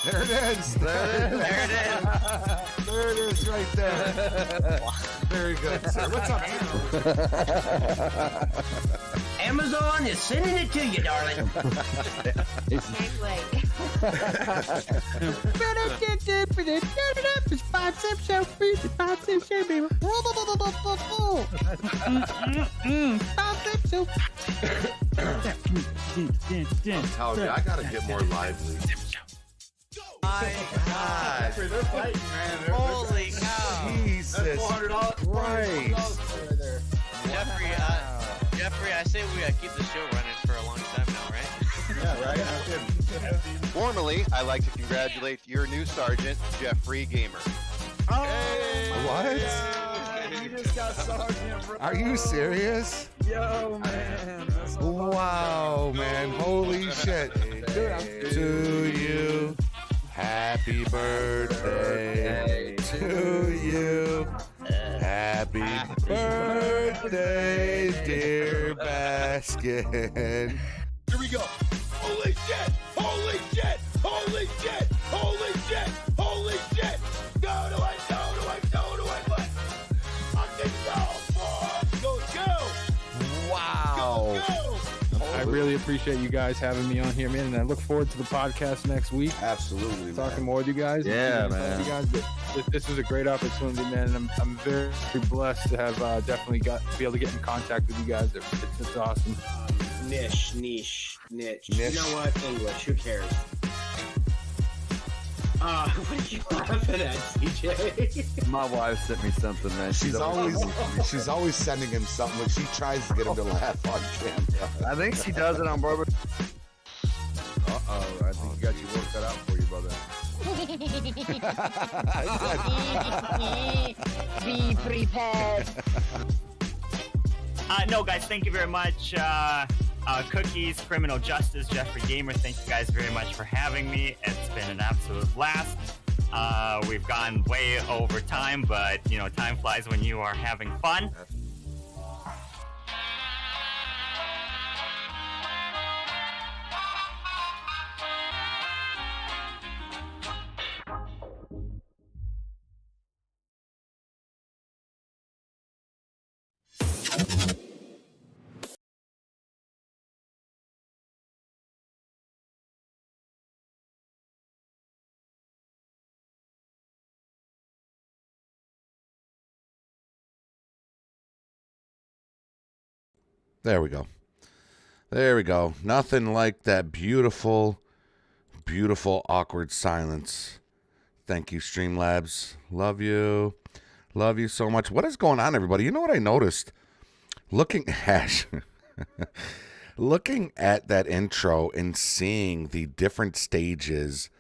There it is. There it is. There it is right there. Very good, sir. What's up, Tim? Amazon is sending it to you, darling. Can't wait. It's 5 cent show, 5 cent show, baby. 5 cent show. I'm telling you, I gotta get more lively. My God. They're fighting, man. Holy cow. Jesus Christ. Jeffrey, I say we keep the show running for a long time Formally, I'd like to congratulate your new sergeant, Jeffrey Gamer. What? You just got sergeant, bro. Are you serious? Yo, man. That's so Wow, man. Holy shit. To you. Happy birthday to you. Happy birthday, dear Baskin. Here we go. Holy shit! Holy shit! Holy shit! Holy shit! Holy shit! Go to it! Go to it! Go to it! What? I'm getting go! Wow. I really appreciate you guys having me on here, man, and I look forward to the podcast next week. Absolutely, Talking more with you guys. Yeah, man. You guys, this is a great opportunity, man, and I'm very blessed to have definitely be able to get in contact with you guys. It's awesome. Niche. You know what? English. Who cares? What are you laughing at, CJ? My wife sent me something, man. She's always sending him something, but she tries to get him to laugh on camera. I think she does it on Barbara. Uh-oh, I think you got your work cut out for you, brother. Be prepared. No, guys, thank you very much. Cookies, Criminal Justice, Jeffrey Gamer, thank you guys very much for having me. It's been an absolute blast. We've gone way over time, but, you know, time flies when you are having fun. There we go. There we go. Nothing like that beautiful, beautiful, awkward silence. Thank you, Streamlabs. Love you. Love you so much. What is going on, everybody? You know what I noticed? Looking at that intro and seeing the different stages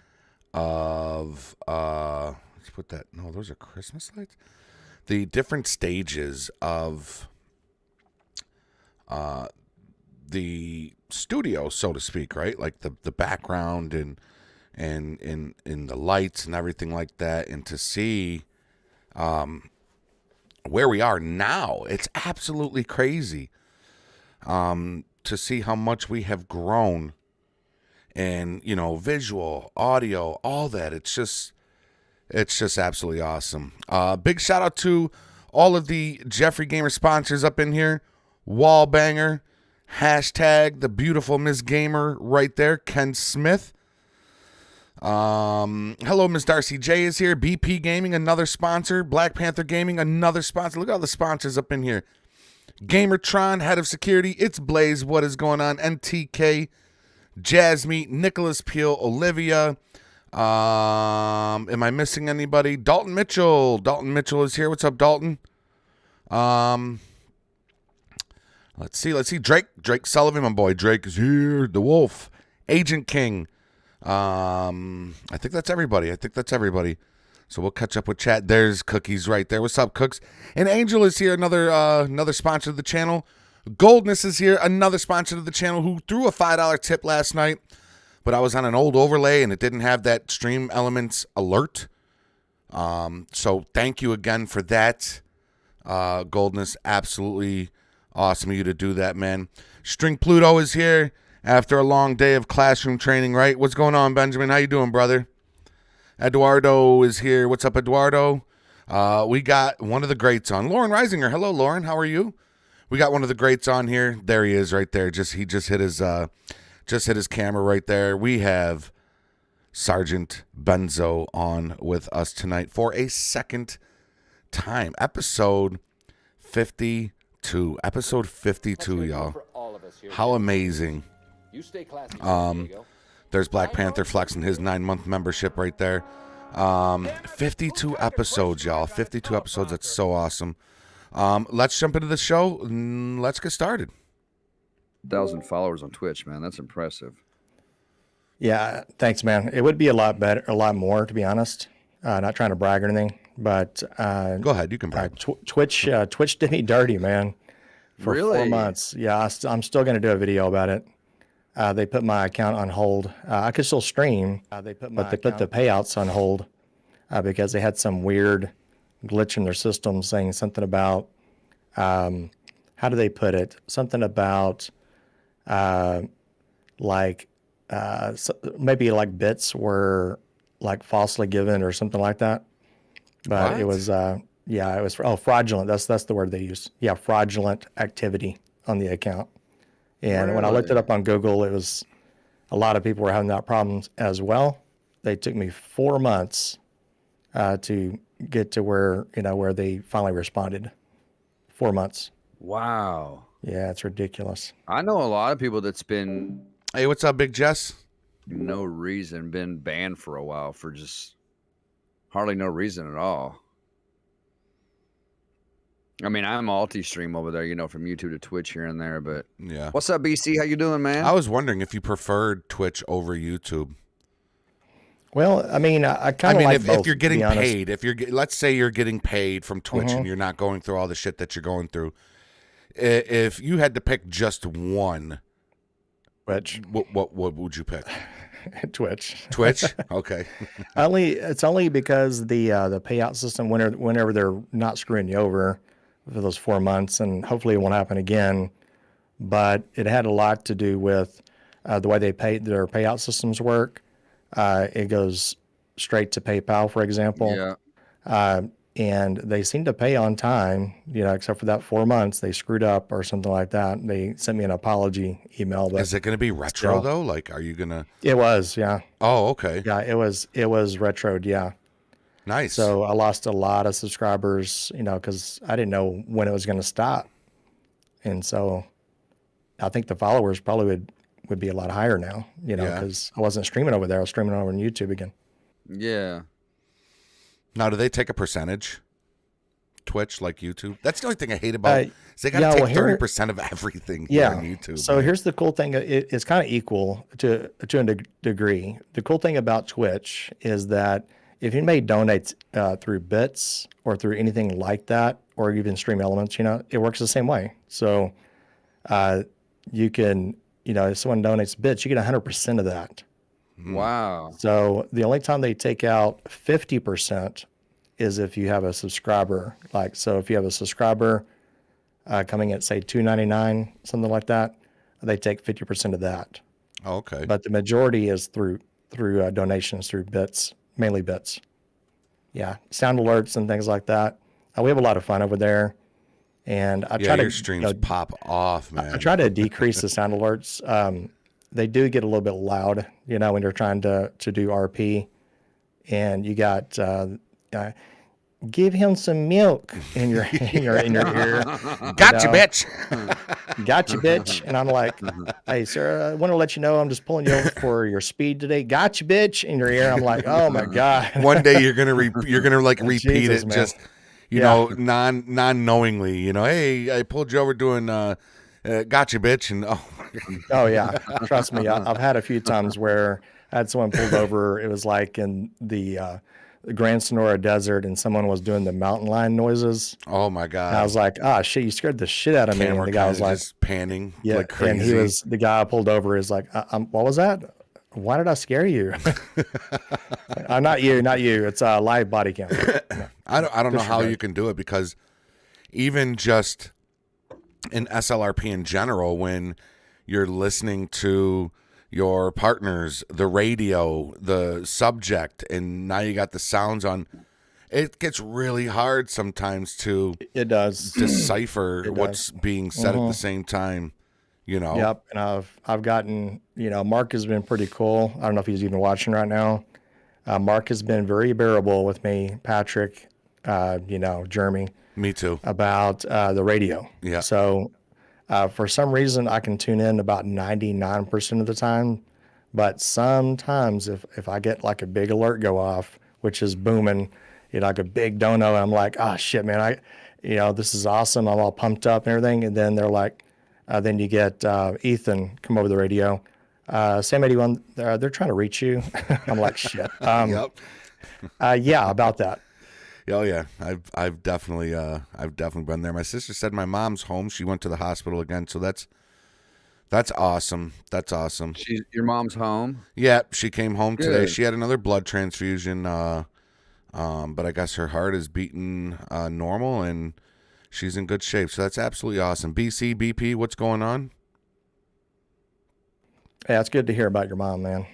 of let's put that. No, those are Christmas lights. The different stages of the studio, so to speak, right? Like the background and the lights and everything like that, and to see where we are now, it's absolutely crazy to see how much we have grown, and you know, visual, audio, all that. It's just absolutely awesome. Big shout out to all of the Jeffrey Gamer sponsors up in here. Wallbanger, hashtag the beautiful Miss Gamer right there, Ken Smith. Hello, Miss Darcy J is here. BP Gaming, another sponsor. Black Panther Gaming, another sponsor. Look at all the sponsors up in here. Gamertron, head of security. It's Blaze. What is going on? NTK, Jasmine, Nicholas Peel, Olivia. Am I missing anybody? Dalton Mitchell. Dalton Mitchell is here. What's up, Dalton? Let's see. Drake Sullivan, my boy. Drake is here. The Wolf. Agent King. I think that's everybody. So we'll catch up with chat. There's Cookies right there. What's up, Cooks? And Angel is here, another sponsor of the channel. Goldness is here, another sponsor of the channel, who threw a $5 tip last night, but I was on an old overlay and it didn't have that Stream Elements alert. So thank you again for that. Goldness, absolutely awesome of you to do that, man. String Pluto is here after a long day of classroom training, right? What's going on, Benjamin? How you doing, brother? Eduardo is here. What's up, Eduardo? We got one of the greats on. Lauren Reisinger. Hello, Lauren. How are you? We got one of the greats on here. There he is right there. He just hit his camera right there. We have Sergeant Benzo on with us tonight for a second time. Episode 52. Episode 52, y'all. How amazing. There's Black Panther flexing his 9-month membership right there. 52 episodes, y'all. 52 episodes. That's so awesome. Let's jump into the show. Let's get started. 1,000 followers on Twitch, man. That's impressive. Yeah, thanks, man. It would be a lot better, a lot more, to be honest. Not trying to brag or anything, but Go ahead, you can brag. Twitch did me dirty, man, for 4 Really? months. Yeah, I'm still going to do a video about it. They put my account on hold. I could still stream, but they put the payouts on hold because they had some weird glitch in their system saying something about, how do they put it? Something about maybe like bits were like falsely given or something like that. But What? it was it was fraudulent. That's the word they used. Yeah, fraudulent activity on the account. And when I looked it up on Google, it was a lot of people were having that problems as well. They took me 4 months to get to where they finally responded. 4 months. Wow. Yeah, it's ridiculous. I know a lot of people that's been Hey, what's up, Big Jess? no reason been banned for a while for just hardly no reason at all. I mean, I'm multi-stream over there, from YouTube to Twitch here and there, but Yeah. what's up, BC? How you doing, man? I was wondering if you preferred Twitch over YouTube. Well, I mean, I kind of like both, if you're to getting be honest. paid, let's say you're getting paid from Twitch Mm-hmm. and you're not going through all the shit that you're going through. If you had to pick just one, Twitch. what would you pick? Twitch. Twitch? Okay. It's only because the payout system, whenever they're not screwing you over for those 4 months, and hopefully it won't happen again. But it had a lot to do with the way their payout systems work. It goes straight to PayPal, for example. Yeah. And they seem to pay on time, except for that 4 months they screwed up or something like that. They sent me an apology email. But Is it going to be retro still. though? Like, are you gonna? It was, yeah. Oh, okay. Yeah, it was retroed, yeah. Nice. So I lost a lot of subscribers, because I didn't know when it was going to stop. And so I think the followers probably would be a lot higher now, Yeah. because I wasn't streaming over there. I was streaming over on YouTube again. Yeah. Now, do they take a percentage? Twitch, like YouTube? That's the only thing I hate about is they got to take 30% of everything here on YouTube. So here's the cool thing. It's kind of equal to a degree. The cool thing about Twitch is that if you made donates through bits or through anything like that, or even Stream Elements, it works the same way. So you can, if someone donates bits, you get 100% of that. Wow. So the only time they take out 50% is if you have a subscriber. So if you have a subscriber coming at, say, $2.99, something like that, they take 50% of that. Oh, okay. But the majority is through donations, through bits, mainly bits. Yeah, sound alerts and things like that. We have a lot of fun over there, and I try to your streams pop off, man. I try to decrease the sound alerts. They do get a little bit loud, when you're trying to do RP, and you got give him some milk in your ear. Gotcha, bitch. Gotcha, bitch. And I'm like, hey, sir, I want to let you know I'm just pulling you over for your speed today. Gotcha, bitch, in your ear. I'm like, oh my god. One day you're gonna repeat Jesus, it, man. just non-knowingly. Hey, I pulled you over doing gotcha, bitch, and Oh yeah, trust me. I've had a few times where I had someone pulled over. It was like in the Grand Sonora Desert, and someone was doing the mountain lion noises. oh my god. And I was like, ah, shit, you scared the shit out of me. And Camera the guy was kinda like, just panning yeah, like crazy. and the guy I pulled over is like, what was that? Why did I scare you? Not you. It's a live body cam. I don't know how you can do it, because even just in SLRP in general, when you're listening to your partners, the radio, the subject, and now you got the sounds on, it gets really hard sometimes to It does. decipher what's being said at the same time. Yep. And I've gotten, Mark has been pretty cool. I don't know if he's even watching right now. Mark has been very bearable with me, Patrick, Jeremy, Me too. about the radio. Yeah. So for some reason, I can tune in about 99% of the time. But sometimes if I get like a big alert go off, which is booming, like a big dono, and I'm like, oh shit, man, this is awesome. I'm all pumped up and everything. And then they're like, then you get Ethan come over the radio. Sam 81, they're trying to reach you. I'm like, shit. Yep. Yeah, about that. Oh yeah, I've definitely been there. My sister said my mom's home. She went to the hospital again, so that's awesome. That's awesome. Your mom's home. Yeah, she came home today. Good. She had another blood transfusion, but I guess her heart is beating normal and she's in good shape. So that's absolutely awesome. BC, BP, what's going on? Yeah, it's good to hear about your mom, man.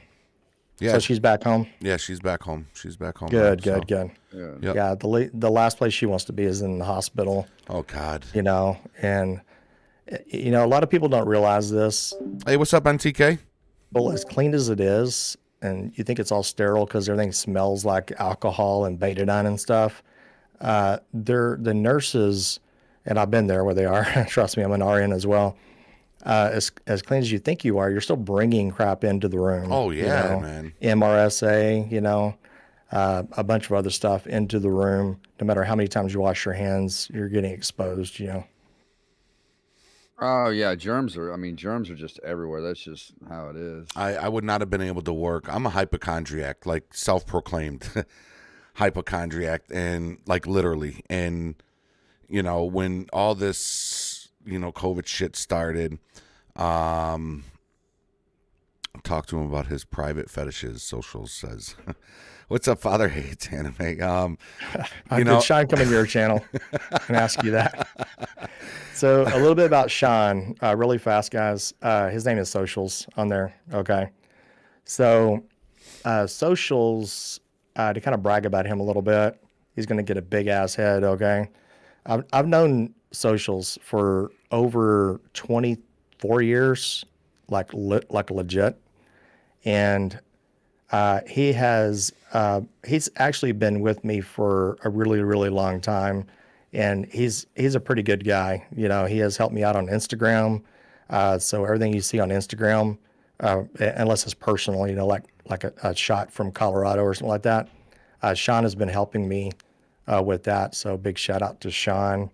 Yeah, So she's back home. yeah, she's back home. She's back home. Good, now, good, so. good. Yep. Yeah, the last place she wants to be is in the hospital. Oh God. You know, and you know, a lot of people don't realize this. Hey, what's up, NTK? Well, as clean as it is, and you think it's all sterile because everything smells like alcohol and betadine and stuff. The nurses, and I've been there where they are. Trust me, I'm an RN as well. As clean as you think you are, you're still bringing crap into the room. Oh yeah, you know? man. MRSA, you know, a bunch of other stuff into the room. No matter how many times you wash your hands, you're getting exposed. You know. Oh yeah, germs are just everywhere. That's just how it is. I would not have been able to work. I'm a hypochondriac, like self-proclaimed hypochondriac, and like literally. And you know, when all this, you know, COVID shit started, talk to him about his private fetishes. Socials says, "What's up, Father Hates Anime?" You know, Did Sean come in your channel and ask you that? So a little bit about Sean, really fast, guys. His name is Socials on there. Okay. So Socials, to kind of brag about him a little bit, he's going to get a big ass head. Okay. I've known Socials for over 24 years, like legit. And he's actually been with me for a really, really long time. And he's a pretty good guy. You know, he has helped me out on Instagram. So everything you see on Instagram, unless it's personal, you know, like a shot from Colorado or something like that, Sean has been helping me with that. So big shout out to Sean.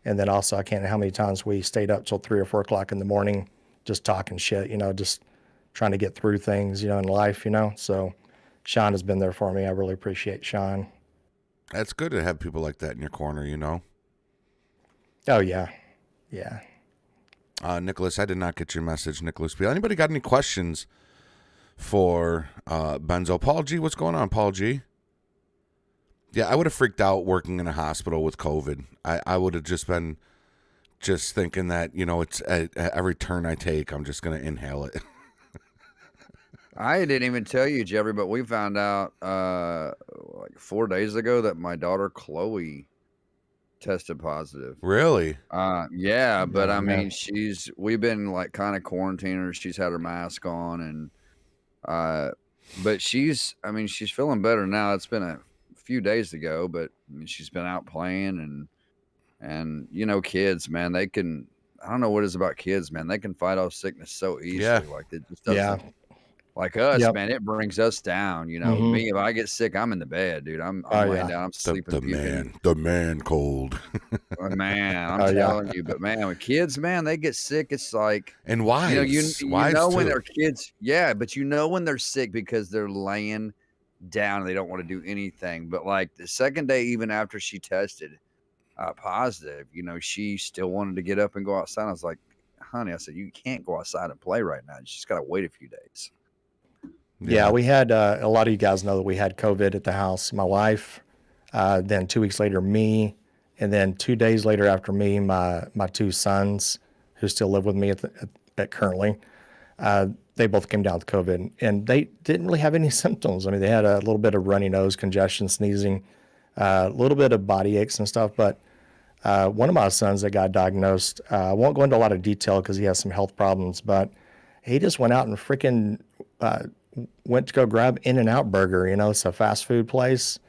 And then also, I can't know how many times we stayed up till 3 or 4 o'clock in the morning, just talking shit, you know, just trying to get through things, you know, in life, you know. So Sean has been there for me. I really appreciate Sean. that's good to have people like that in your corner, you know. Oh, yeah. Yeah. Nicholas, I did not get your message, Nicholas. Anybody got any questions for Benzo? Paul G, what's going on, Paul G? Yeah, I would have freaked out working in a hospital with COVID. I would have just been thinking that, you know, it's every turn I take, I'm just going to inhale it. I didn't even tell you, Jeffrey, but we found out like 4 days ago that my daughter Chloe tested positive. Really? Yeah, but I man. mean, we've been like kind of quarantining her. She's had her mask on, and but she's feeling better now. It's been a few days ago, but I mean, she's been out playing, and you know, kids, man, I don't know what it is about kids, man. They can fight off sickness so easily. Yeah. Like it just doesn't. Yeah. Like us, Yep. man, it brings us down. You know, Mhm. me, if I get sick, I'm in the bed, dude. I'm Oh, laying yeah. down, I'm sleeping. The man cold. Man, I'm Oh, yeah. telling you. But man, with kids, man, they get sick. It's like, And wives. you know, you Wives know when too. they're kids, yeah, but you know when they're sick because they're laying down and they don't want to do anything. But like the second day, even after she tested positive, you know, she still wanted to get up and go outside. I was like, honey, I said, you can't go outside and play right now. You just got to wait a few days. Yeah, we had a lot of you guys know that we had COVID at the house. My wife, then 2 weeks later, me, and then 2 days later after me, my 2 sons, who still live with me at currently, they both came down with COVID, and they didn't really have any symptoms. I mean, they had a little bit of runny nose, congestion, sneezing, a little bit of body aches and stuff. But one of my sons that got diagnosed, I won't go into a lot of detail because he has some health problems, but he just went out and freaking went to go grab In-N-Out Burger. You know, it's a fast food place.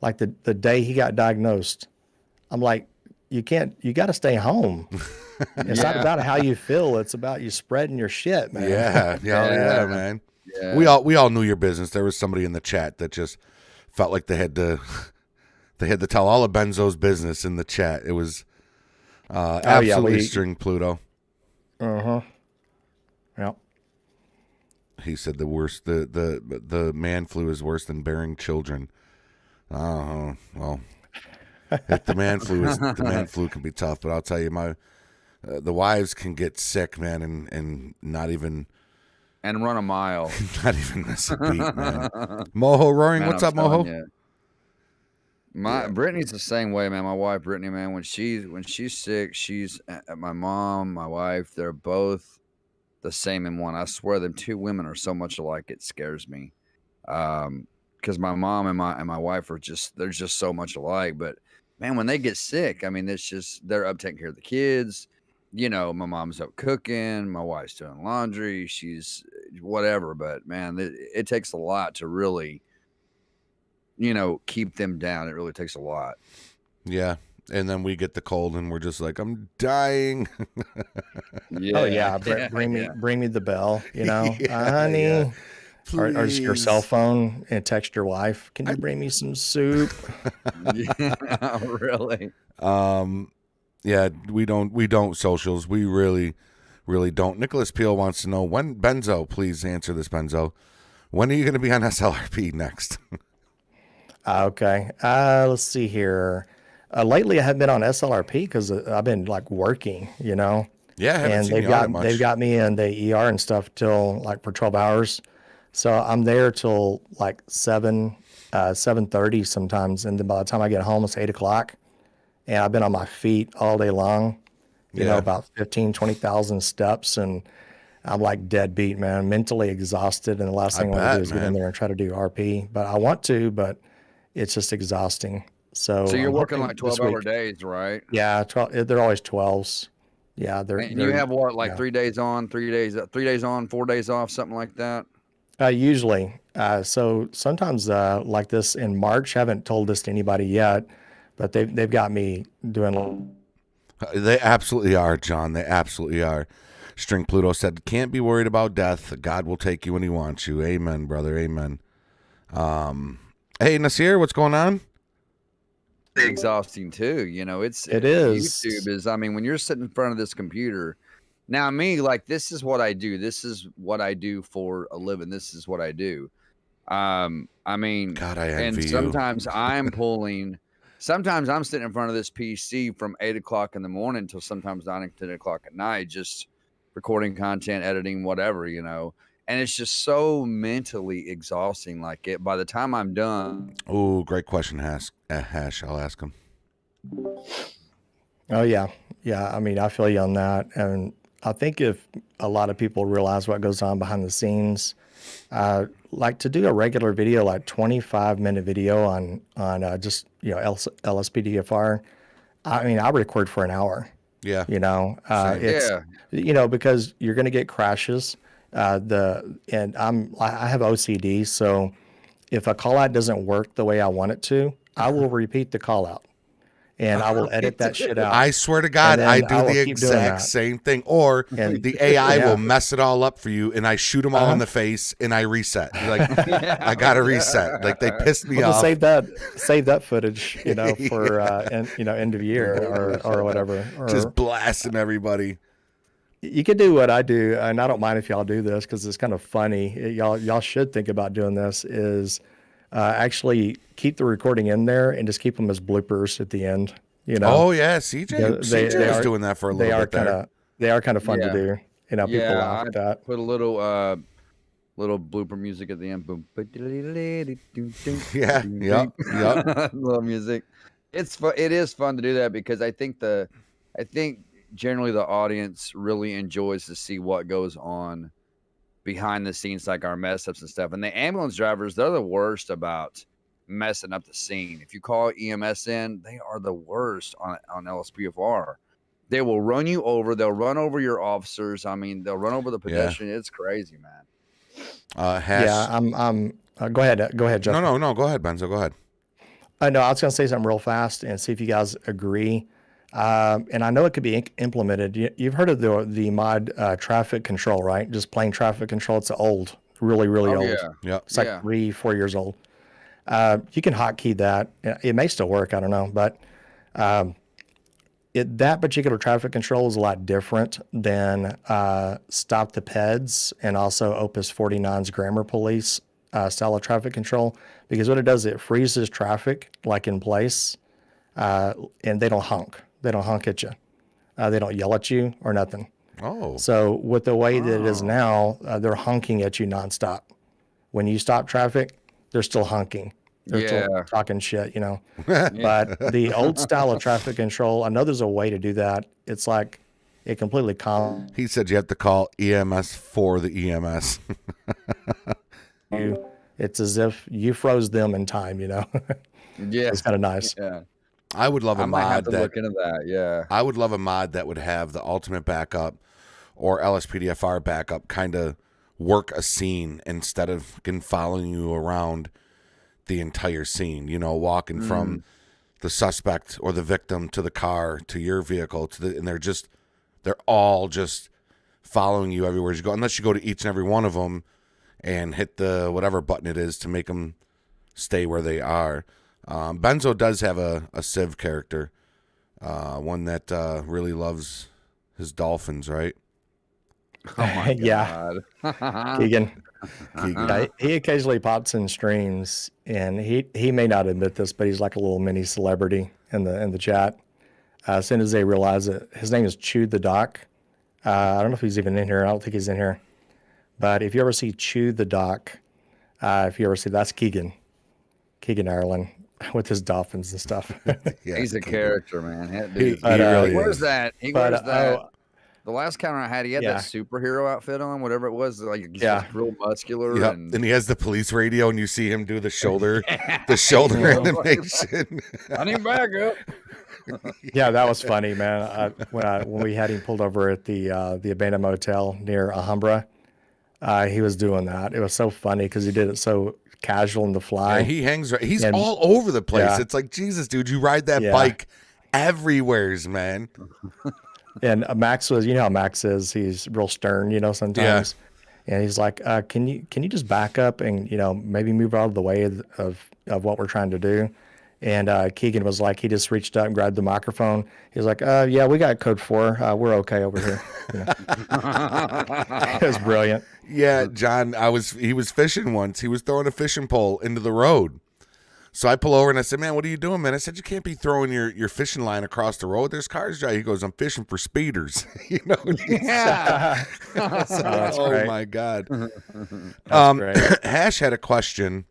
Like the day he got diagnosed, I'm like, you got to stay home. It's not about how you feel. It's about you spreading your shit, man. Yeah, man. Yeah. We all knew your business. There was somebody in the chat that just felt like they had to tell all of Benzo's business in the chat. It was yeah, absolutely string Pluto. Uh-huh. Yep. He said the worst. The man flu is worse than bearing children. Well, if the man flu can be tough, but I'll tell you, the wives can get sick, man, and not even run a mile, not even miss a beat, man. Moho roaring, man, what's I'm up, telling Moho? you. Brittany's the same way, man. My wife, Brittany, man, when she's sick, my mom, my wife, they're both the same in one. I swear, them two women are so much alike. It scares me. Because my mom and my wife they're just so much alike. But man, when they get sick, I mean, it's just they're up taking care of the kids. You know, my mom's up cooking, my wife's doing laundry, she's whatever. But man, it takes a lot to really, keep them down. It really takes a lot. Yeah. And then we get the cold and we're just like, I'm dying. Yeah. Oh yeah. Bring me the bell, honey. Yeah. Or just your cell phone and text your wife. Can you bring me some soup? Yeah, really. Yeah, we don't socials. We really don't. Nicholas Peel wants to know when Benzo, please answer this, Benzo. When are you going to be on SLRP next? Okay. Let's see here. Lately I haven't been on SLRP because I've been like working, Yeah, I haven't and seen you on it much. they've got me in the ER and stuff till like for 12 hours. So I'm there till like 7:30 sometimes. And then by the time I get home, it's 8:00. And I've been on my feet all day long, about 15, 20,000 steps. And I'm like dead beat, man, mentally exhausted. And the last thing I want to do is get in there and try to do RP. But I want to, but it's just exhausting. So you're working like 12-hour days, right? Yeah, 12. They're always 12s. Yeah, And you have what, like 3 days on, 3 days on, 4 days off, something like that? Usually. So sometimes like this in March, haven't told this to anybody yet, but they've got me doing. They absolutely are, John. They absolutely are. String Pluto said, "Can't be worried about death. God will take you when He wants you." Amen, brother. Amen. Hey, Nasir, what's going on? Exhausting too. It is. YouTube is. I mean, when you're sitting in front of this computer. Now, me, like, this is what I do. This is what I do for a living. This is what I do. I mean, God, I envy and sometimes sometimes I'm sitting in front of this PC from 8:00 in the morning until sometimes 9 or 10 o'clock at night, just recording content, editing, whatever, and it's just so mentally exhausting. Like by the time I'm done. Oh, great question, Hash. I'll ask him. Oh yeah. I mean, I feel you on that. And I think if a lot of people realize what goes on behind the scenes, like to do a regular video, like 25-minute video on just LSPDFR. I mean, I record for an hour. Yeah. Because you're going to get crashes. I have OCD, so if a call out doesn't work the way I want it to, I will repeat the call out. And I will edit that shit out. I swear to God, I do the exact same thing. Or the AI will mess it all up for you, and I shoot them all in the face, and I reset. Like, I got to reset. Like, they pissed me off. Save that footage, for end of year or whatever. Or, just blasting everybody. You could do what I do, and I don't mind if y'all do this because it's kind of funny. Y'all should think about doing this. Is actually keep the recording in there and just keep them as bloopers at the end. Oh yeah, CJ is doing that for a little bit there. They are kind of fun to do. People laugh at that. Put a little blooper music at the end. Boom. Yeah. Yep. Little music. It is fun to do that because I think generally the audience really enjoys to see what goes on behind the scenes, like our mess ups and stuff. And the ambulance drivers, they're the worst about messing up the scene. If you call EMS in, they are the worst on LSPDFR. They will run you over. They'll run over your officers. I mean, they'll run over the pedestrian. Yeah. It's crazy, man. Go ahead, Jeff. No. Go ahead, Benzo. Go ahead. No, I was going to say something real fast and see if you guys agree. And I know it could be implemented. You've heard of the mod traffic control, right? Just plain traffic control. It's old, really old. Yeah. It's like 3-4 years old. You can hotkey that. It may still work. I don't know. But that particular traffic control is a lot different than Stop the Peds and also Opus 49's Grammar Police style of traffic control, because what it does, it freezes traffic like in place, and they don't honk. They don't honk at you. They don't yell at you or nothing. Oh. So with the way that it is now, they're honking at you nonstop. When you stop traffic, they're still honking. They're still talking shit, you know. But the old style of traffic control, I know there's a way to do that. It's like it completely calms He said you have to call EMS for the EMS. you. It's as if you froze them in time, you know. Yeah, It's kind of nice. yeah. I would love a I might have mod to that look into that. Yeah. I would love a mod that would have the ultimate backup or LSPDFR backup kind of work a scene instead of fucking following you around the entire scene, you know, walking from the suspect or the victim to the car to your vehicle and they're all just following you everywhere you go, unless you go to each and every one of them and hit the whatever button it is to make them stay where they are. Benzo does have a Civ character, one that really loves his dolphins, right? Oh my Yeah. God. Keegan. Keegan. Yeah, he occasionally pops in streams, and he may not admit this, but he's like a little mini celebrity in the chat. As soon as they realize it, his name is Chew the Doc. I don't know if he's even in here. I don't think he's in here. But if you ever see Chew the Doc, if you ever see, that's Keegan Ireland with his dolphins and stuff. Yeah, He's a Keegan. character, man. That He dude- really he wears is. that. He But, wears that. oh, The last counter I had, he had Yeah. that superhero outfit on, whatever it was, like he's Yeah. just real muscular. Yep. And And he has the police radio, and you see him do the shoulder animation. I need backup. yeah, that was funny, man. When we had him pulled over at the abandoned motel near Alhambra, he was doing that. It was so funny because he did it so casual in the fly. Yeah, he hangs. He's And- all over the place. Yeah. It's like, Jesus, dude, you ride that Yeah. bike everywheres, man. And Max was, you know how Max is. He's real stern, you know, sometimes. And he's like, can you just back up and, you know, maybe move out of the way of what we're trying to do? And Keegan was like, he just reached up and grabbed the microphone. He was like, yeah, we got code 4. We're okay over here. You know? It was brilliant. Yeah, John, he was fishing once. He was throwing a fishing pole into the road. So I pull over and I said, man, what are you doing, man? I said, you can't be throwing your fishing line across the road. There's cars driving. He goes, I'm fishing for speeders. You know? Yeah. That's Oh, great. my God. That's great. Hash had a question.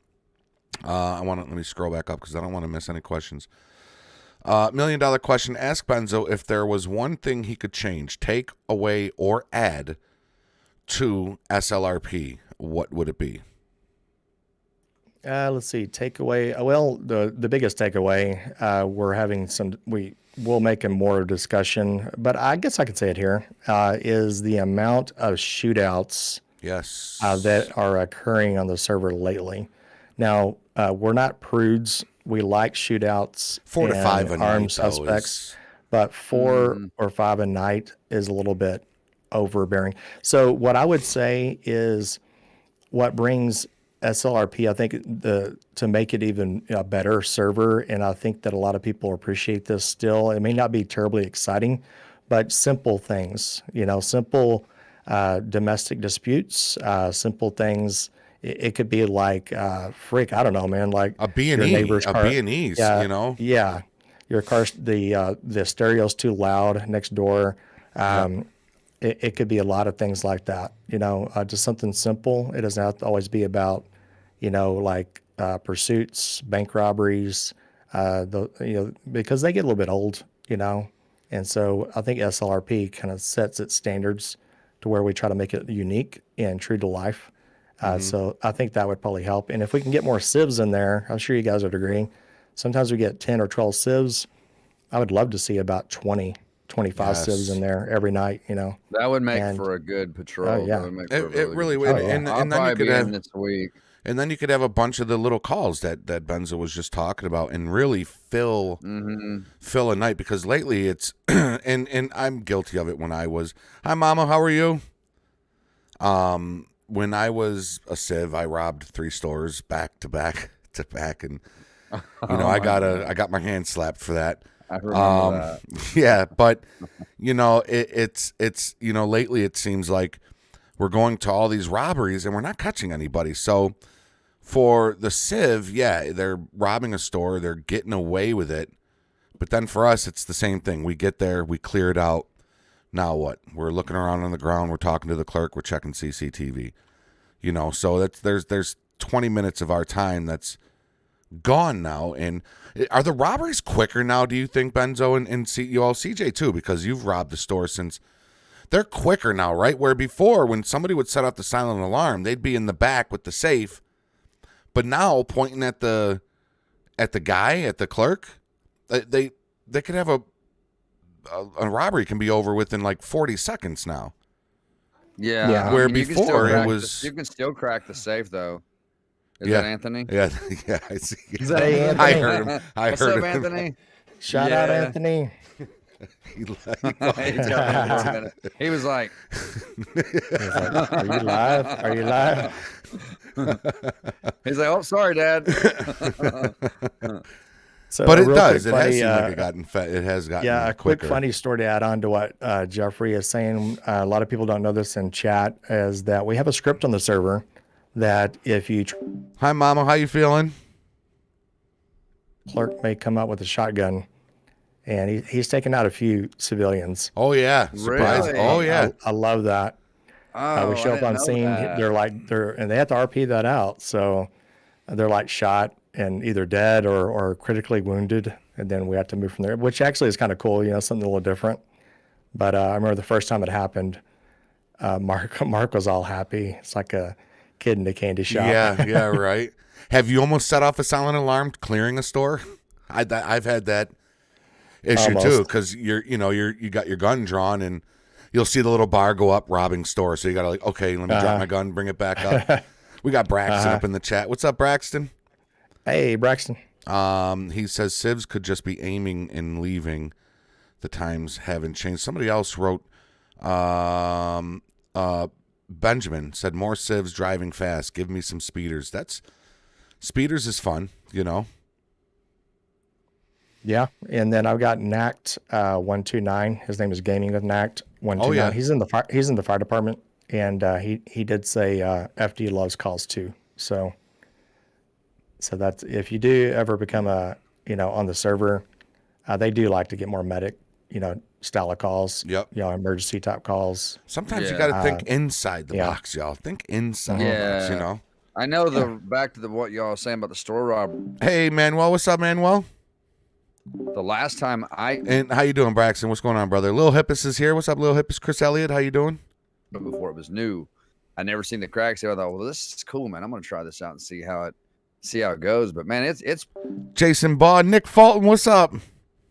Let me scroll back up because I don't want to miss any questions. $1 million question. Ask Benzo if there was one thing he could change, take away, or add to SLRP. What would it be? Let's see. Takeaway. Well, the biggest takeaway, we're having we'll make a more discussion, but I guess I could say it here, is the amount of shootouts Yes. that are occurring on the server lately. Now, we're not prudes. We like shootouts 4 to and 5 a night, armed though, suspects, but 4 or 5 a night is a little bit overbearing. So what I would say is what brings SLRP, I think, to make it even a better server, and I think that a lot of people appreciate this still. It may not be terribly exciting, but simple things, you know, simple domestic disputes, simple things. It could be like, I don't know, man, like A B&E, your neighbor's a car. B&Es, Yeah, you know? Yeah, your car's the stereo's too loud next door. It could be a lot of things like that, you know, just something simple. It doesn't have to always be about, you know, like pursuits, bank robberies, because they get a little bit old, you know. And so I think SLRP kind of sets its standards to where we try to make it unique and true to life. So I think that would probably help. And if we can get more civs in there, I'm sure you guys would agree. Sometimes we get 10 or 12 civs. I would love to see about 20, 25 civs in there every night, you know. That would make And- for a good patrol. Oh, yeah. That would make for a It really good would. patrol. And I'll then you probably could be have- in this week. And then you could have a bunch of the little calls that Benzo was just talking about and really fill a night, because lately it's and I'm guilty of it when I was, hi mama, how are you? When I was a civ, I robbed 3 stores back to back, and you know, I got my hand slapped for that. I remember that. Yeah, but it's lately it seems like we're going to all these robberies and we're not catching anybody. So for the Civ, yeah, they're robbing a store, they're getting away with it. But then for us, it's the same thing. We get there, we clear it out. Now what? We're looking around on the ground, we're talking to the clerk, we're checking CCTV. So there's 20 minutes of our time that's gone now. And are the robberies quicker now, do you think, Benzo and CJ too? Because you've robbed the store since. They're quicker now, right? Where before, when somebody would set off the silent alarm, they'd be in the back with the safe. But now, pointing at the guy, at the clerk, they could have a robbery can be over within like 40 seconds now. Yeah. Where before it was, you can still crack the safe though. Is Yeah. that Anthony? yeah, I see. Is that Anthony? I heard him. What's heard up, him. Anthony? Shout out, Yeah. Anthony. He He jumped in for a minute. He was like, He's like, are you live? Are you live? he's like, oh, sorry, Dad. So But a it real does. quick It has funny, seemed like it has gotten Yeah, a quick quicker. funny story to add on to what Jeffrey is saying. A lot of people don't know this in chat, is that we have a script on the server that if you Hi, Mama. How you feeling? clerk may come out with a shotgun, and he's taken out a few civilians. Oh yeah, surprise! Really? Oh yeah, I love that. Oh, We show I up on didn't know scene. that. And they have to RP that out. So they're like shot and either dead or critically wounded. And then we have to move from there, which actually is kind of cool, something a little different. But I remember the first time it happened, Mark was all happy. It's like a kid in a candy shop. yeah, right. Have you almost set off a silent alarm clearing a store? I've had that issue Almost. too, because you got your gun drawn and you'll see the little bar go up robbing stores. So you gotta okay, let me drop my gun, bring it back up. We got Braxton up in the chat. What's up, Braxton? Hey, Braxton. He says Civs could just be aiming and leaving. The times haven't changed. Somebody else wrote, Benjamin said, more Civs driving fast. Give me some speeders. Speeders is fun, Yeah, and then I've got Nact 129. His name is Gaming with Nact 129. Oh, yeah. He's in the fire department, and he did say FD loves calls too. So that's if you do ever become on the server, they do like to get more medic style of calls. Yep. Emergency type calls. Sometimes you Yeah. got to think inside the box, y'all. Think inside the box, I know back to what y'all were saying about the store robbery. Hey, Manuel. What's up, Manuel? The last time And how you doing, Braxton? What's going on, brother? Lil Hippus is here. What's up, Lil Hippus? Chris Elliott, how you doing? before it was new, I never seen the cracks. So I thought, well, this is cool, man. I'm gonna try this out and see how it goes. But man, it's Jason Baugh, Nick Fulton, what's up?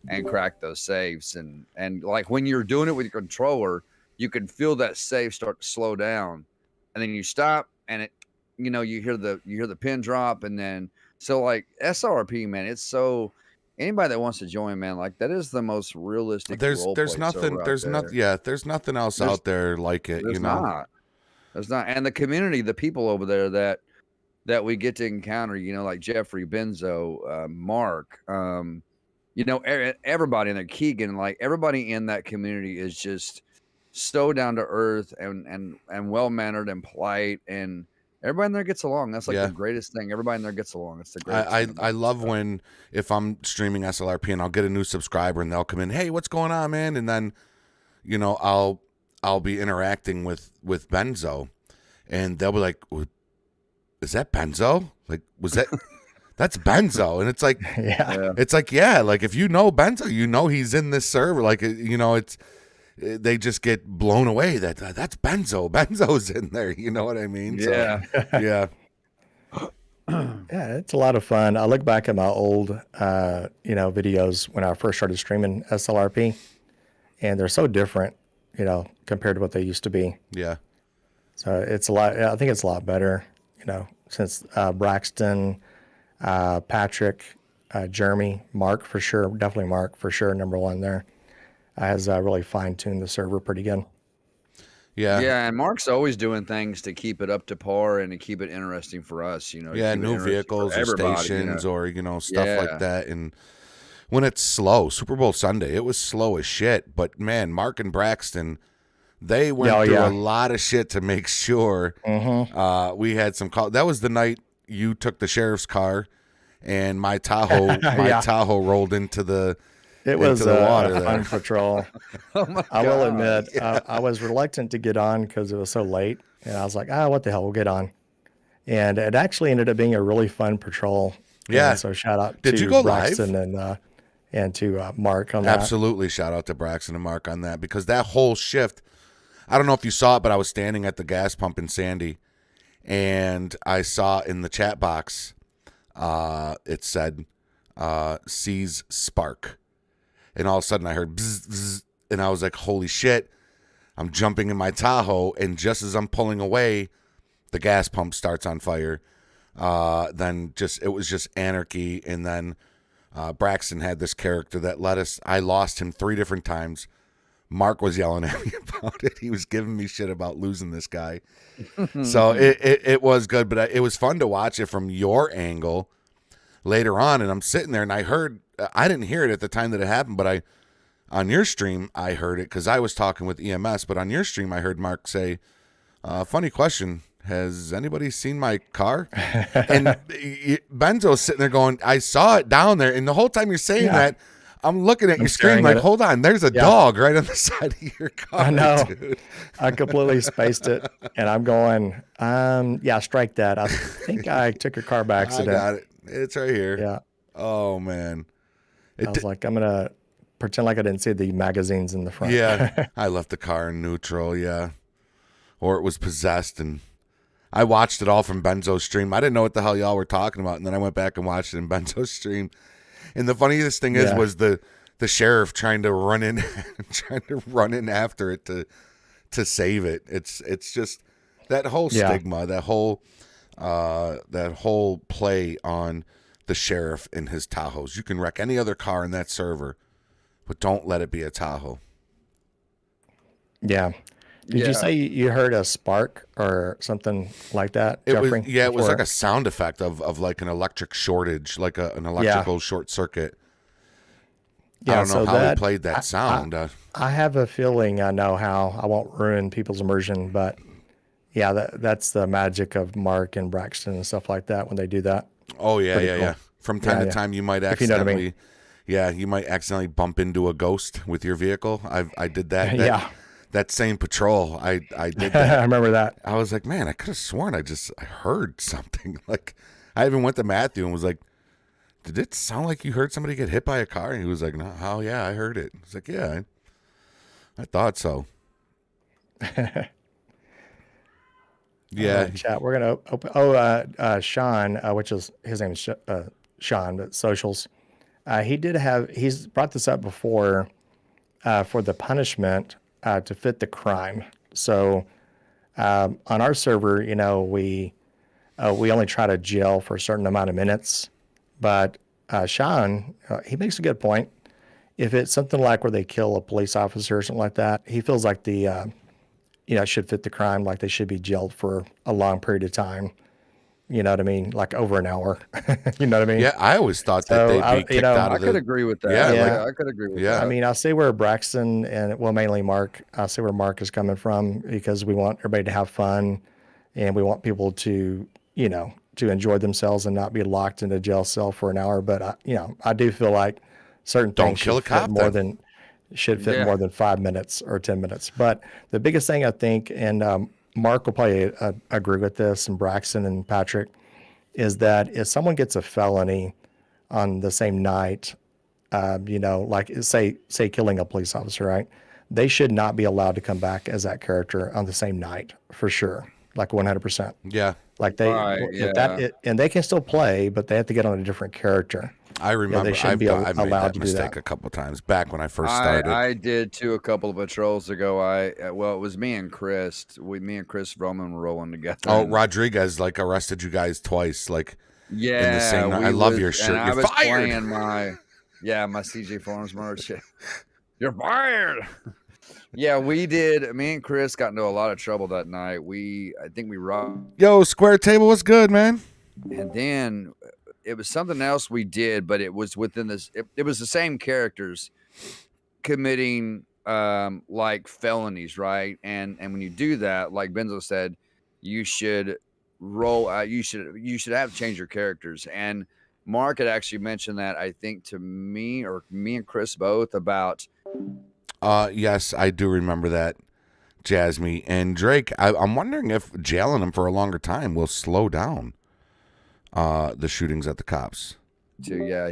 and crack those safes and like when you're doing it with your controller, you can feel that safe start to slow down, and then you stop and it, you hear the pin drop, and then so like SRP, man, it's so. Anybody that wants to join, man, like that is the most realistic. There's nothing there's nothing else out there like it, There's not. And the community, the people over there that we get to encounter, like Jeffrey, Benzo, Mark, everybody in there, Keegan, like everybody in that community is just so down to earth and well mannered and polite, and everybody in there gets along. That's like the greatest thing. Everybody in there gets along. It's the greatest. I love when if I'm streaming SLRP and I'll get a new subscriber and they'll come in, hey, what's going on, man? And then, I'll be interacting with Benzo, and they'll be like, is that Benzo? Like, was that? That's Benzo, and it's like, it's like, like if you know Benzo, he's in this server. Like, it's. They just get blown away that that's Benzo. Benzo's in there. You know what I mean? Yeah. So, yeah. Yeah, it's a lot of fun. I look back at my old, videos when I first started streaming SLRP, and they're so different, compared to what they used to be. Yeah. So it's a lot. I think it's a lot better, since Braxton, Patrick, Jeremy, Mark for sure, definitely Mark for sure, number one there. Has really fine-tuned the server pretty good. Yeah, and Mark's always doing things to keep it up to par and to keep it interesting for us, Yeah, new vehicles or stations or, stuff like that. And when it's slow. Super Bowl Sunday, it was slow as shit. But man, Mark and Braxton, they went through a lot of shit to make sure we had some call. That was the night you took the sheriff's car, and my Tahoe, Tahoe rolled into the. It was the water a fun patrol. I will admit, I was reluctant to get on because it was so late, and I was like, what the hell, we'll get on. And it actually ended up being a really fun patrol. Yeah. And so shout out Did to you go Braxton live? and to Mark on that. Absolutely, shout out to Braxton and Mark on that, because that whole shift, I don't know if you saw it, but I was standing at the gas pump in Sandy, and I saw in the chat box, it said, sees spark. And all of a sudden I heard bzz, bzz, and I was like, holy shit. I'm jumping in my Tahoe, and just as I'm pulling away, the gas pump starts on fire. Then it was just anarchy. And then Braxton had this character that I lost him 3 different times. Mark was yelling at me about it. He was giving me shit about losing this guy. So it was good, but it was fun to watch it from your angle later on. And I'm sitting there, and I didn't hear it at the time that it happened, but on your stream, I heard it because I was talking with EMS, but on your stream, I heard Mark say, funny question. Has anybody seen my car? And Benzo's sitting there going, I saw it down there. And the whole time you're saying that, I'm looking at your screen like, hold on, there's a dog right on the side of your car. I know. Dude. I completely spaced it. And I'm going, strike that. I think I took your car by accident. I got it. It's right here. Yeah. Oh, man. I was like, I'm going to pretend like I didn't see the magazines in the front. Yeah. I left the car in neutral. Yeah. Or it was possessed, and I watched it all from Benzo's stream. I didn't know what the hell y'all were talking about, and then I went back and watched it in Benzo's stream. And the funniest thing was the sheriff trying to run in after it to save it. It's just that whole stigma, that whole play on the sheriff and his Tahoes. You can wreck any other car in that server, but don't let it be a Tahoe. Yeah. Did you say you heard a spark or something like that, Jeffrey? It was like a sound effect of like an electric shortage, like an electrical short circuit. I don't know how he played that sound. I have a feeling I know how. I won't ruin people's immersion, but that's the magic of Mark and Braxton and stuff like that when they do that. Oh, yeah, yeah. From time to time, you might accidentally, you might accidentally bump into a ghost with your vehicle. I did that. That same patrol, I did that. I remember that. I was like, man, I could have sworn I heard something. Like, I even went to Matthew and was like, did it sound like you heard somebody get hit by a car? And he was like, no, oh, yeah, I heard it. I was like, yeah, I thought so. Yeah. Chat. We're going to open. Sean, which is his name is Sean, but socials. He's brought this up before for the punishment to fit the crime. So on our server, we only try to jail for a certain amount of minutes. But Sean, he makes a good point. If it's something like where they kill a police officer or something like that, he feels like it should fit the crime, like they should be jailed for a long period of time. You know what I mean? Like over an hour. You know what I mean? Yeah, I always thought that they'd be kicked out of I could agree with that. Yeah, I could agree with that. I mean, I'll see where Braxton mainly Mark, I'll see where Mark is coming from, because we want everybody to have fun and we want people to, to enjoy themselves and not be locked in a jail cell for an hour. But, I do feel like certain things should fit more than 5 minutes or 10 minutes. But the biggest thing I think, and Mark will probably agree with this, and Braxton and Patrick, is that if someone gets a felony on the same night, like say killing a police officer, right? They should not be allowed to come back as that character on the same night, for sure, like 100%. Yeah. Like and they can still play, but they have to get on a different character. I remember I've made that mistake a couple times back when I first started. I did too a couple of patrols ago. it was me and Chris. Me and Chris Roman were rolling together. Oh, Rodriguez arrested you guys twice, in the same night. I love your shirt. You're I was fired. Playing my CJ Farms merch. You're fired. Yeah, we did. Me and Chris got into a lot of trouble that night. I think we robbed. Yo, Square Table was good, man. And then it was something else we did, but it was within this. It was the same characters committing like felonies, right? And when you do that, like Benzo said, you should roll out. You should have to change your characters. And Mark had actually mentioned that, I think, to me and Chris both about. Yes, I do remember that, Jasmine and Drake. I'm wondering if jailing him for a longer time will slow down the shootings at the cops. Yeah,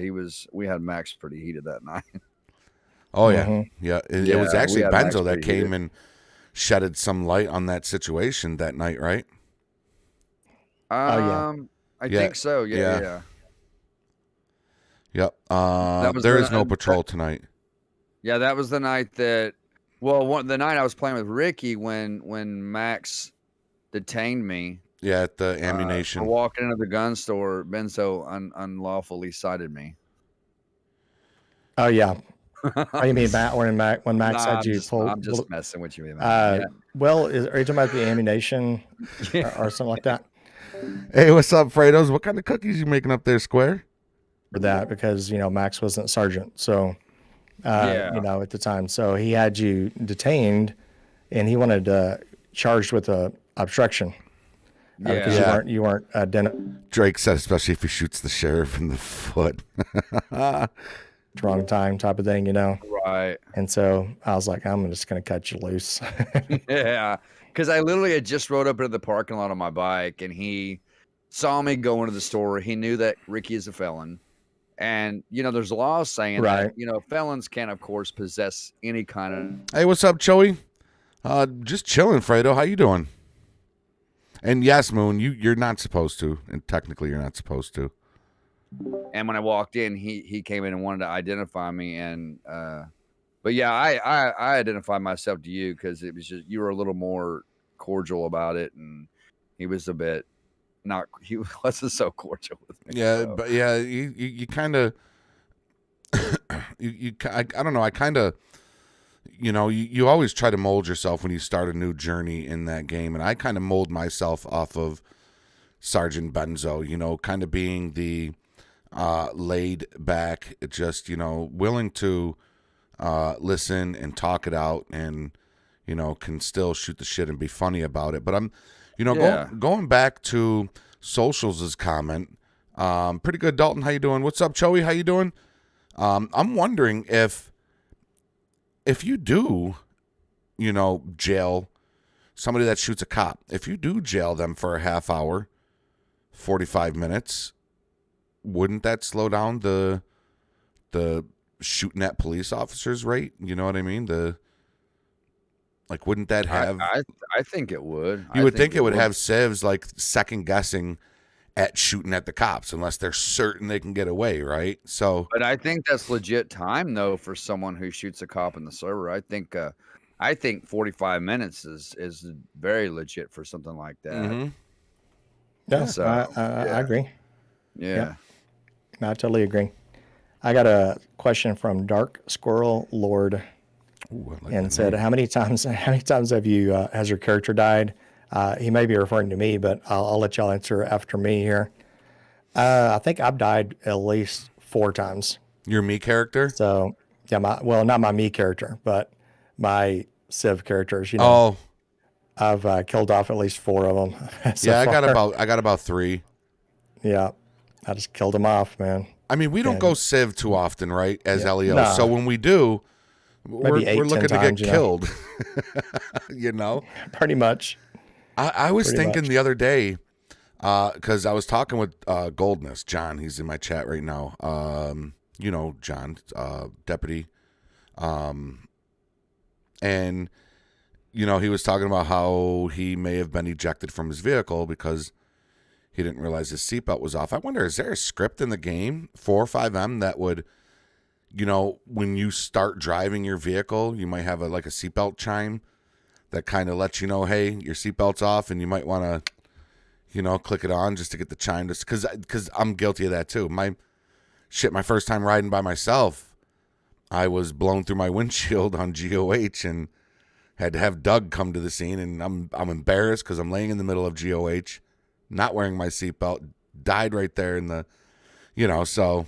we had Max pretty heated that night. Oh yeah, yeah. It was actually we had Max Benzo that pretty came heated. and shedded some light on that situation that night, right? I think so. Yeah. Yep. was There the- is no patrol tonight. Yeah, that was the night that. Well, the night I was playing with Ricky when Max detained me. Yeah, at the For ammunition. walking into the gun store, Benzo unlawfully cited me. Oh yeah. Oh, you mean when Max Nah, had you pull? I'm just messing with you, man. Well, are you talking about the ammunition or something like that? Hey, what's up, Fredos? What kind of cookies you making up there, Square? For that, because Max wasn't sergeant, so at the time, so he had you detained, and he wanted charged with obstruction. Because you weren't identified. Drake said, especially if he shoots the sheriff in the foot. Wrong time type of thing, Right. And so I was like, I'm just going to cut you loose. Yeah. Because I literally had just rode up into the parking lot on my bike, and he saw me go into the store. He knew that Ricky is a felon. And, there's laws saying that, felons can, of course, possess any kind of. Hey, what's up, Joey? Just chilling, Fredo. How you doing? And yes, Moon, you're not supposed to. And technically, you're not supposed to. And when I walked in, he came in and wanted to identify me. And, but yeah, I identified myself to you because it was just, you were a little more cordial about it. And he was a bit he wasn't so cordial with me. Yeah, so. but yeah, you kind of, I don't know. I kind of, you always try to mold yourself when you start a new journey in that game. And I kind of mold myself off of Sergeant Benzo, kind of being the laid back, just, willing to listen and talk it out and, can still shoot the shit and be funny about it. But I'm, going back to Socials' comment, pretty good, Dalton. How you doing? What's up, Joey? How you doing? I'm wondering if you do, jail somebody that shoots a cop, if you do jail them for a half hour, 45 minutes, wouldn't that slow down the shooting at police officers rate? You know what I mean? Wouldn't that have? I think it would. You would think it would have civs second guessing at shooting at the cops unless they're certain they can get away, right? So, but I think that's legit time though for someone who shoots a cop in the server. I think 45 minutes is very legit for something like that. Mm-hmm. Yeah, so, I agree. Yeah. I totally agree. I got a question from Dark Squirrel Lord. Ooh, I like and that said, name. how many times have you has your character died? He may be referring to me, but I'll let y'all answer after me here. I think I've died at least 4 times. Your me character? So yeah, not my me character, but my Civ characters. Oh, I've killed off at least 4 of them. so yeah, far. I got about 3. Yeah, I just killed them off, man. I mean, we don't go Civ too often, right? As LEO. Nah. So when we do, we're 8, looking 10 to times, get killed. Pretty much. I was Pretty thinking much. the other day, because I was talking with Goldness, John. He's in my chat right now. John, deputy. And, he was talking about how he may have been ejected from his vehicle because he didn't realize his seatbelt was off. I wonder, is there a script in the game, 4 or 5M, that would, when you start driving your vehicle, you might have a seatbelt chime that kind of lets you know, hey, your seatbelt's off, and you might want to, click it on just to get the chime. Because I'm guilty of that too. My first time riding by myself, I was blown through my windshield on GOH and had to have Doug come to the scene, and I'm embarrassed because I'm laying in the middle of GOH, not wearing my seatbelt, died right there in the You know, so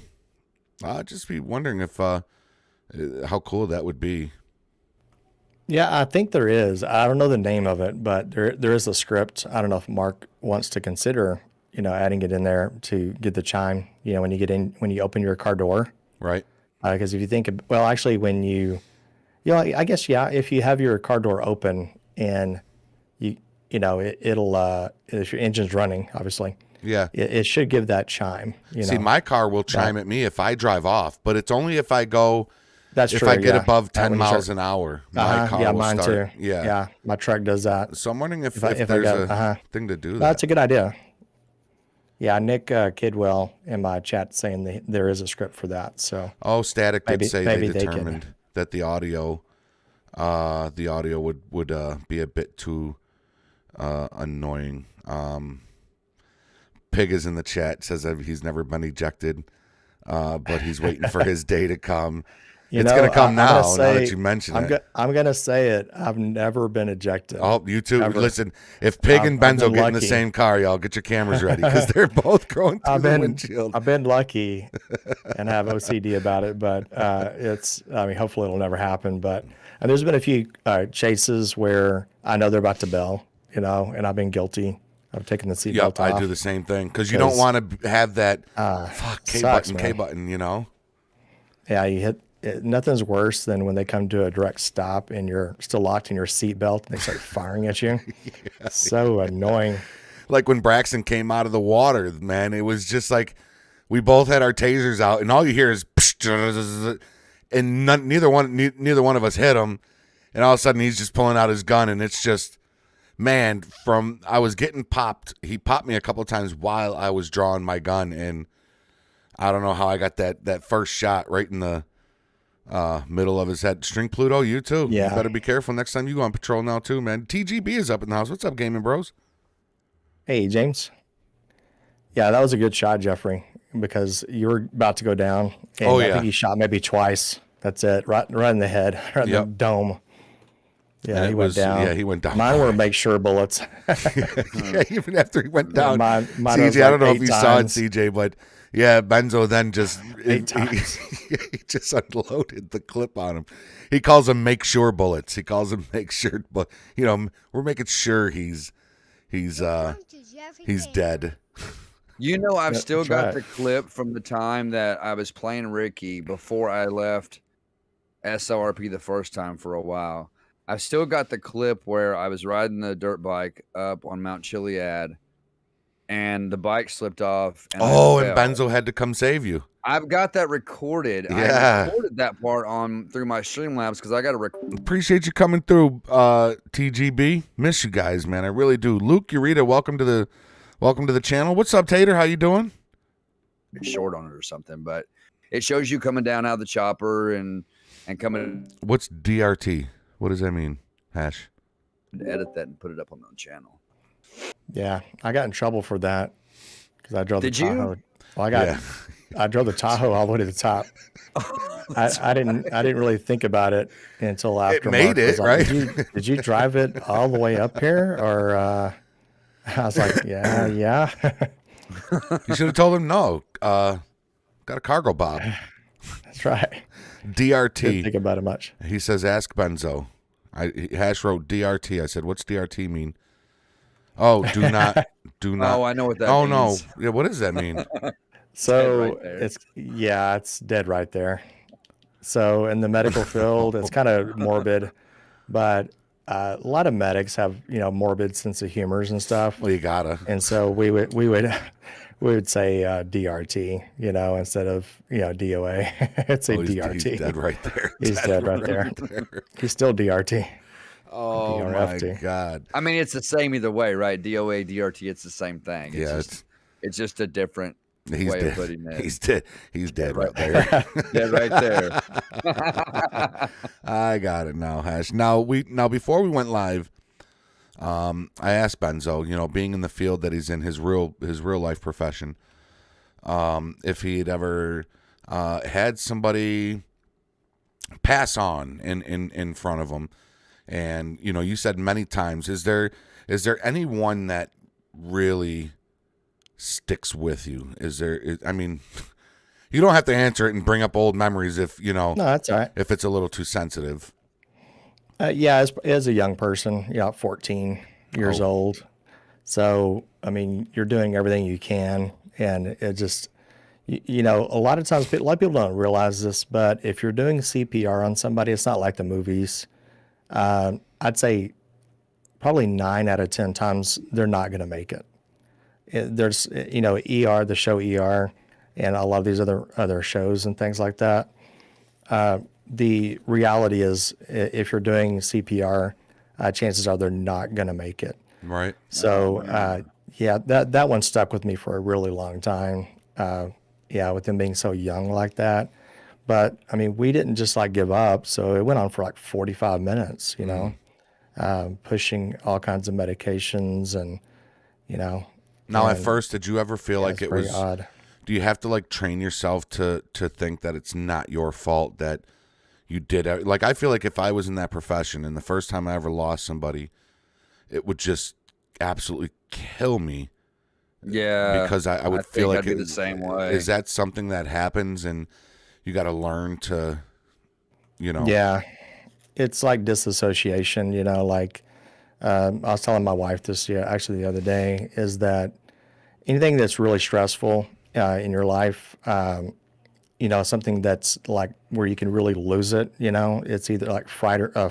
I'd just be wondering if how cool that would be. Yeah, I think there is. I don't know the name of it, but there is a script. I don't know if Mark wants to consider, adding it in there to get the chime, when you get in, when you open your car door. Right. Because if you think, well, actually, when I guess, yeah, if you have your car door open and it'll, if your engine's running, obviously. Yeah. It should give that chime. See, my car will chime at me if I drive off, but it's only if I go. That's if true. I get yeah. above 10 When you miles start- an hour, my car yeah, will mine start. too. Yeah. Yeah, my truck does that. So I'm wondering if I there's got- a thing to do that. That's a good idea. Yeah, Nick Kidwell in my chat saying there is a script for that. So Static did say they maybe they can- determined that the audio would be a bit too annoying. Pig is in the chat, says that he's never been ejected, but he's waiting for his day to come. It's going to come now that you mention it. I'm going to say it. I've never been ejected. Oh, you too. Ever. Listen, if Pig and I've Benzo been get in the lucky. same car, y'all get your cameras ready because they're both going through the windshield. I've been lucky and have OCD about it, but hopefully it'll never happen. But and there's been a few chases where I know they're about to bail, and I've been guilty of taking the seatbelt off. I do the same thing because you don't want to have that K sucks, button, Yeah, you hit. Nothing's worse than when they come to a direct stop and you're still locked in your seatbelt and they start firing at you. So annoying. Like when Braxton came out of the water, man, it was just like we both had our tasers out and all you hear is and neither one of us hit him, and all of a sudden he's just pulling out his gun and it's just, man, I was getting popped. He popped me a couple of times while I was drawing my gun, and I don't know how I got that first shot right in the middle of his head. String Pluto, you too. Yeah. You better be careful next time you go on patrol now too, man. TGB is up in the house. What's up, gaming bros? Hey, James. Yeah, that was a good shot, Jeffrey, because you were about to go down. And I think you shot maybe twice. That's it. Right in the head, right in the dome. Yeah, he went down. Yeah, he went down. Mine were make sure bullets. Yeah, even after he went down. Mine CJ, was I don't know like if you 8 saw it, times. CJ, but yeah, Benzo then just 8 times. he just unloaded the clip on him. He calls them make sure bullets. He calls them make sure, but we're making sure he's dead. I've still that's got right. the clip from the time that I was playing Ricky before I left SLRP the first time for a while. I've still got the clip where I was riding the dirt bike up on Mount Chiliad and the bike slipped off. And And Benzo had to come save you. I've got that recorded. Yeah. I recorded that part through my Streamlabs because I got to Appreciate you coming through, TGB. Miss you guys, man. I really do. Luke, Eureka, welcome to the channel. What's up, Tater? How you doing? short on it or something, but it shows you coming down out of the chopper and coming. What's DRT? What does that mean? Hash. Edit that and put it up on the channel. Yeah, I got in trouble for that because I drove Did the you? Tahoe. Well, I drove the Tahoe all the way to the top. I didn't really think about it until after. It made Mark was it, like, right? Did you drive it all the way up here, or? I was like, yeah. You should have told him no. Got a cargo bob. That's right. DRT. Didn't think about it much. He says, ask Benzo. Hash wrote DRT. I said, what's DRT mean? Oh, do not. Oh, I know what that means. means. No. Yeah, what does that mean? So right there. it's dead right there. So in the medical field, it's kind of morbid, but a lot of medics have morbid sense of humors and stuff. Well, you gotta. And so we would say DRT, instead of DOA. It's a DRT. He's dead right there. He's dead right there. He's still DRT. Oh DRFT. my God. I mean, it's the same either way, right? DOA, DRT, it's the same thing. It's just a different he's way dead. of putting it. He's dead. He's dead right there. Dead right there. I got it now, Hash. Now before we went live, I asked Benzo, being in the field that he's in, his real life profession, if he'd ever had somebody pass on in front of him. And you said many times, is there anyone that really sticks with you? I mean, You don't have to answer it and bring up old memories if No, that's all right. if it's a little too sensitive. Yeah, as a young person, 14 years old. So, I mean, you're doing everything you can, and it just, a lot of times, a lot of people don't realize this, but if you're doing CPR on somebody, it's not like the movies. I'd say probably 9 out of 10 times they're not going to make it. There's, ER, the show ER, and a lot of these other shows and things like that. The reality is, if you're doing CPR, chances are they're not going to make it. Right. So, that one stuck with me for a really long time. With them being so young like that. But I mean, we didn't just like give up. So it went on for like 45 minutes, pushing all kinds of medications and. Now, at first, did you ever feel like it was odd? Do you have to like train yourself to think that it's not your fault that you did it? Like, I feel like if I was in that profession and the first time I ever lost somebody, it would just absolutely kill me. Yeah, because I would feel like I'd be the same way. Is that something that happens and you got to learn to, Yeah, it's like disassociation. Like I was telling my wife this actually the other day, is that anything that's really stressful in your life, something that's like where you can really lose it. It's either like flight or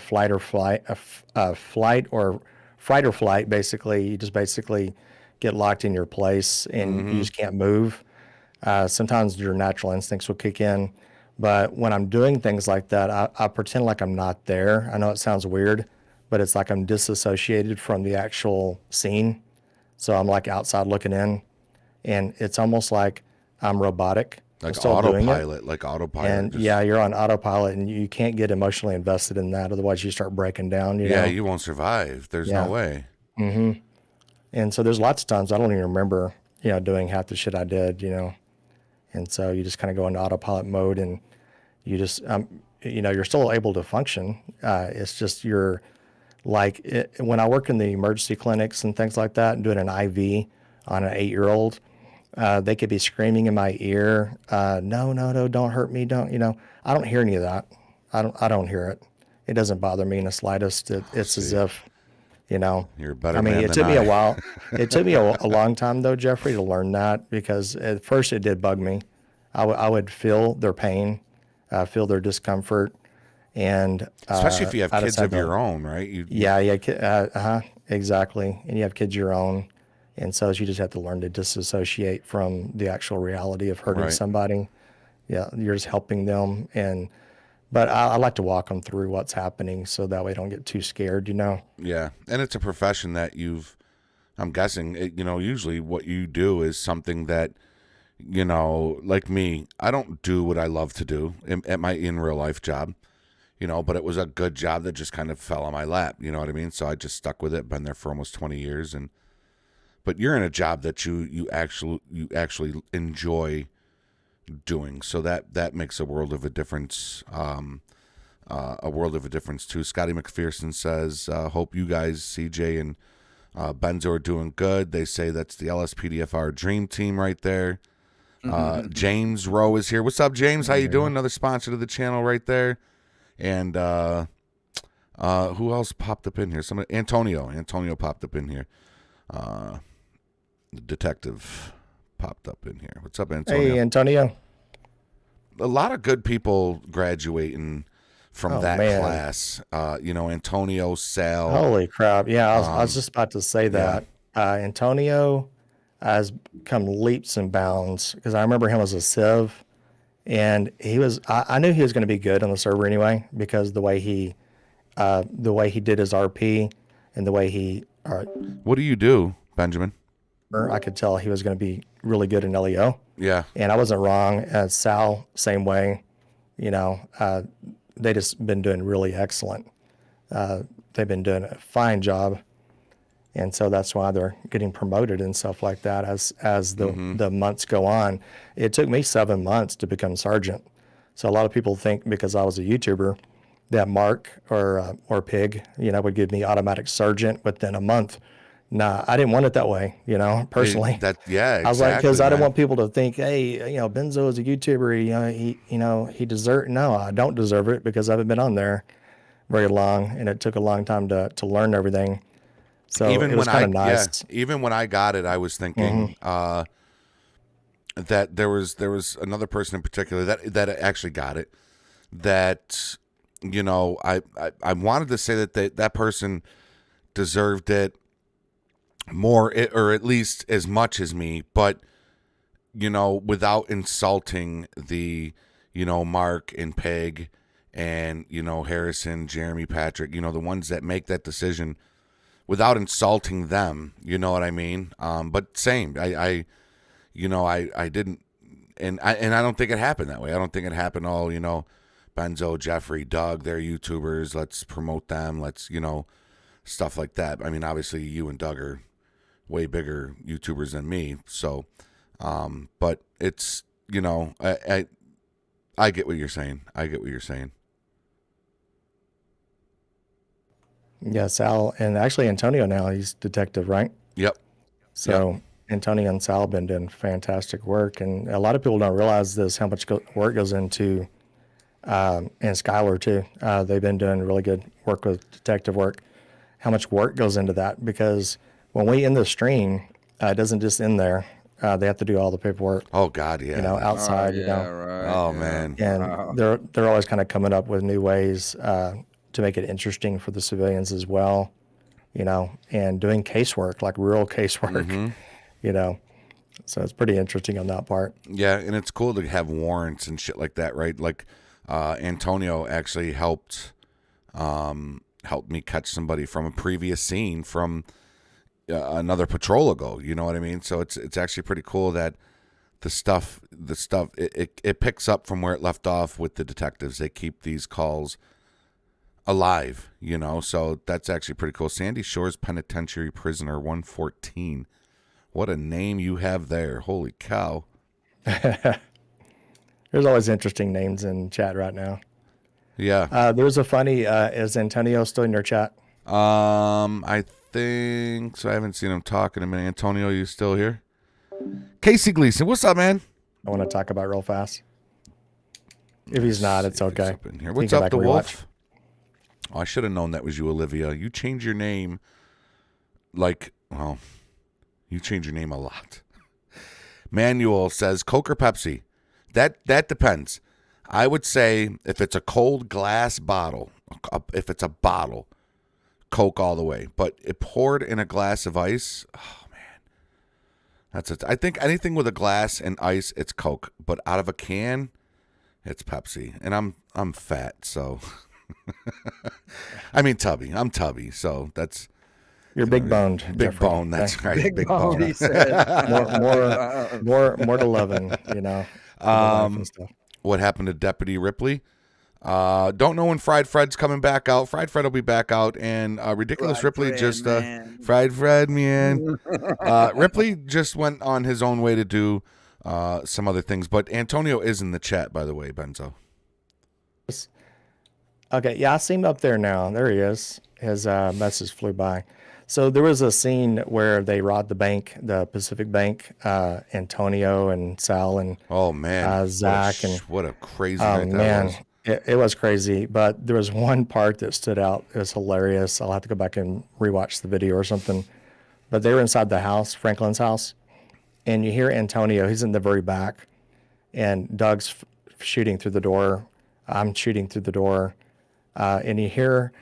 flight. Basically, you just basically get locked in your place and you just can't move. Sometimes your natural instincts will kick in, but when I'm doing things like that, I pretend like I'm not there. I know it sounds weird, but it's like I'm disassociated from the actual scene. So I'm like outside looking in, and it's almost like I'm robotic. Like autopilot, And you're on autopilot, and you can't get emotionally invested in that. Otherwise, you start breaking down. You won't survive. There's no way. Mm-hmm. And so there's lots of times I don't even remember, doing half the shit I did, And so you just kind of go into autopilot mode, and you just, you're still able to function. It's just when I work in the emergency clinics and things like that, and doing an IV on an 8-year-old, they could be screaming in my ear, no, don't hurt me, don't, I don't hear any of that. I don't hear it. It doesn't bother me in the slightest. It's as if, you're a better man it took me a while. It took me a long time though, Jeffrey, to learn that, because at first it did bug me. I would feel their pain, feel their discomfort, and especially if you have kids of your own, right? Exactly. And you have kids of your own, and so you just have to learn to disassociate from the actual reality of hurting somebody. Yeah, you're just helping them, but I like to walk them through what's happening so that way I don't get too scared, Yeah, and it's a profession that I'm guessing, usually what you do is something that, like me, I don't do what I love to do at my in real life job, but it was a good job that just kind of fell on my lap, you know what I mean? So I just stuck with it, been there for almost 20 years. But you're in a job that you actually enjoy doing, so that makes a world of a difference. A world of a difference too. Scotty McPherson says, hope you guys, CJ and Benzo, are doing good. They say that's the LSPDFR dream team right there. James Rowe is here. What's up, James? How you doing? Another sponsor to the channel right there. And who else popped up in here? Antonio popped up in here. The detective popped up in here. What's up, Antonio? Hey, Antonio. A lot of good people graduating from that class. Antonio, Sal. Holy crap. Yeah, I was just about to say that. Antonio has come leaps and bounds, because I remember him as a Civ, and I knew he was going to be good on the server anyway, because the way he did his RP and the way he. What do you do, Benjamin? I could tell he was going to be really good in LEO. Yeah. And I wasn't wrong. As Sal, same way. They just been doing really excellent. They've been doing a fine job. And so that's why they're getting promoted and stuff like that as the months go on. It took me 7 months to become sergeant. So a lot of people think because I was a YouTuber that Mark or Pig, would give me automatic sergeant within a month. Nah, I didn't want it that way, personally. Yeah, I was like, exactly, because I didn't man. want people to think, hey, Benzo is a YouTuber. He deserve. No, I don't deserve it because I haven't been on there very long, and it took a long time to learn everything. So it was kind of nice. Even when I got it, I was thinking that there was another person in particular that actually got it. That I wanted to say that person deserved it more, or at least as much as me, but without insulting the Mark and Peg and Harrison, Jeremy, Patrick, the ones that make that decision, without insulting them, you know what I mean? But same, I didn't, and I don't think it happened that way. I don't think it happened all, Benzo, Jeffrey, Doug, they're YouTubers. Let's promote them. Let's, stuff like that. I mean, obviously you and Doug are way bigger YouTubers than me. So, but it's, I get what you're saying. Yeah, Sal, and actually Antonio now, he's detective, right? Yep. So Antonio and Sal have been doing fantastic work, and a lot of people don't realize this, how much work goes into, and Skylar too. They've been doing really good work with detective work. How much work goes into that? Because when we end the stream, it doesn't just end there. They have to do all the paperwork. Oh God, yeah. Outside, Right, oh man. And they're always kind of coming up with new ways to make it interesting for the civilians as well, and doing casework, like real casework, So it's pretty interesting on that part. Yeah, and it's cool to have warrants and shit like that, right? Like Antonio actually helped me catch somebody from a previous scene from another patrol ago. You know what I mean? So it's actually pretty cool that the stuff it picks up from where it left off with the detectives. They keep these calls alive, so that's actually pretty cool. Sandy Shores Penitentiary Prisoner 114. What a name you have there. Holy cow. There's always interesting names in chat right now. Yeah. There's a funny, is Antonio still in your chat? I think so. I haven't seen him talk in a minute. Antonio, you still here? Casey Gleason, what's up, man? I want to talk about real fast. If he's not, it's okay. Up in here. What's up, the Wolf? Oh, I should have known that was you, Olivia. You change your name you change your name a lot. Manuel says, Coke or Pepsi? That depends. I would say if it's a cold glass bottle, if it's a bottle, Coke all the way. But it poured in a glass of ice, oh man, that's it. I think anything with a glass and ice, it's Coke. But out of a can, it's Pepsi. And I'm fat, so I mean tubby. I'm tubby, so that's. You're big boned. Big Jeffrey. bone, that's right. Big bone, he said. more to loving, and stuff. What happened to Deputy Ripley? Don't know when Fried Fred's coming back out. Fried Fred will be back out, and Ridiculous Fried Ripley Fred, just man. Fried Fred, man. Ripley just went on his own way to do some other things, but Antonio is in the chat, by the way, Benzo. Okay, yeah, I see him up there now. There he is. His message flew by. So there was a scene where they robbed the bank, the Pacific Bank, Antonio and Sal and oh man, Zach what a crazy night that was. It was crazy, but there was one part that stood out. It was hilarious. I'll have to go back and rewatch the video or something. But they were inside the house, Franklin's house, and you hear Antonio. He's in the very back, and Doug's shooting through the door. I'm shooting through the door, and you hear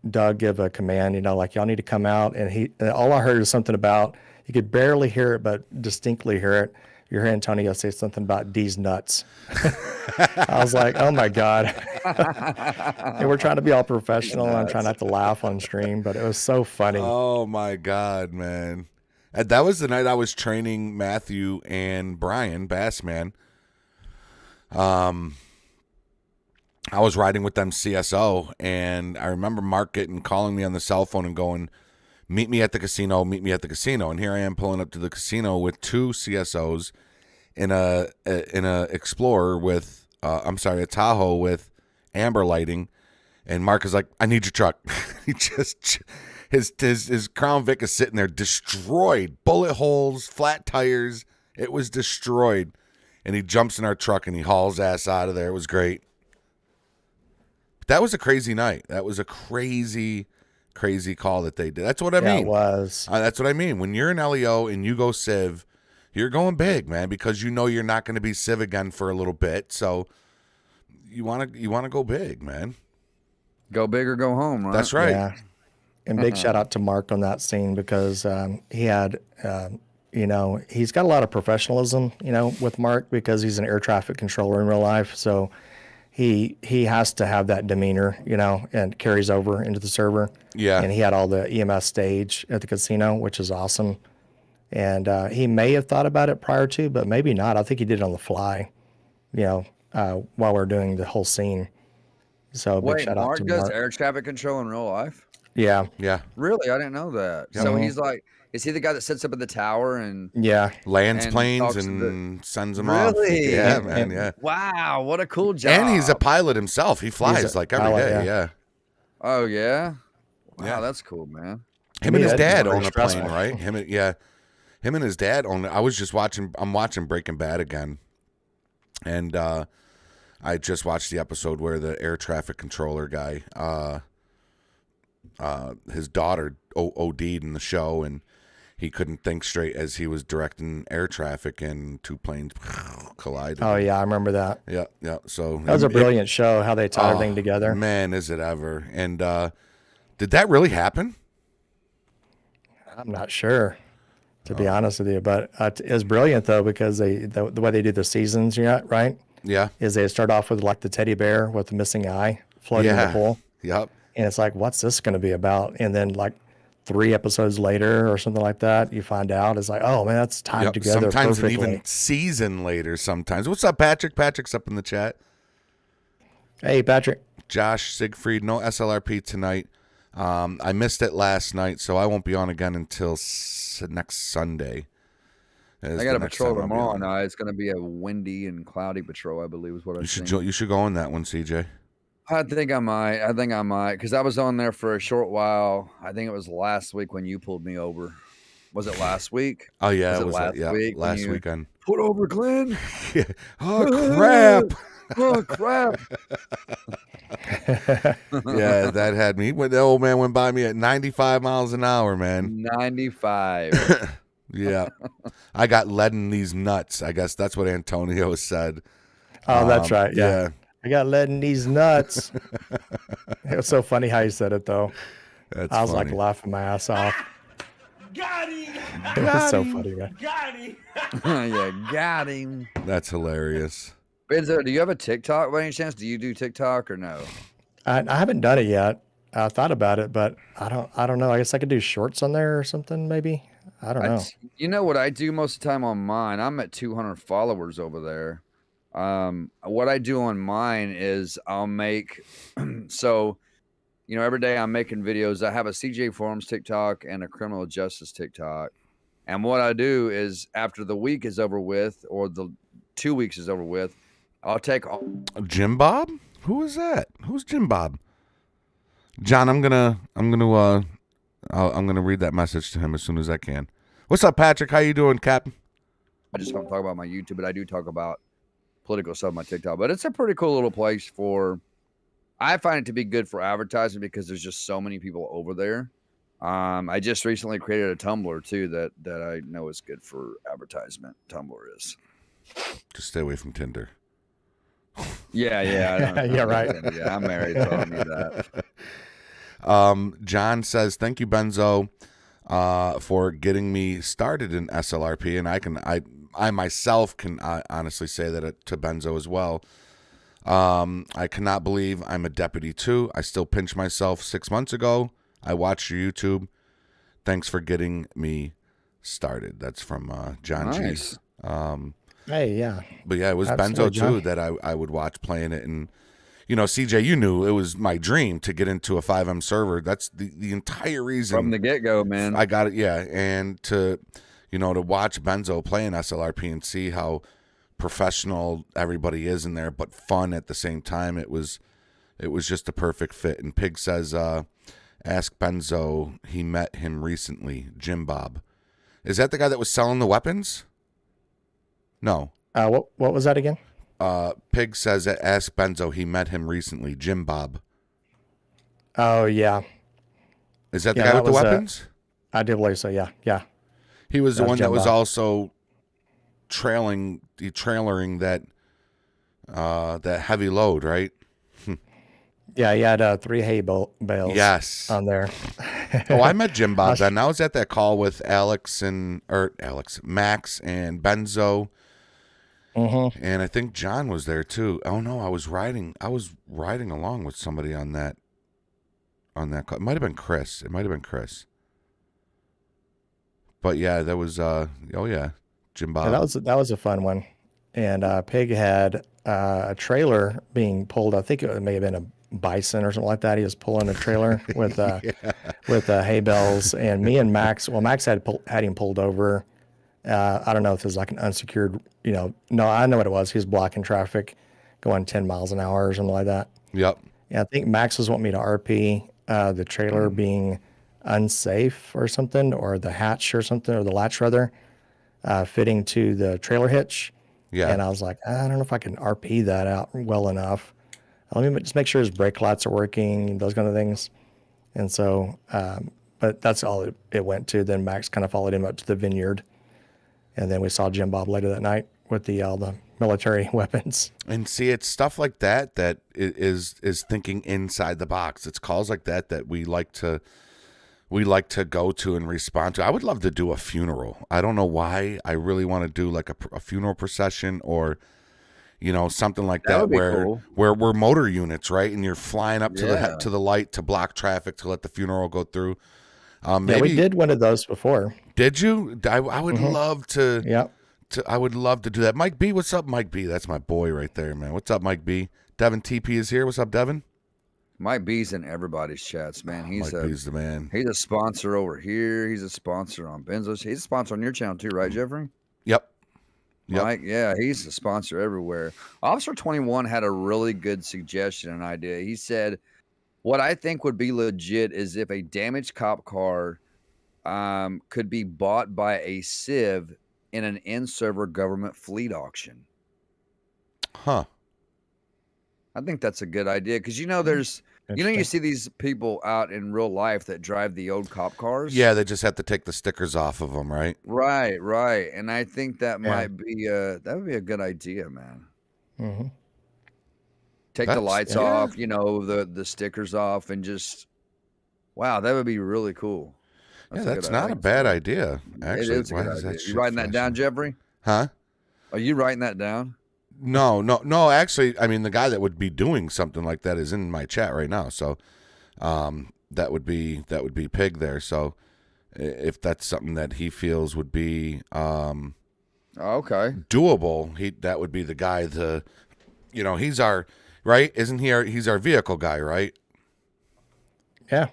Doug give a command, like y'all need to come out. And all I heard is something about, you could barely hear it, but distinctly hear it. You hear Antonio say something about D's nuts. I was like, oh my God. And we're trying to be all professional. And I'm trying not to laugh on stream, but it was so funny. Oh my God, man. And that was the night I was training Matthew and Brian Bassman. I was riding with them CSO, and I remember Mark calling me on the cell phone and going, meet me at the casino. And here I am pulling up to the casino with two CSOs in a Explorer with, a Tahoe with amber lighting. And Mark is like, I need your truck. his Crown Vic is sitting there destroyed, bullet holes, flat tires. It was destroyed, and he jumps in our truck and he hauls ass out of there. It was great. But that was a crazy night. That was a crazy call that they did. That's what I mean. It was. That's what I mean. When you're in LEO and you go Civ, you're going big, man, because you know you're not going to be Civ again for a little bit. So you want to go big, man. Go big or go home, right? That's right. Yeah. And big shout out to Mark on that scene because he had, he's got a lot of professionalism, with Mark because he's an air traffic controller in real life. So he has to have that demeanor, and carries over into the server. Yeah. And he had all the EMS stage at the casino, which is awesome. And he may have thought about it prior to, but maybe not. I think he did it on the fly, while we're doing the whole scene. So big Wait, shout out Mark to does Mark. air traffic control in real life? Yeah. Yeah. Really? I didn't know that. Yeah. So Mhm. he's like, is he the guy that sits up at the tower and Yeah. Lands and planes talks to and sends them off. Really? Yeah, man. Yeah. Wow, what a cool job. And he's a pilot himself. He flies a like every pilot, day. yeah. Yeah. Oh yeah? Wow, Yeah. that's cool, man. Him and his Yeah, dad very own a plane, stressful. right? Him and his dad own it. I'm watching Breaking Bad again. And I just watched the episode where the air traffic controller guy, his daughter OD'd in the show, and he couldn't think straight as he was directing air traffic, and two planes collided. Oh yeah, I remember that. Yeah. So That was a brilliant show, how they tied everything together. Man, is it ever? And did that really happen? I'm not sure, to be honest with you, but it was brilliant though because the way they do the seasons, right? Yeah. Is they start off with like the teddy bear with the missing eye floating in the pool, Yep. and it's like, what's this going to be about? And then like 3 episodes later or something like that, you find out it's like, oh man, that's tied Yep. together Sometimes perfectly. an even season later. Sometimes. What's up, Patrick? Patrick's up in the chat. Hey, Patrick. Josh Siegfried, no SLRP tonight. I missed it last night, so I won't be on again until next Sunday. I got a patrol tomorrow night. It's going to be a windy and cloudy patrol, I believe is what I think. You should go on that one, CJ. I think I might because I was on there for a short while. I think it was last week when you pulled me over. Was it last week? Oh yeah, was it was last week? last weekend. Pulled over, Glenn. Yeah. Oh crap! Oh crap! Yeah, that had me. The old man went by me at 95 miles an hour, man. 95. Yeah, I got lead in these nuts. I guess that's what Antonio said. Oh, that's right. Yeah. I got lead in these nuts. It was so funny how you said it, though. That's I was funny. like laughing my ass off. Got him! It was so funny, man. Got him! Yeah, got him. That's hilarious. Benzo, do you have a TikTok by any chance? Do you do TikTok or no? I haven't done it yet. I thought about it, but I don't know. I guess I could do shorts on there or something, maybe. I don't know. You know what I do most of the time on mine? I'm at 200 followers over there. What I do on mine is I'll make so, every day I'm making videos. I have a CJ Forums TikTok and a criminal justice TikTok. And what I do is after the week is over with, or the 2 weeks is over with, I'll take all. Jim Bob? Who is that? Who's Jim Bob? John, I'm gonna read that message to him as soon as I can. What's up, Patrick? How you doing, Cap? I just don't talk about my YouTube, but I do talk about political stuff on my TikTok. But it's a pretty cool little place for. I find it to be good for advertising because there's just so many people over there. I just recently created a Tumblr too that I know is good for advertisement. Tumblr is. Just stay away from Tinder. Yeah. Yeah, right. Yeah, I'm married, so I don't need that. John says, "Thank you, Benzo, for getting me started in SLRP," and I myself can honestly say that to Benzo as well. I cannot believe I'm a deputy too. I still pinch myself 6 months ago. I watched your YouTube. Thanks for getting me started. That's from John Nice. G. Hey, yeah. But yeah, it was Absolutely, Benzo John. too that I would watch playing it. And, CJ, you knew it was my dream to get into a 5M server. That's the entire reason. From the get-go, man. I got it, yeah. And to watch Benzo play in SLRP and see how professional everybody is in there, but fun at the same time, it was just a perfect fit. And Pig says, Ask Benzo. He met him recently. Jim Bob. Is that the guy that was selling the weapons? No. What was that again? Pig says that Ask Benzo. He met him recently. Jim Bob. Oh, yeah. Is that the guy with the weapons? I do believe so, yeah. Yeah. He was the That's one that Jim was Bob. also trailering that heavy load, right? Yeah, he had 3 hay bales Yes. on there. Oh, I met Jim Bob then. I was at that call with Max and Benzo. Mm-hmm. And I think John was there too. Oh no, I was riding along with somebody on that call. It might have been Chris. But yeah, that was Jim Bob. Yeah, that was a fun one. And Pig had a trailer being pulled. I think it may have been a bison or something like that. He was pulling a trailer with hay bales, and me and Max. Well, Max had him pulled over. I don't know if it was like an unsecured. No, I know what it was. He was blocking traffic, going 10 miles an hour or something like that. Yep. Yeah, I think Max was wanting me to RP the trailer being unsafe or something, or the hatch or something, or the latch rather, fitting to the trailer hitch. Yeah. And I was like, I don't know if I can RP that out well enough. Let me just make sure his brake lights are working, those kind of things. And so, but that's all it went to. Then Max kind of followed him up to the vineyard. And then we saw Jim Bob later that night with the military weapons. And see, it's stuff like that is thinking inside the box. It's calls like that we like to go to and respond to. I would love to do a funeral. I don't know why. I really want to do like a funeral procession or, something like that cool. where we're motor units, right? And you're flying up to the light to block traffic to let the funeral go through. Maybe, yeah, we did one of those before. Did you? I would love to. Yeah. I would love to do that. Mike B, what's up, Mike B? That's my boy right there, man. What's up, Mike B? Devin TP is here. What's up, Devin? Mike B's in everybody's chats, man. Mike B's the man. He's a sponsor over here. He's a sponsor on Benzo's. He's a sponsor on your channel too, right, Jeffrey? Yep. Mike, yeah, he's a sponsor everywhere. Officer 21 had a really good suggestion and idea. He said, what I think would be legit is if a damaged cop car could be bought by a civ in an in-server government fleet auction. Huh. I think that's a good idea because there's you see these people out in real life that drive the old cop cars. Yeah, they just have to take the stickers off of them, right? Right. And I think that might be that would be a good idea, man. Mm-hmm. Take the lights off, the stickers off, and just wow, that would be really cool. That's not a bad idea. Actually, it is a good idea. You writing that down, Jeffrey? Huh? Are you writing that down? No. Actually, I mean, the guy that would be doing something like that is in my chat right now. So, that would be Pig there. So, if that's something that he feels would be okay, doable, that would be the guy. He's our right, isn't he? He's our vehicle guy, right? Yeah.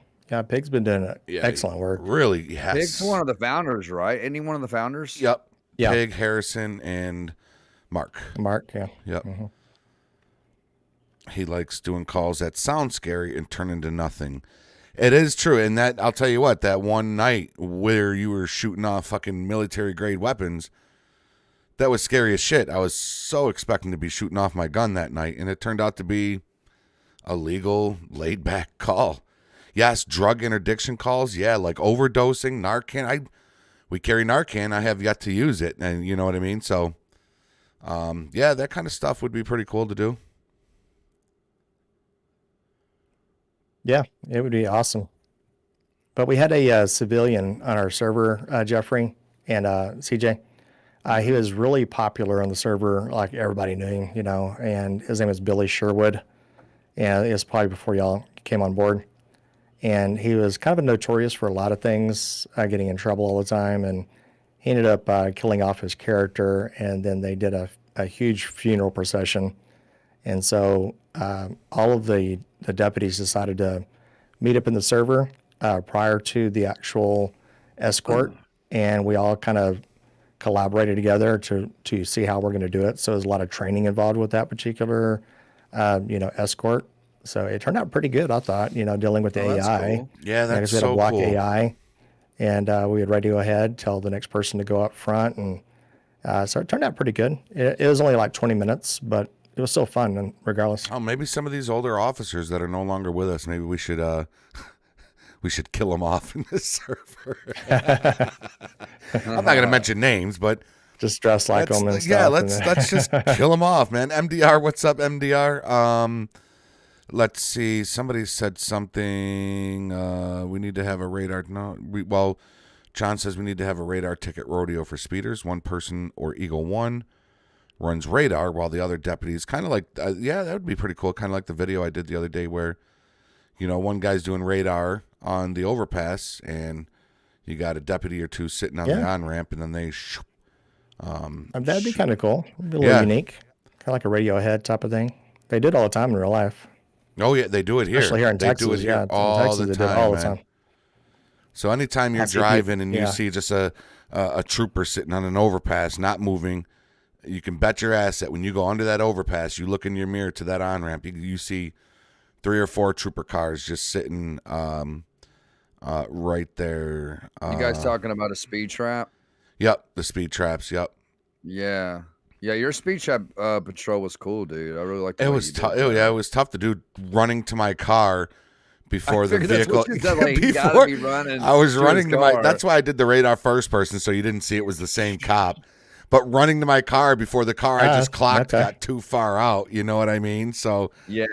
Pig's been doing excellent work. Really, yes. Pig's one of the founders, right? Isn't he one of the founders? Yep. Yeah. Pig, Harrison, and Mark, yeah. Yep. Mm-hmm. He likes doing calls that sound scary and turn into nothing. It is true. And that, I'll tell you what, that one night where you were shooting off fucking military grade weapons, that was scary as shit. I was so expecting to be shooting off my gun that night, and it turned out to be a legal, laid back call. Yes, drug interdiction calls. Yeah, like overdosing, Narcan. We carry Narcan. I have yet to use it, and you know what I mean? So, yeah, that kind of stuff would be pretty cool to do. Yeah, it would be awesome. But we had a civilian on our server, Jeffrey and CJ. He was really popular on the server, like everybody knew him, and his name was Billy Sherwood. And it was probably before y'all came on board. And he was kind of notorious for a lot of things, getting in trouble all the time. And he ended up killing off his character, and then they did a huge funeral procession. And so all of the deputies decided to meet up in the server prior to the actual escort, and we all kind of collaborated together to see how we're going to do it. So there's a lot of training involved with that particular, escort. So it turned out pretty good, I thought, dealing with the Oh, that's AI. cool. Yeah, that's we had so a block cool. AI, and we would radio ahead, tell the next person to go up front. And so it turned out pretty good. It was only like 20 minutes, but it was still fun, and regardless. Oh, maybe some of these older officers that are no longer with us, maybe we should we should kill them off in this server. I'm not gonna mention names, but Just dress like them and stuff. yeah, let's just kill them off, man. MDR, what's up, MDR? Let's see. Somebody said something. We need to have a radar. No, well, John says we need to have a radar ticket rodeo for speeders. One person or Eagle One runs radar while the other deputies kind of like, yeah, that would be pretty cool. Kind of like the video I did the other day where, one guy's doing radar on the overpass and you got a deputy or two sitting on the on-ramp and then they that'd be kind of cool. It'd be a little unique. Kind of like a radio ahead type of thing. They did all the time in real life. Oh, yeah, they do it here. Especially here in they Texas. do it here Yeah, all in Texas, the they time, do it all the man. time. So anytime you're driving and you see just a trooper sitting on an overpass not moving, you can bet your ass that when you go under that overpass, you look in your mirror to that on-ramp, you see 3 or 4 trooper cars just sitting right there. You guys talking about a speed trap? Yep, the speed traps, yep. Yeah. Yeah, your speed trap patrol was cool, dude. I really liked it. It was tough. Yeah, it was tough to do running to my car before the vehicle. Before be running I was running to my. car. That's why I did the radar first person, so you didn't see it was the same cop. But running to my car before the car I just clocked got too far out. You know what I mean? So yeah,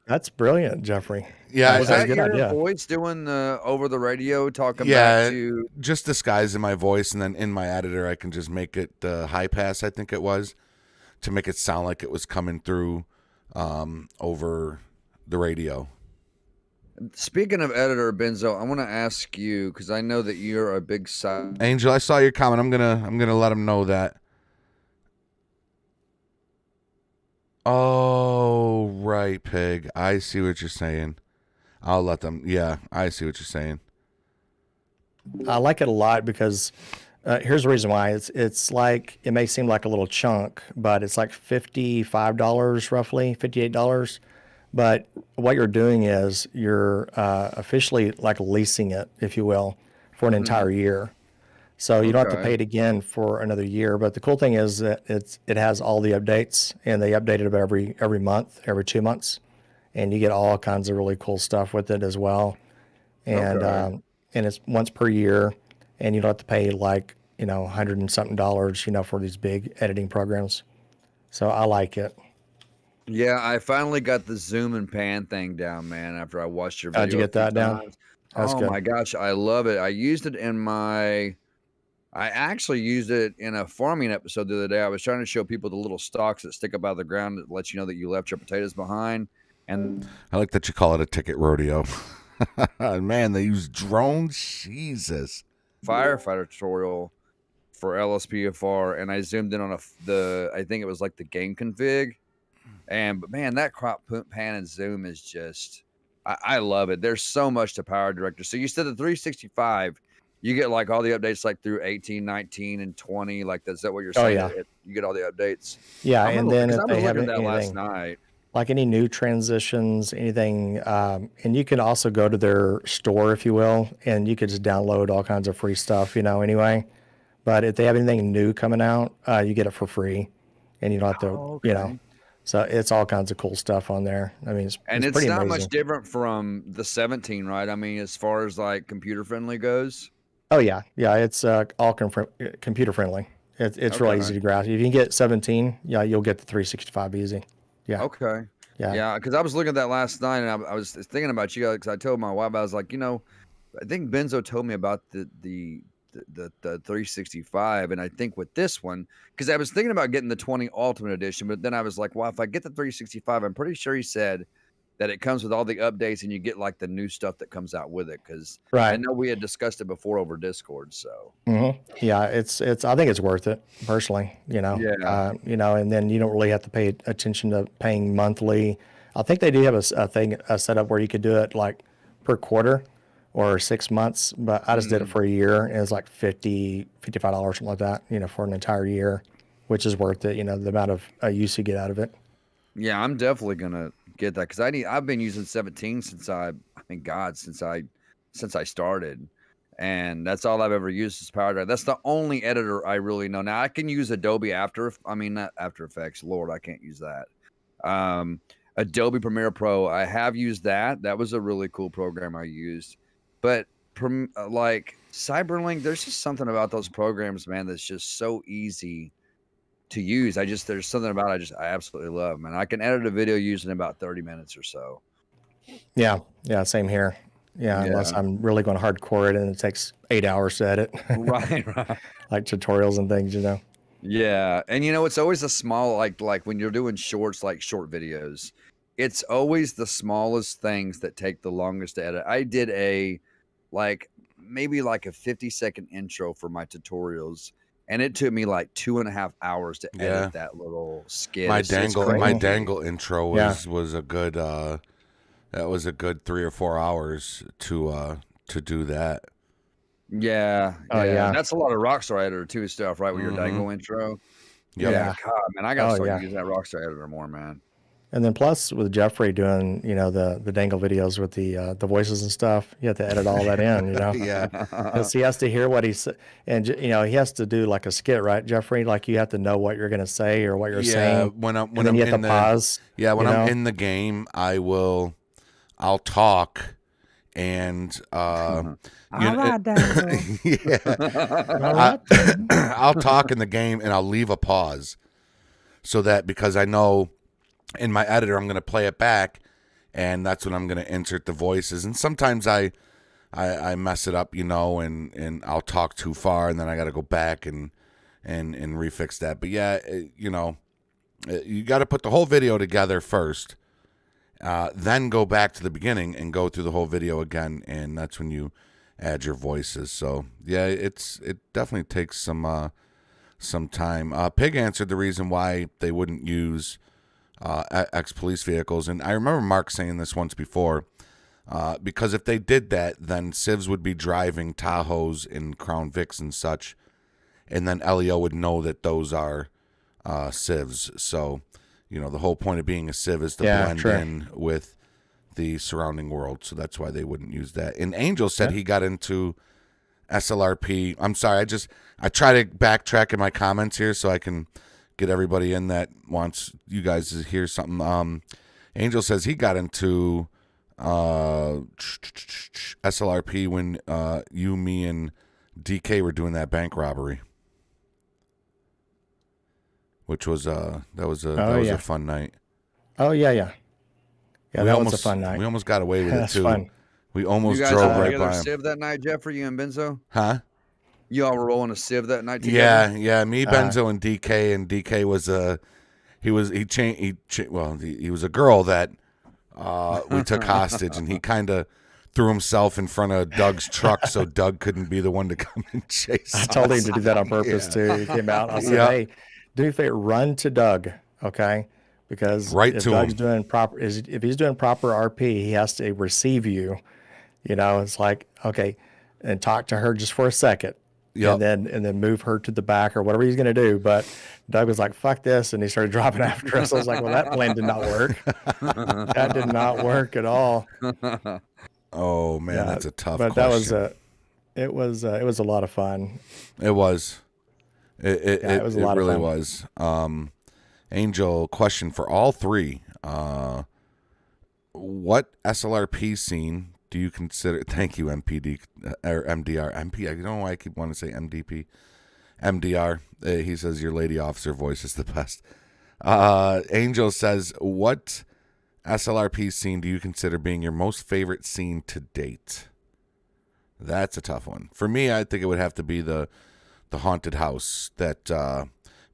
that's brilliant, Jeffrey. Yeah, was that your voice doing over the radio talking back to? Just disguising my voice, and then in my editor I can just make it high pass. I think it was to make it sound like it was coming through over the radio. Speaking of editor, Benzo, I want to ask you because I know that you're a big Angel, I saw your comment. I'm gonna let him know that. Oh, right, Pig. I see what you're saying. I'll let them. Yeah, I see what you're saying. I like it a lot because here's the reason why. It's like, it may seem like a little chunk, but it's like $55 roughly, $58. But what you're doing is you're officially like leasing it, if you will, for an entire year. So you don't have to pay it again for another year. But the cool thing is that it has all the updates, and they update it every month, every 2 months, and you get all kinds of really cool stuff with it as well. And and it's once per year, and you don't have to pay like $100 and something for these big editing programs. So I like it. Yeah, I finally got the zoom and pan thing down, man. After I watched your video, did you get that down? That's good. My gosh, I love it. I used it I actually used it in a farming episode the other day. I was trying to show people the little stalks that stick up out of the ground that lets you know that you left your potatoes behind. And I like that you call it a ticket rodeo. Man, they use drones. Jesus. Firefighter tutorial for LSPDFR, and I zoomed in on I think it was like the game config. But man, that crop pan and zoom is just, I love it. There's so much to Power Director. So you said the 365, you get like all the updates like through 18, 19, and 20. Like, is that what you're saying? Oh, yeah. You get all the updates. Yeah, and then I if was they looking have at that anything, last night. like any new transitions, anything, and you can also go to their store, if you will, and you could just download all kinds of free stuff, anyway. But if they have anything new coming out, you get it for free, and you don't have to, So it's all kinds of cool stuff on there. I mean, it's pretty not amazing. much different from the 17, right? I mean, as far as like computer friendly goes. Oh yeah, it's all computer friendly. It's really easy to grasp. If you can get 17, you'll get the 365 easy. Yeah. Okay. Yeah, because I was looking at that last night, and I was thinking about you guys. Because I told my wife, I was like, I think Benzo told me about the 365, and I think with this one, because I was thinking about getting the 20 Ultimate Edition, but then I was like, well, if I get the 365, I'm pretty sure he said that it comes with all the updates and you get like the new stuff that comes out with it. Because I know we had discussed it before over Discord. So yeah, it's I think it's worth it personally. And then you don't really have to pay attention to paying monthly. I think they do have a setup where you could do it like per quarter or 6 months, but I just did it for a year, and it was like $55, something like that, for an entire year, which is worth it, the amount of use you get out of it. Yeah, I'm definitely gonna get that because I've been using 17 since since I started, and that's all I've ever used is PowerDrive. That's the only editor I really know. Now I can use Adobe not After Effects. Lord, I can't use that. Adobe Premiere Pro, I have used that. That was a really cool program I used, but like Cyberlink, there's just something about those programs, man, that's just so easy to use. There's something about it I absolutely love, man. I can edit a video using about 30 minutes or so. Yeah, same here. Yeah, unless I'm really going to hardcore it and it takes 8 hours to edit. Right. Like tutorials and things, you know. Yeah, and it's always a small like when you're doing shorts, like short videos, it's always the smallest things that take the longest to edit. I did maybe a 50-second intro for my tutorials, and it took me like 2.5 hours to edit that little skit. My dangle intro was a good that was a good 3 or 4 hours to do that. Yeah. That's a lot of Rockstar Editor too stuff, right? With your dangle intro. Yep. Yeah, God, man, I gotta start using that Rockstar Editor more, man. And then plus with Jeffrey doing, the dangle videos with the voices and stuff, you have to edit all that in, Yeah. Because he has to hear what he's, and he has to do like a skit, right, Jeffrey? Like you have to know what you're going to say or what you're saying. When I'm you have to pause. Yeah, when I'm in the game, I'll talk and All right, Dangle. I'll talk in the game and I'll leave a pause so that because I know in my editor I'm going to play it back and that's when I'm going to insert the voices. And sometimes I mess it up, and I'll talk too far and then I got to go back and refix that. But yeah, you got to put the whole video together first. Then go back to the beginning and go through the whole video again, and that's when you add your voices. So yeah, it definitely takes some time. Pig answered the reason why they wouldn't use ex-police vehicles, and I remember Mark saying this once before, because if they did that, then civs would be driving Tahoes and Crown Vics and such, and then LEO would know that those are civs. So the whole point of being a civ is to blend in with the surrounding world. So that's why they wouldn't use that. And Angel said he got into SLRP. I'm sorry. I try to backtrack in my comments here so I can get everybody in that wants you guys to hear something. Angel says he got into SLRP when you, me, and DK were doing that bank robbery. Which was that was a fun night. Oh yeah, that was a fun night. We almost got away with it too. Fun. We almost you guys drove right by him. Civ that night, Jeffrey, you and Benzo? Huh? You all were rolling a Civ that night together? Yeah. Me, Benzo, and DK was he was a girl that we took hostage, and he kind of threw himself in front of Doug's truck so Doug couldn't be the one to come and chase us. I told him to do that on purpose too. He came out. I said, "Hey, do me a favor, run to Doug, okay? Because if Doug's doing proper, if he's doing proper RP, he has to receive you. It's like, okay, and talk to her just for a second, and then move her to the back or whatever he's gonna do." But Doug was like, "Fuck this," and he started dropping after us. I was like, "Well, that plan did not work. That did not work at all." Oh man, that's a tough. But question. It was a lot of fun. It was. It was a lot of really fun. was. Angel, question for all three. What SLRP scene do you consider? Thank you, MPD or MDR. MP. I don't know why I keep wanting to say MDP. MDR. He says your lady officer voice is the best. Angel says, what SLRP scene do you consider being your most favorite scene to date? That's a tough one. For me, I think it would have to be the haunted house that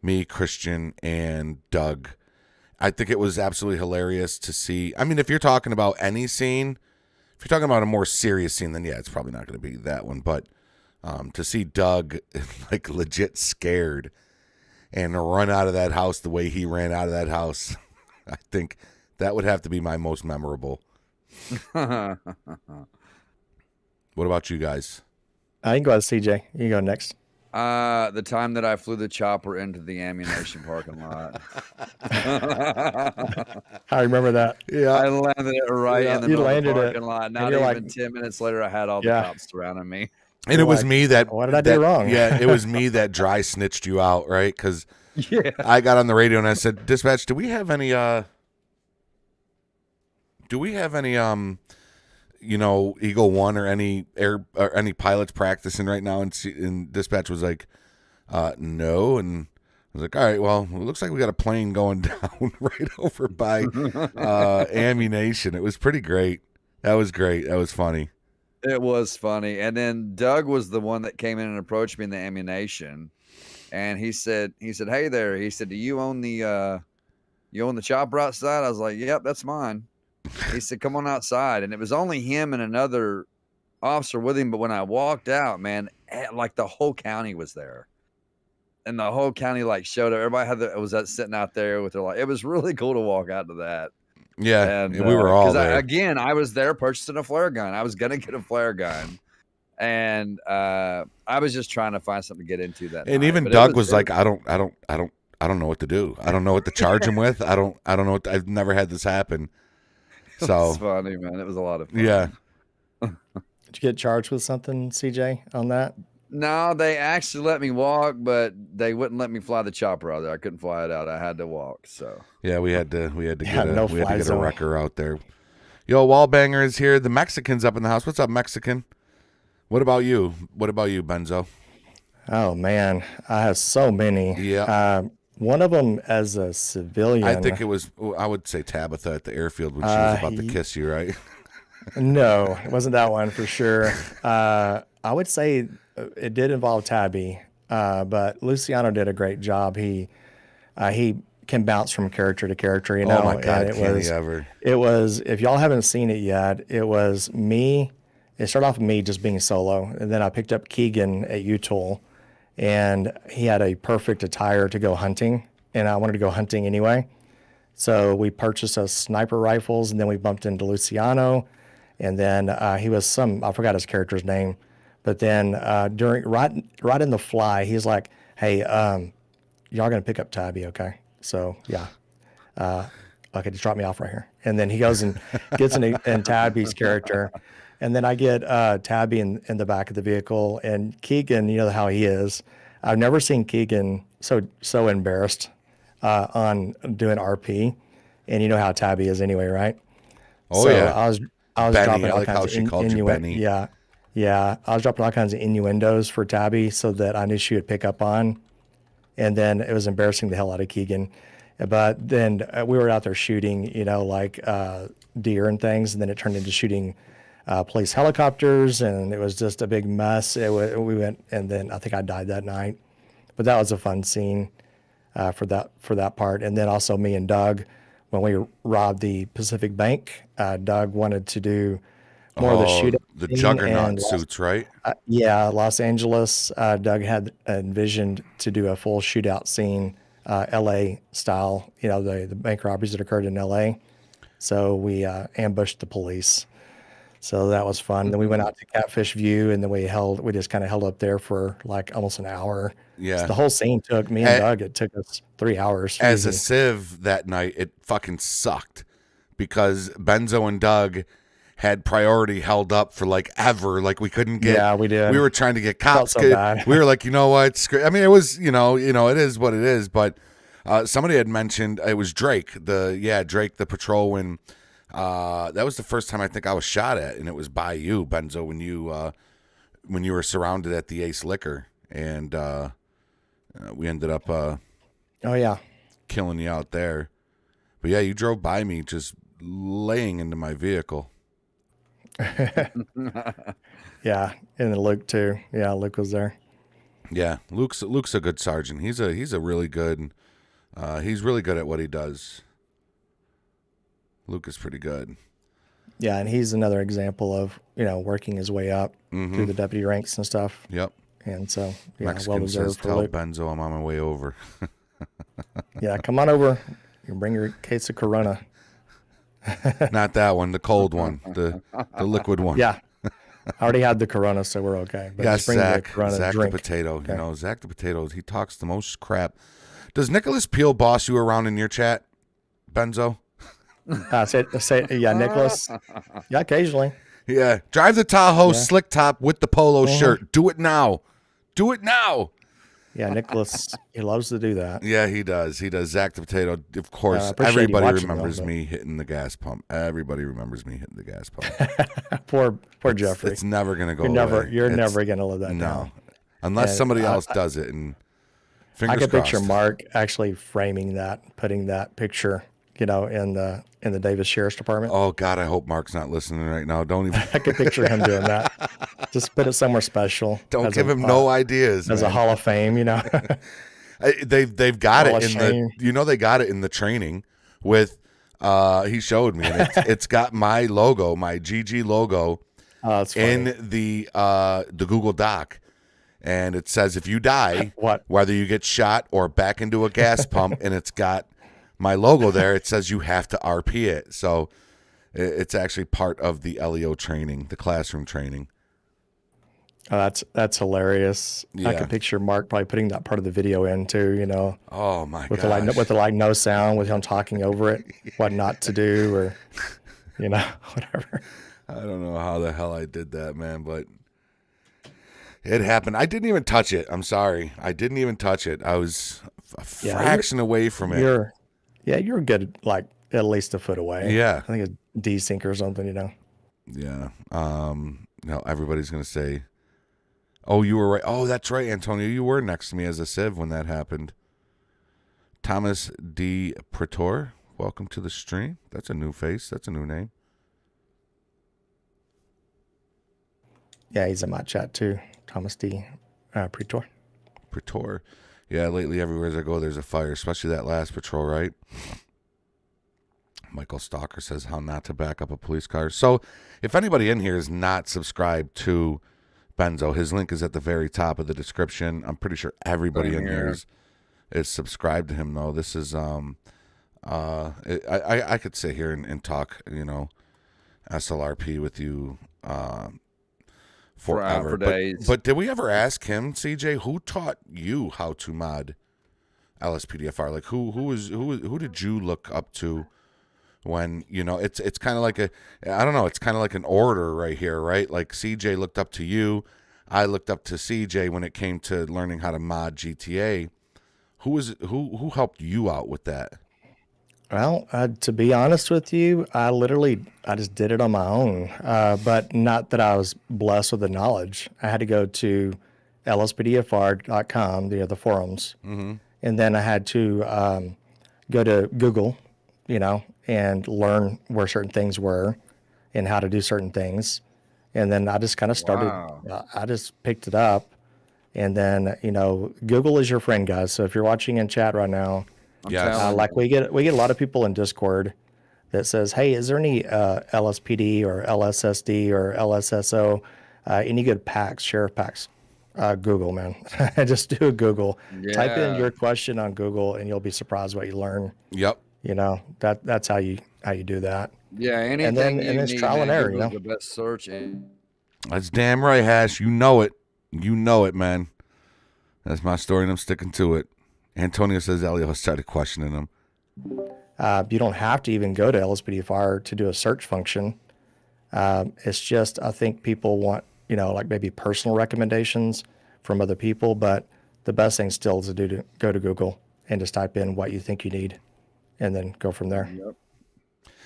me, Christian, and Doug. I think it was absolutely hilarious to see. I mean, if you're talking about any scene, if you're talking about a more serious scene, then yeah, it's probably not going to be that one. But to see Doug like legit scared and run out of that house the way he ran out of that house, I think that would have to be my most memorable. What about you guys? I can go with CJ. You can go next. The time that I flew the chopper into the ammunition parking lot. I remember that. Yeah. I landed it right in the You middle of the landed it, parking lot. and Not you're even like- 10 minutes later, I had all the Yeah. cops surrounding me. And You're it was like, me that. what did I do wrong? Yeah, it was me that dry snitched you out, right? Because Yeah. I got on the radio and I said, "Dispatch, do we have any Eagle One or any pilots practicing right now?" And dispatch was like, "No." And I was like, "All right, well, it looks like we got a plane going down right over by ammunition." It was pretty great. That was great. That was funny. It was funny. And then Doug was the one that came in and approached me in the ammunition. And he said, "Hey there." He said, "Do you own the chopper outside?" I was like, "Yep, that's mine." He said, "Come on outside." And it was only him and another officer with him. But when I walked out, man, like the whole county was there. And the whole county like showed up. Everybody was sitting out there with their like, it was really cool to walk out to that. Yeah, And we were all there. I was there purchasing a flare gun. I was gonna get a flare gun, and I was just trying to find something to get into that. And night. even But Doug was like, I don't know what to do. I don't know what to charge him with. I don't know. I've never had this happen. So it's funny, man. It was a lot of fun. Yeah. Did you get charged with something, CJ, on that? No, they actually let me walk, but they wouldn't let me fly the chopper out there. I couldn't fly it out. I had to walk. So yeah, we had to get no a fly zone. wrecker out there. Yo, Wallbanger is here. The Mexican's up in the house. What's up, Mexican? What about you? What about you, Benzo? Oh man, I have so many. Yeah. One of them as a civilian. I think it was. I would say Tabitha at the airfield when she was about to kiss you, right? No, it wasn't that one for sure. I would say it did involve Tabby, but Luciano did a great job. He can bounce from character to character, you know. Oh my God, and can he ever? It was, if y'all haven't seen it yet, it was me. It started off with me just being solo, and then I picked up Keegan at UTOL, and he had a perfect attire to go hunting, and I wanted to go hunting anyway. So we purchased us sniper rifles, and then we bumped into Luciano, and then he was I forgot his character's name, but then right in the fly, he's like, "Hey, y'all gonna pick up Tabby, okay?" So yeah, okay, just drop me off right here, and then he goes and gets in Tabby's character, and then I get Tabby in the back of the vehicle, and Keegan, you know how he is. I've never seen Keegan so embarrassed on doing RP, and you know how Tabby is anyway, right? Oh so yeah, I was Benny, dropping all I like how kinds she of called you Benny. Yeah, I was dropping all kinds of innuendos for Tabby so that I knew she would pick up on, and then it was embarrassing the hell out of Keegan. But then we were out there shooting, you know, like deer and things, and then it turned into shooting police helicopters, and it was just a big mess. We went, and then I think I died that night, but that was a fun scene for that part. And then also me and Doug, when we robbed the Pacific Bank, Doug wanted to do more of the shootout. The juggernaut suits, right? Yeah, Los Angeles. Doug had envisioned to do a full shootout scene, L.A. style. You know, the bank robberies that occurred in L.A. So we ambushed the police. So that was fun. Then we went out to Catfish View, and then we just kind of held up there for like almost an hour. Yeah. So the whole scene took me and Doug. It took us 3 hours. As a easy. civ that night, it fucking sucked because Benzo and Doug had priority held up for like ever. Like we couldn't get. Yeah, we did. We were trying to get cops. Felt so bad. We were like, you know what? I mean, it was, you know, it is what it is. But somebody had mentioned it was Drake. Drake, the patrol when. That was the first time I think I was shot at, and it was by you, Benzo, when you were surrounded at the Ace Liquor, and we ended up killing you out there. But yeah, you drove by me just laying into my vehicle. Yeah, and then Luke too. Yeah, Luke was there. Yeah, Luke's a good sergeant. He's a really good. He's really good at what he does. Luke is pretty good. Yeah, and he's another example of, you know, working his way up through the deputy ranks and stuff. Yep. And so, yeah, Mexican well deserved says, for "Tell Luke. Benzo I'm on my way over." Yeah, come on over. You can bring your case of Corona. Not that one, the cold one, the liquid one. Yeah. I already had the Corona, so we're okay. But Yes, just bring the Zach. Corona Zach drink. the potato. Okay. You know, Zach the potato. He talks the most crap. Does Nicholas Peel boss you around in your chat, Benzo? Yeah, Nicholas. Yeah, occasionally. Yeah. Drive the Tahoe Yeah. slick top with the polo shirt. Do it now. Do it now. Yeah, Nicholas, he loves to do that. Yeah, he does. He does. Zach the potato. Of course, I appreciate you everybody watching, remembers though, but- me hitting the gas pump. Everybody remembers me hitting the gas pump. Poor Jeffrey. It's never gonna go You're never away. you're It's- never gonna let that No, down. unless And somebody else does it. And fingers I could crossed. picture Mark actually framing that, putting that picture, in the Davis Sheriff's Department. Oh God, I hope Mark's not listening right now. Don't even. I could picture him doing that. Just put it somewhere special. Don't as give a- him no ideas. as a man. Hall of Fame. They've got Hall it of in Shame. they got it in the training with. He showed me, and it's got my logo, my GG logo, Oh, that's funny. in the Google Doc, and it says if you die, whether you get shot or back into a gas pump, and it's got my logo there. It says you have to RP it, so it's actually part of the LEO training, the classroom training. Oh, that's hilarious. I Yeah. could picture Mark probably putting that part of the video in too. Oh my with gosh. the no sound, with him talking over it, what not to do, or whatever. I don't know how the hell I did that, man, but it happened. I didn't even touch it. I'm sorry. I didn't even touch it. I was a fraction away from it. You're good, like at least a foot away. Yeah. I think it's desync or something. Yeah. No, everybody's going to say, oh, you were right. Oh, that's right, Antonio. You were next to me as a Civ when that happened. Thomas D. Pretor, welcome to the stream. That's a new face. That's a new name. Yeah, he's in my chat too. Thomas D. Pretor. Pretor. Yeah, lately everywhere I go, there's a fire, especially that last patrol, right? Michael Stalker says how not to back up a police car. So if anybody in here is not subscribed to Benzo, his link is at the very top of the description. I'm pretty sure everybody in here is subscribed to him, though. This is, I could sit here and talk, SLRP with you forever. For days. But did we ever ask him, CJ, who taught you how to mod LSPDFR? Like who did you look up to when, it's kind of like it's kind of like an order right here, right? Like CJ looked up to you. I looked up to CJ when it came to learning how to mod GTA. Who helped you out with that? Well, to be honest with you, I just did it on my own, but not that I was blessed with the knowledge. I had to go to lspdfr.com, the forums, and then I had to go to Google, and learn where certain things were and how to do certain things. And then I just kind of started, I just picked it up. And then, Google is your friend, guys. So if you're watching in chat right now, like we get a lot of people in Discord that says, hey, is there any LSPD or LSSD or LSSO, any good packs, sheriff packs? Google, man. Just do a Google. Yeah. Type in your question on Google and you'll be surprised what you learn. Yep. That's how you do that. Yeah, anything then you it's need, trial and man, error, Google's the best search. That's damn right, Hash. You know it. You know it, man. That's my story, and I'm sticking to it. Antonio says Elio started questioning him. You don't have to even go to LSPDFR to do a search function. It's just, I think people want, like maybe personal recommendations from other people, but the best thing still is to go to Google and just type in what you think you need and then go from there. Yep.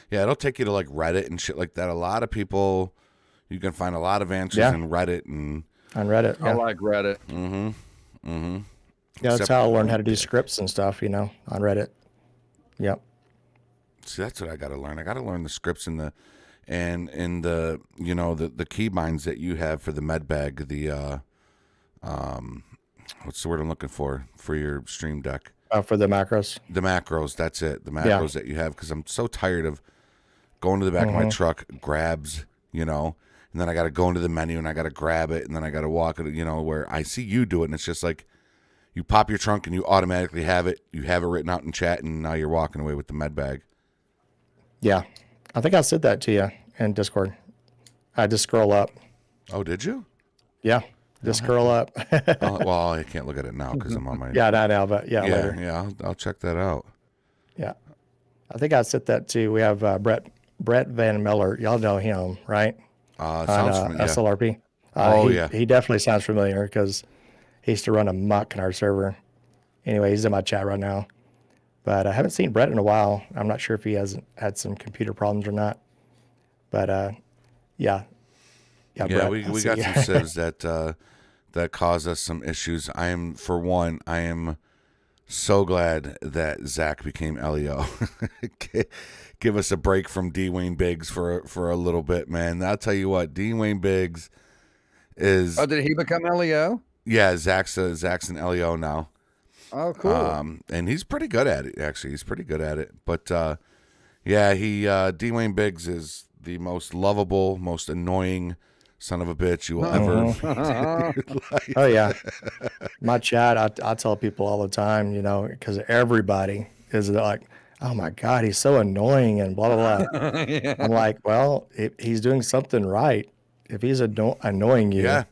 Yeah, it'll take you to like Reddit and shit like that. A lot of people, you can find a lot of answers in Reddit and on Reddit. Yeah. I like Reddit. Yeah, that's how I learned how to do scripts and stuff, on Reddit. Yep. See, that's what I got to learn. I got to learn the scripts and the the key binds that you have for the med bag. The what's the word I'm looking for your stream deck? For the macros. The macros. That's it. The macros that you have, because I'm so tired of going to the back of my truck, grabs, and then I got to go into the menu and I got to grab it and then I got to walk it, where I see you do it and it's just like you pop your trunk and you automatically have it. You have it written out in chat and now you're walking away with the med bag. Yeah. I think I said that to you in Discord. I just scroll up Oh, did you? Yeah, just curl up. Well, I can't look at it now because I'm on my. Yeah, not now, but yeah, later. Yeah. I'll check that out. Yeah, I think I said that too. We have Brett Van Miller. Y'all know him, right? Sounds On familiar. Yeah. SLRP. Yeah. He definitely sounds familiar because he used to run amok in our server. Anyway, he's in my chat right now. But I haven't seen Brett in a while. I'm not sure if he has had some computer problems or not. But yeah. Yeah, Brett, we let's got see. some civs that caused us some issues. I am so glad that Zach became LEO. Give us a break from D. Wayne Biggs for a little bit, man. I'll tell you what, D. Wayne Biggs is. Oh, did he become LEO? Yeah, Zach's an LEO now. Oh, cool. And he's pretty good at it. Actually, he's pretty good at it. But yeah, D. Wayne Biggs is the most lovable, most annoying son of a bitch you will ever meet in your life. Oh yeah, my chat. I tell people all the time, because everybody is like, "Oh my God, he's so annoying," and blah blah blah. Yeah. I'm like, well, if he's doing something right. If he's annoying you, Yeah.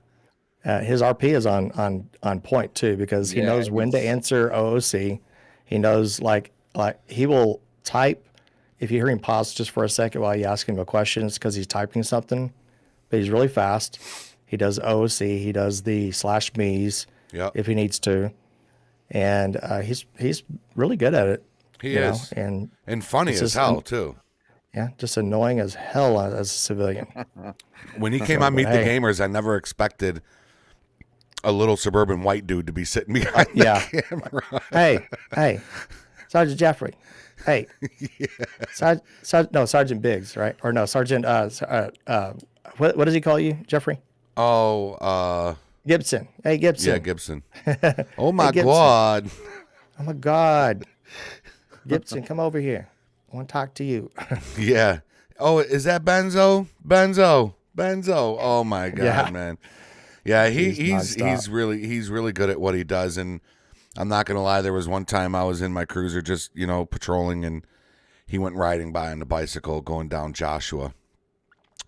His RP is on point too, because he knows when to answer OOC. He knows like he will type. If you hear him pause just for a second while you ask him a question, it's because he's typing something. But he's really fast. He does OOC. He does the /me's if he needs to, and he's really good at it. He is, and funny as hell too. Yeah, just annoying as hell as a civilian. When he came on Meet the Gamers, I never expected a little suburban white dude to be sitting behind the camera. Hey, Sergeant Jeffrey. Hey, Sergeant Biggs, right? Or no, Sergeant. What does he call you, Jeffrey? Oh, Gibson. Hey, Gibson. Yeah, Gibson. Oh my Gibson. God. Oh my God. Gibson, come over here. I want to talk to you. Yeah. Oh, is that Benzo? Benzo. Oh my God, man. Yeah, he's really good at what he does, and I'm not gonna lie. There was one time I was in my cruiser just patrolling, and he went riding by on the bicycle going down Joshua,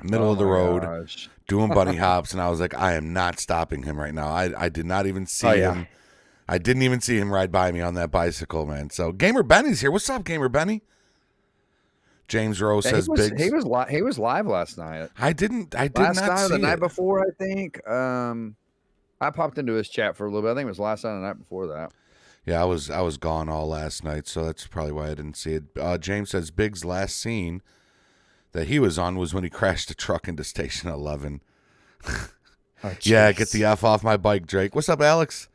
middle of the road, doing bunny hops, and I was like, I am not stopping him right now. I did not even see him. I didn't even see him ride by me on that bicycle, man. So Gamer Benny's here. What's up, Gamer Benny? James Rowe says Biggs. He was live last night. I did not see the night it. before, I think. I popped into his chat for a little bit. I think it was last night or the night before that. Yeah, I was gone all last night, so that's probably why I didn't see it. James says Biggs' last scene that he was on was when he crashed a truck into Station 11. Yeah, get the F off my bike, Drake. What's up, Alex?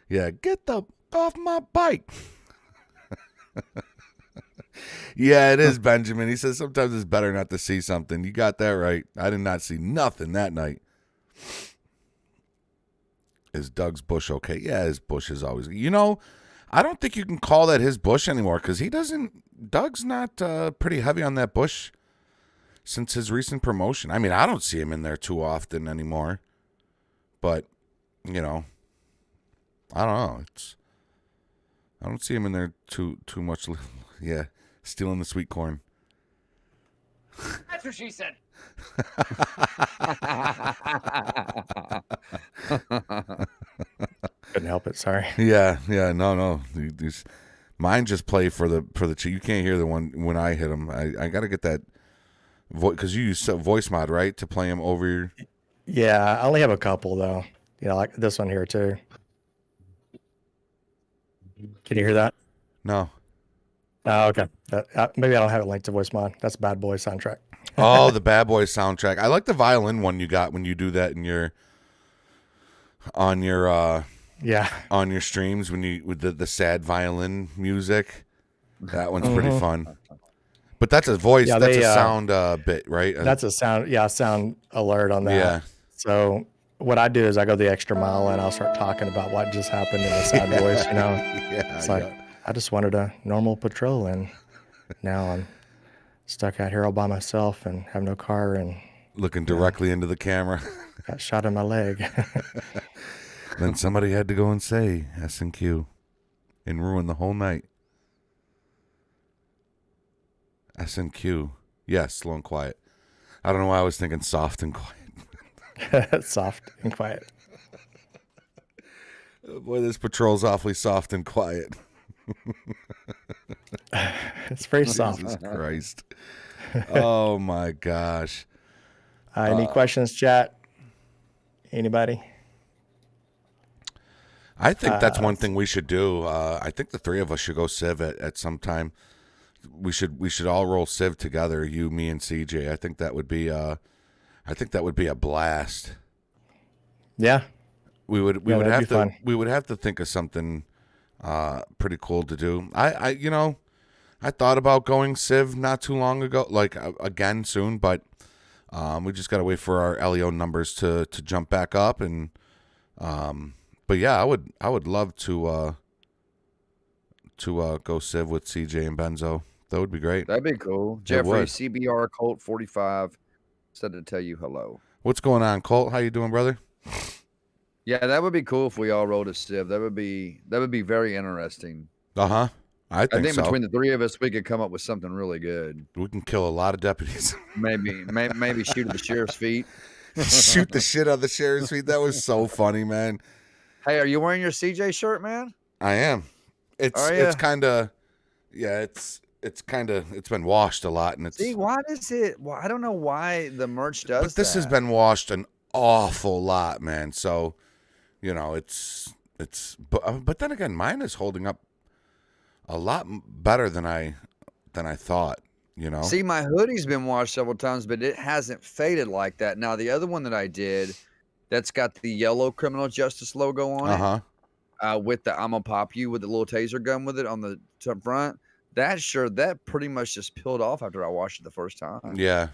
Yeah, get the off my bike. Yeah, it is, Benjamin. He says sometimes it's better not to see something. You got that right. I did not see nothing that night. Is Doug's bush okay? Yeah, his bush is always. I don't think you can call that his bush anymore because he doesn't. Doug's not pretty heavy on that bush since his recent promotion. I mean, I don't see him in there too often anymore. But I don't know. I don't see him in there too much. Yeah, stealing the sweet corn. That's what she said. Couldn't help it. Sorry. Yeah. No. These mine just play for the. You can't hear the one when I hit them. I got to get that voice because you use voice mod, right, to play them over your. Yeah, I only have a couple though. Like this one here too. Can you hear that? No. Oh, okay. Maybe I don't have it linked to voice mod. That's Bad Boy soundtrack. Oh, the Bad Boys soundtrack. I like the violin one you got when you do that in your on your streams when you with the sad violin music. That one's pretty fun. But that's a voice. Yeah, that's a sound bit, right? That's a sound. Yeah, sound alert on that. Yeah. So what I do is I go the extra mile and I'll start talking about what just happened in the sad voice. Yeah. It's like I just wanted a normal patrol and now I'm stuck out here all by myself and have no car and looking directly into the camera. Got shot in my leg. Then somebody had to go and say S&Q and ruin the whole night. S&Q. Yes, slow and quiet. I don't know why I was thinking soft and quiet. Soft and quiet. Boy, this patrol's awfully soft and quiet. It's very soft. Jesus Christ. Oh my gosh. Any questions, chat? Anybody? I think that's one thing we should do. I think the three of us should go Civ at some time. We should all roll Civ together, you, me, and CJ. I think that would be a blast. Yeah. We would that'd have be to fun. we would have to think of something pretty cool to do. I thought about going Civ not too long ago, like again soon, but we just got to wait for our LEO numbers to jump back up, and but yeah, I would love to go Civ with CJ and Benzo. That would be great. That'd be cool. It Jeffrey, would. CBR Colt 45 said to tell you hello. What's going on, Colt? How you doing, brother? Yeah, that would be cool if we all rolled a Civ. That would be very interesting. I think so. Between the three of us, we could come up with something really good. We can kill a lot of deputies. Maybe shoot at the sheriff's feet. Shoot the shit out of the sheriff's feet. That was so funny, man. Hey, are you wearing your CJ shirt, man? I am. It's kind of, yeah. It's been washed a lot, and it's. See, why does it? Well, I don't know why the merch does. But this has been washed an awful lot, man. So, it's. But then again, mine is holding up a lot better than I thought. See, my hoodie's been washed several times, but it hasn't faded like that. Now, the other one that I did, that's got the yellow criminal justice logo on it. With the I'm gonna pop you with the little taser gun with it on the front. That pretty much just peeled off after I washed it the first time. Yeah.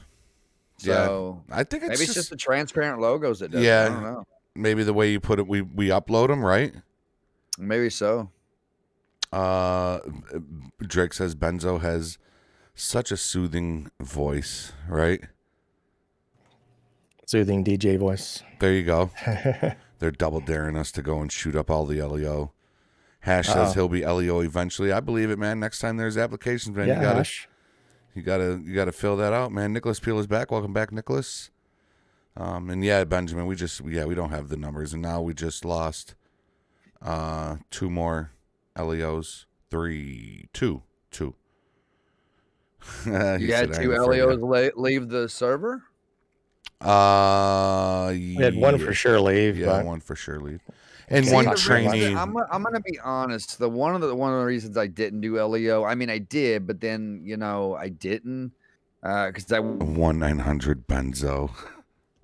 So I think maybe it's just the transparent logos that does yeah. it. I don't know. Maybe the way you put it, we upload them, right? Maybe so. Drake says Benzo has such a soothing voice, right? Soothing DJ voice. There you go. They're double daring us to go and shoot up all the LEO. Hash says he'll be LEO eventually. I believe it, man. Next time there's applications, man, Yeah, you gotta fill that out, man. Nicholas Peel is back. Welcome back, Nicholas. And yeah, Benjamin, we don't have the numbers, and now we just lost 2 more LEOs. 2. You had 2 LEOs leave the server? We had one for sure leave. Yeah, but one for sure leave. And one trainee. I'm gonna be honest. One of the reasons I didn't do LEO, I mean I did, but then I didn't because I 1-900 Benzo.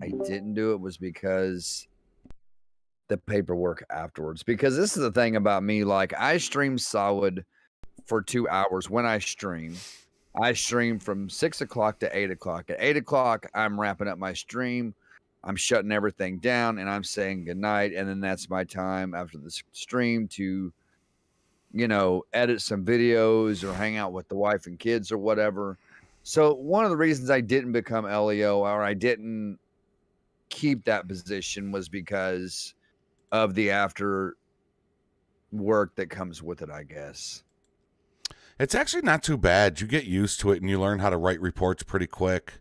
I didn't do it was because the paperwork afterwards. Because this is the thing about me, like I stream solid for 2 hours when I stream. I stream from 6 o'clock to 8 o'clock. At 8 o'clock, I'm wrapping up my stream. I'm shutting everything down and I'm saying goodnight. And then that's my time after the stream to, edit some videos or hang out with the wife and kids or whatever. So one of the reasons I didn't become LEO or I didn't keep that position was because of the after work that comes with it, I guess. It's actually not too bad. You get used to it and you learn how to write reports pretty quick.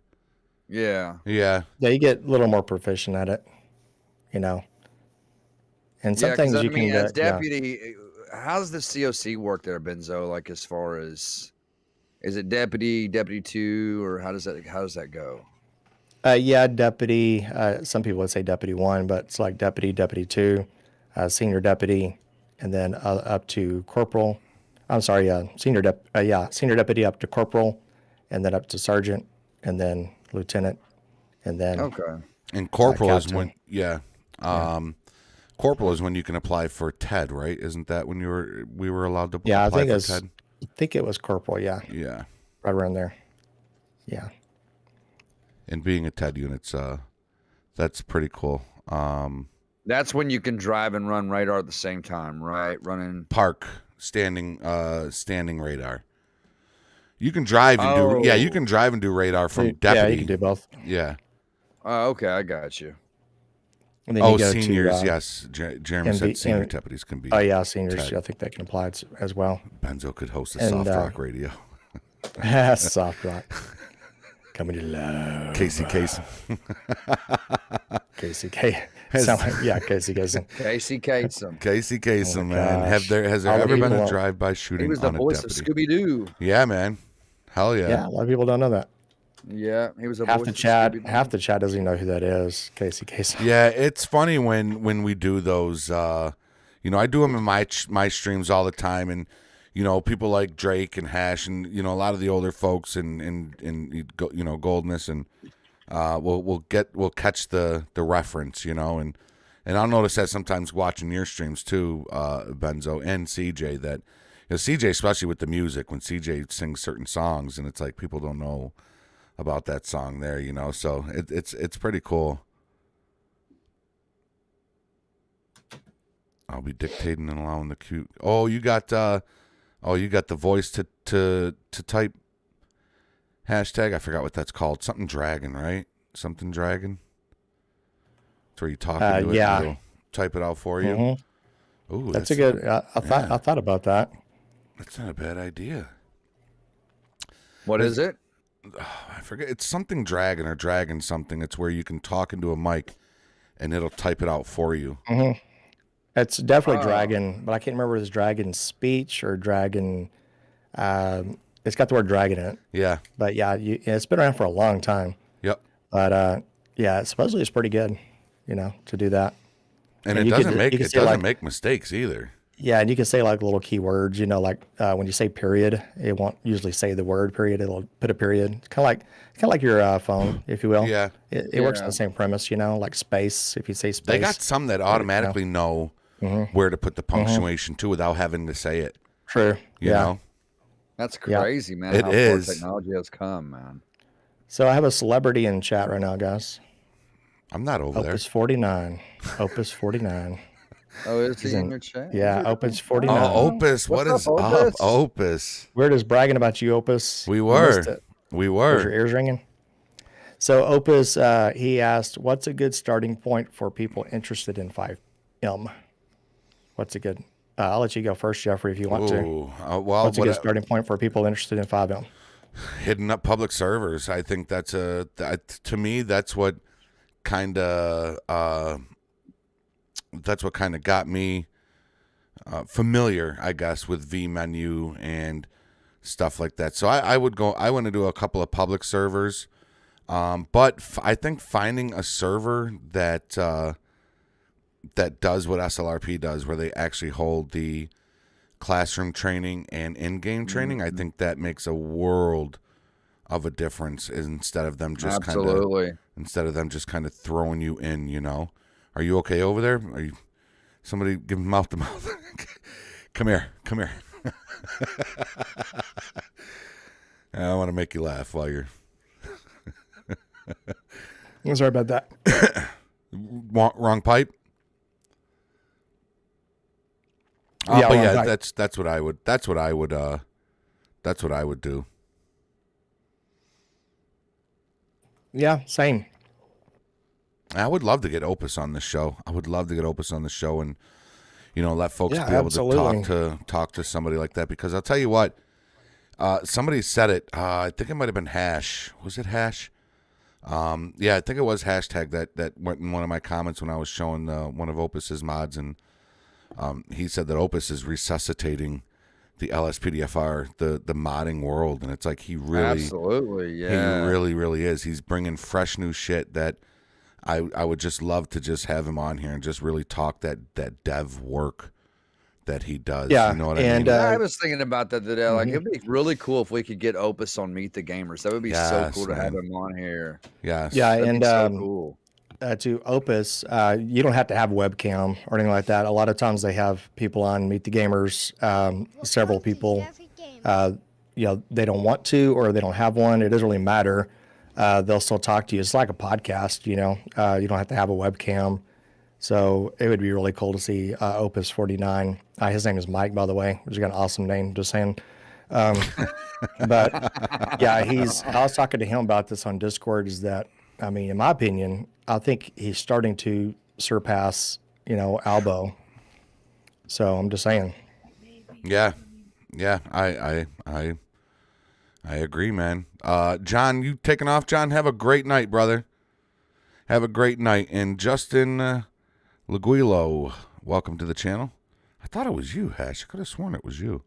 Yeah. Yeah. Yeah, you get a little more proficient at it, And some things you can as get. deputy, how's the COC work there, Benzo? Like as far as, is it deputy 2, or how does that go? Yeah, deputy. Some people would say deputy 1, but it's like deputy 2, senior deputy, and then up to corporal. I'm sorry, senior deputy up to corporal, and then up to sergeant, and then lieutenant, and then And corporal is captain. corporal is when you can apply for TED, right? Isn't that when we were allowed to apply for TED? I think it was corporal. Yeah. Yeah. Right around there. Yeah. And being a TED unit's that's pretty cool. That's when you can drive and run radar at the same time, right? Running standing radar. You can drive and you can drive and do radar from deputy. Yeah, you can do both. Yeah. Oh, okay, I got you. And then you go seniors, to, yes. Jeremy said senior deputies can be. Oh yeah, seniors. TED. I think that can apply as well. Benzo could host a soft rock radio. Soft rock. Coming to love. Casey. Casey Casey Kasem. Casey Kasem. Casey Kasem, Oh my man. gosh. Has there All the ever been a people- drive-by He shooting was the on a voice of deputy? Scooby Doo. Yeah, man. Hell yeah. Yeah, a lot of people don't know that. Yeah, he was a Half voice the of chat, Scooby-Doo. half the chat doesn't even know who that is. Casey Kasem. Yeah, it's funny when we do those. You know, I do them in my streams all the time, and you know, people like Drake and Hash, and you know, a lot of the older folks, and you know, Goldness, and we'll catch the reference, you know, and I'll notice that sometimes watching your streams too, Benzo and CJ, that you know, CJ, especially with the music, when CJ sings certain songs, and it's like people don't know about that song there, you know, so it's pretty cool. I'll be dictating and allowing the cue. Oh, you got the voice to type hashtag. I forgot what that's called. Something dragon, right? Something dragon. It's where you talk into it. Yeah. And it'll type it out for you. Mm-hmm. Ooh, That's a good. I thought about that. That's not a bad idea. What is it? I forget. It's something dragon or dragon something. It's where you can talk into a mic, and it'll type it out for you. Mm-hmm. It's definitely dragon, but I can't remember if it's dragon speech or dragon. It's got the word dragon in it. Yeah. But yeah, it's been around for a long time. Yep. But yeah, supposedly it's pretty good, you know, to do that. And you it doesn't could make mistakes either. Yeah, and you can say like little keywords, you know, like when you say period, it won't usually say the word period. It'll put a period. It's kind of like your phone, if you will. Yeah. It works on the same premise, you know, like space. If you say space, They got some that automatically know where to put the punctuation to without having to say it. True. You know? That's crazy, man. It how is. far technology has come, man. So I have a celebrity in chat right now, guys. I'm not over Opus 49. Opus 49. Oh, is he in your chat? Yeah, Opus 49. Oh, Opus. What is up, Opus? We're just bragging about you, Opus. We You were. missed it. We Was were. your ears ringing? So Opus, he asked, what's a good starting point for people interested in 5M? What's a good... I'll let you go first, Jeffrey, if you want to. Well, What's a good starting point for people interested in 5M? Hitting up public servers. I think to me, that's what kind of got me familiar, I guess, with vMenu and stuff like that. So I want to do a couple of public servers, but I think finding a server that does what SLRP does, where they actually hold the classroom training and in-game training, I think that makes a world of a difference instead of them just kind of throwing you in, you know. Are you okay over there? Are you somebody give mouth to mouth? Come here. I want to make you laugh while you're I'm sorry about that. wrong pipe. Yeah, but wrong yeah, pipe. that's what I would do. Yeah, same. I would love to get Opus on the show. And you know, let folks Yeah, be able absolutely. to talk to somebody like that, because I'll tell you what, somebody said it. I think it might have been Hash. Was it Hash? Yeah, I think it was hashtag that went in one of my comments when I was showing one of Opus's mods, and he said that Opus is resuscitating the LSPDFR, the modding world, and it's like he really really is. He's bringing fresh new shit that I would just love to just have him on here and just really talk that dev work that he does. Yeah, you know what I and, mean? I was thinking about that today. Like, it'd be really cool if we could get Opus on Meet the Gamers. That would be so Yes, cool to have man. him on here. Yes. Yeah, That'd and be so cool. To Opus, you don't have to have a webcam or anything like that. A lot of times they have people on Meet the Gamers, several people. You know, they don't want to or they don't have one. It doesn't really matter. They'll still talk to you. It's like a podcast, you know. You don't have to have a webcam. So it would be really cool to see Opus 49. His name is Mike, by the way, which is an awesome name, just saying. But yeah, I was talking to him about this on Discord, is that, I mean, in my opinion, I think he's starting to surpass, you know, Albo. So I'm just saying. Yeah. I agree, man. John, you taking off? John, have a great night, brother. Have a great night. And Justin Laguilo, welcome to the channel. I thought it was you, Hash. I could have sworn it was you.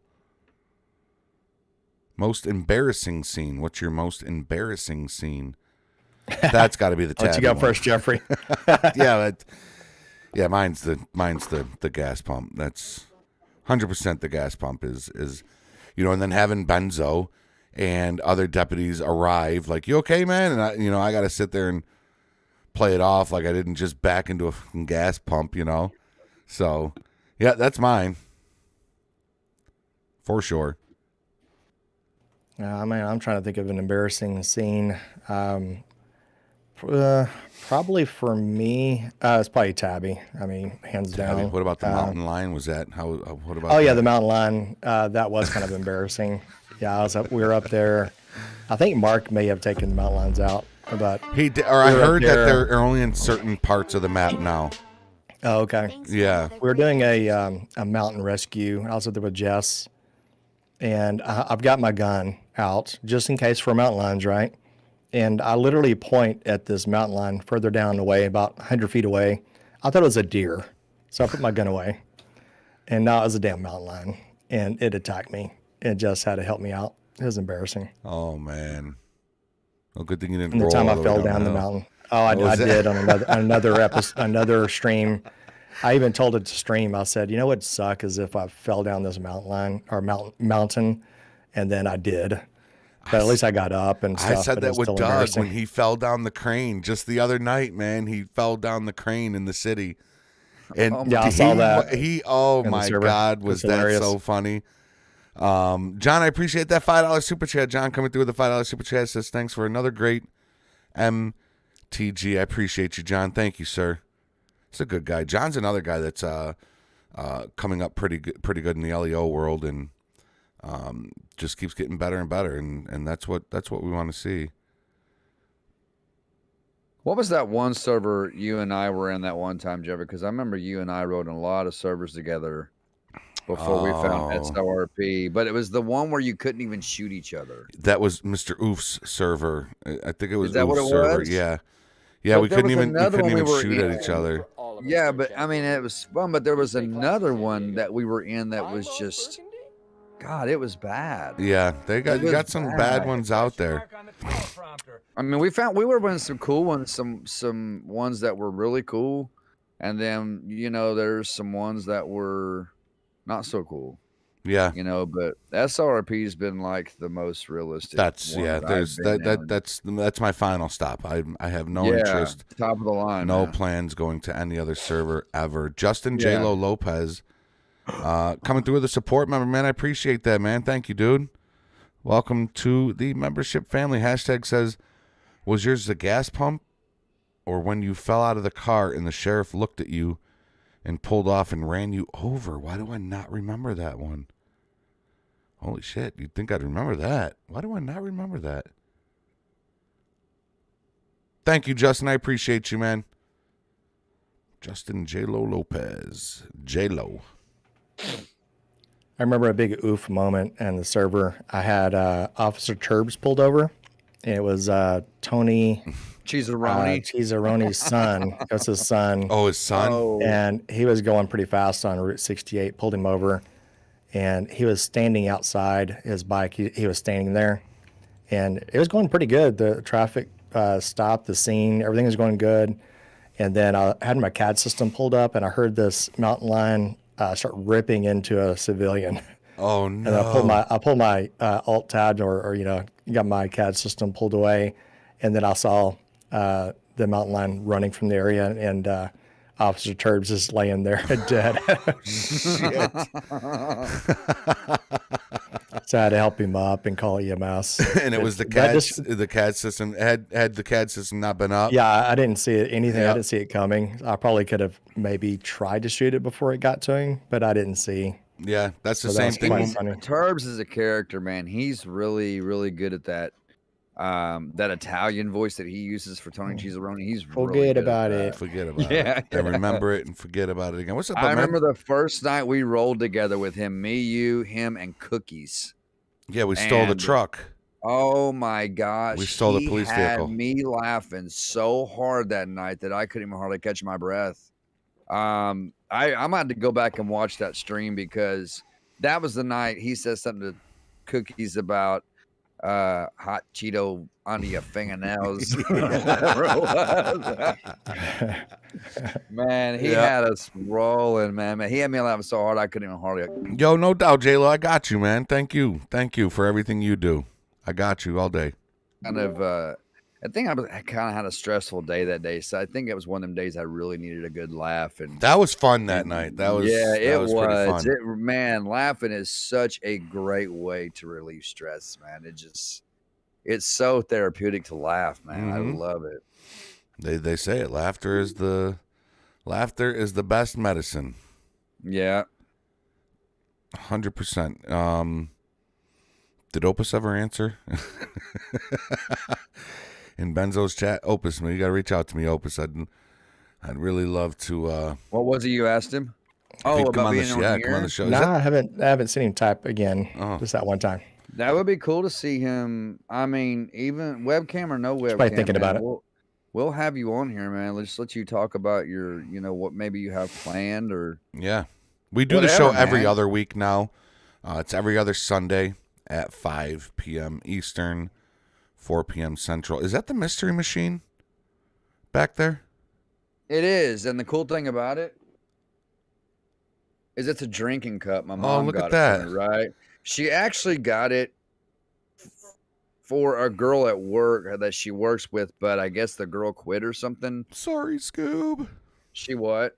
Most embarrassing scene. What's your most embarrassing scene? That's got to be the tab. Let you go first, Jeffrey. Yeah, mine's the gas pump. That's 100% the gas pump is and then having Benzo and other deputies arrive like, you okay, man? And I got to sit there and play it off like I didn't just back into a fucking gas pump, So, yeah, that's mine. For sure. I'm trying to think of an embarrassing scene. Probably for me, it's probably Tabby. Hands Tabby. down. What about the mountain lion? Was that how? What about? Oh yeah, the mountain lion. That was kind of embarrassing. Yeah, we were up there. I think Mark may have taken the mountain lions out, but he did. Or I heard that they're only in certain parts of the map now. Oh, okay. Yeah, we were doing a mountain rescue. I was up there with Jess, and I've got my gun out just in case for mountain lions, right? And I literally point at this mountain lion further down the way, about 100 feet away. I thought it was a deer, so I put my gun away. And now it was a damn mountain lion, and it attacked me. It just had to help me out. It was embarrassing. Oh, man. Well, good thing you didn't And the roll time all I fell down the mountain. Oh, I did on another episode, another stream. I even told it to stream. I said, what would suck is if I fell down this mountain, and then I did. But at least I got up and stuff. I said that with Doug when he fell down the crane just the other night, man. He fell down the crane in the city. And I saw that. Oh my God, was that so funny? John, I appreciate that $5 super chat. John coming through with the $5 super chat says, thanks for another great MTG. I appreciate you, John. Thank you, sir. He's a good guy. John's another guy that's coming up pretty good in the LEO world, and just keeps getting better and better, and that's what we want to see. What was that one server you and I were in that one time, Jeffrey? Because I remember you and I rode in a lot of servers together before we found SORP, but it was the one where you couldn't even shoot each other. That was Mr. Oof's server. I think it was Is that Oof's what it server. was? Yeah, But we couldn't even shoot at each other. Yeah, but it was fun. But there was another one that we were in that was just, God, it was bad. Yeah, you got some bad ones out there. We were winning some cool ones, some ones that were really cool, and then there's some ones that were not so cool. Yeah, but SRP's been like the most realistic. That's that's my final stop. I have no interest. Top of the line. No plans going to any other server ever. Justin J-Lo Lopez coming through with a support member, man. I appreciate that, man. Thank you, dude. Welcome to the membership family. Hashtag says, was yours the gas pump or when you fell out of the car and the sheriff looked at you and pulled off and ran you over? Why do I not remember that one? Holy shit, you'd think I'd remember that. Why do I not remember that? Thank you, Justin. I appreciate you, man. Justin J-Lo Lopez. J-Lo. I remember a big oof moment in the server. I had Officer Turbs pulled over. And it was Tony Cheesaroni's son. That's his son. Oh, his son? Oh. And he was going pretty fast on Route 68, pulled him over. And he was standing outside his bike. He was standing there. And it was going pretty good. The traffic stopped, the scene, everything was going good. And then I had my CAD system pulled up, and I heard this mountain lion start ripping into a civilian. Oh no! And I pulled my alt tab or got my CAD system pulled away, and then I saw the mountain lion running from the area, and Officer Turbs is laying there dead. Shit. So I had to help him up and call EMS. And it was the CAD system. Had the CAD system not been up? Yeah, I didn't see it. I didn't see it coming. I probably could have maybe tried to shoot it before it got to him, but I didn't see. Yeah, that's the same thing. Turbs is a character, man. He's really, really good at that. That Italian voice that he uses for Tony Cheesaroni. He's forget about it. Forget about it. And remember it and forget about it again. What's up, I remember the first night we rolled together with him, me, you, him, and Cookies. Yeah, we stole the truck. Oh my gosh. We stole the he police had vehicle. me laughing so hard that night that I couldn't even hardly catch my breath. I'm about to go back and watch that stream because that was the night he said something to Cookies about hot Cheeto under your fingernails. Whatever it was. Man, he had us rolling, man. He had me laughing so hard I couldn't even hardly. Yo, no doubt, J-Lo. I got you, man. Thank you for everything you do. I got you all day. Kind of I think I kind of had a stressful day that day, so I think it was one of them days I really needed a good laugh. And that was fun that night. That was it was pretty fun. Man, laughing is such a great way to relieve stress, man. It's so therapeutic to laugh, man. I love it. They say it. Laughter is the best medicine. Yeah, 100%. Did Opus ever answer? In Benzo's chat, Opus, man, you gotta reach out to me, Opus. I'd really love to. What was it you asked him? Oh, come about on the being show. on Yeah, here? come on the show. No, I haven't seen him type again. Just that one time. That would be cool to see him. I mean, even webcam or no webcam. Probably thinking about it. We'll have you on here, man. Let's let you talk about your, what maybe you have planned or. Yeah, we do the show every other week now. It's every other Sunday at 5 p.m. Eastern, 4 p.m. Central. Is that the Mystery Machine back there? It is, and the cool thing about it is it's a drinking cup. My mom look got at it that. for me, right? She actually got it for a girl at work that she works with, but I guess the girl quit or something. Sorry, Scoob. She what?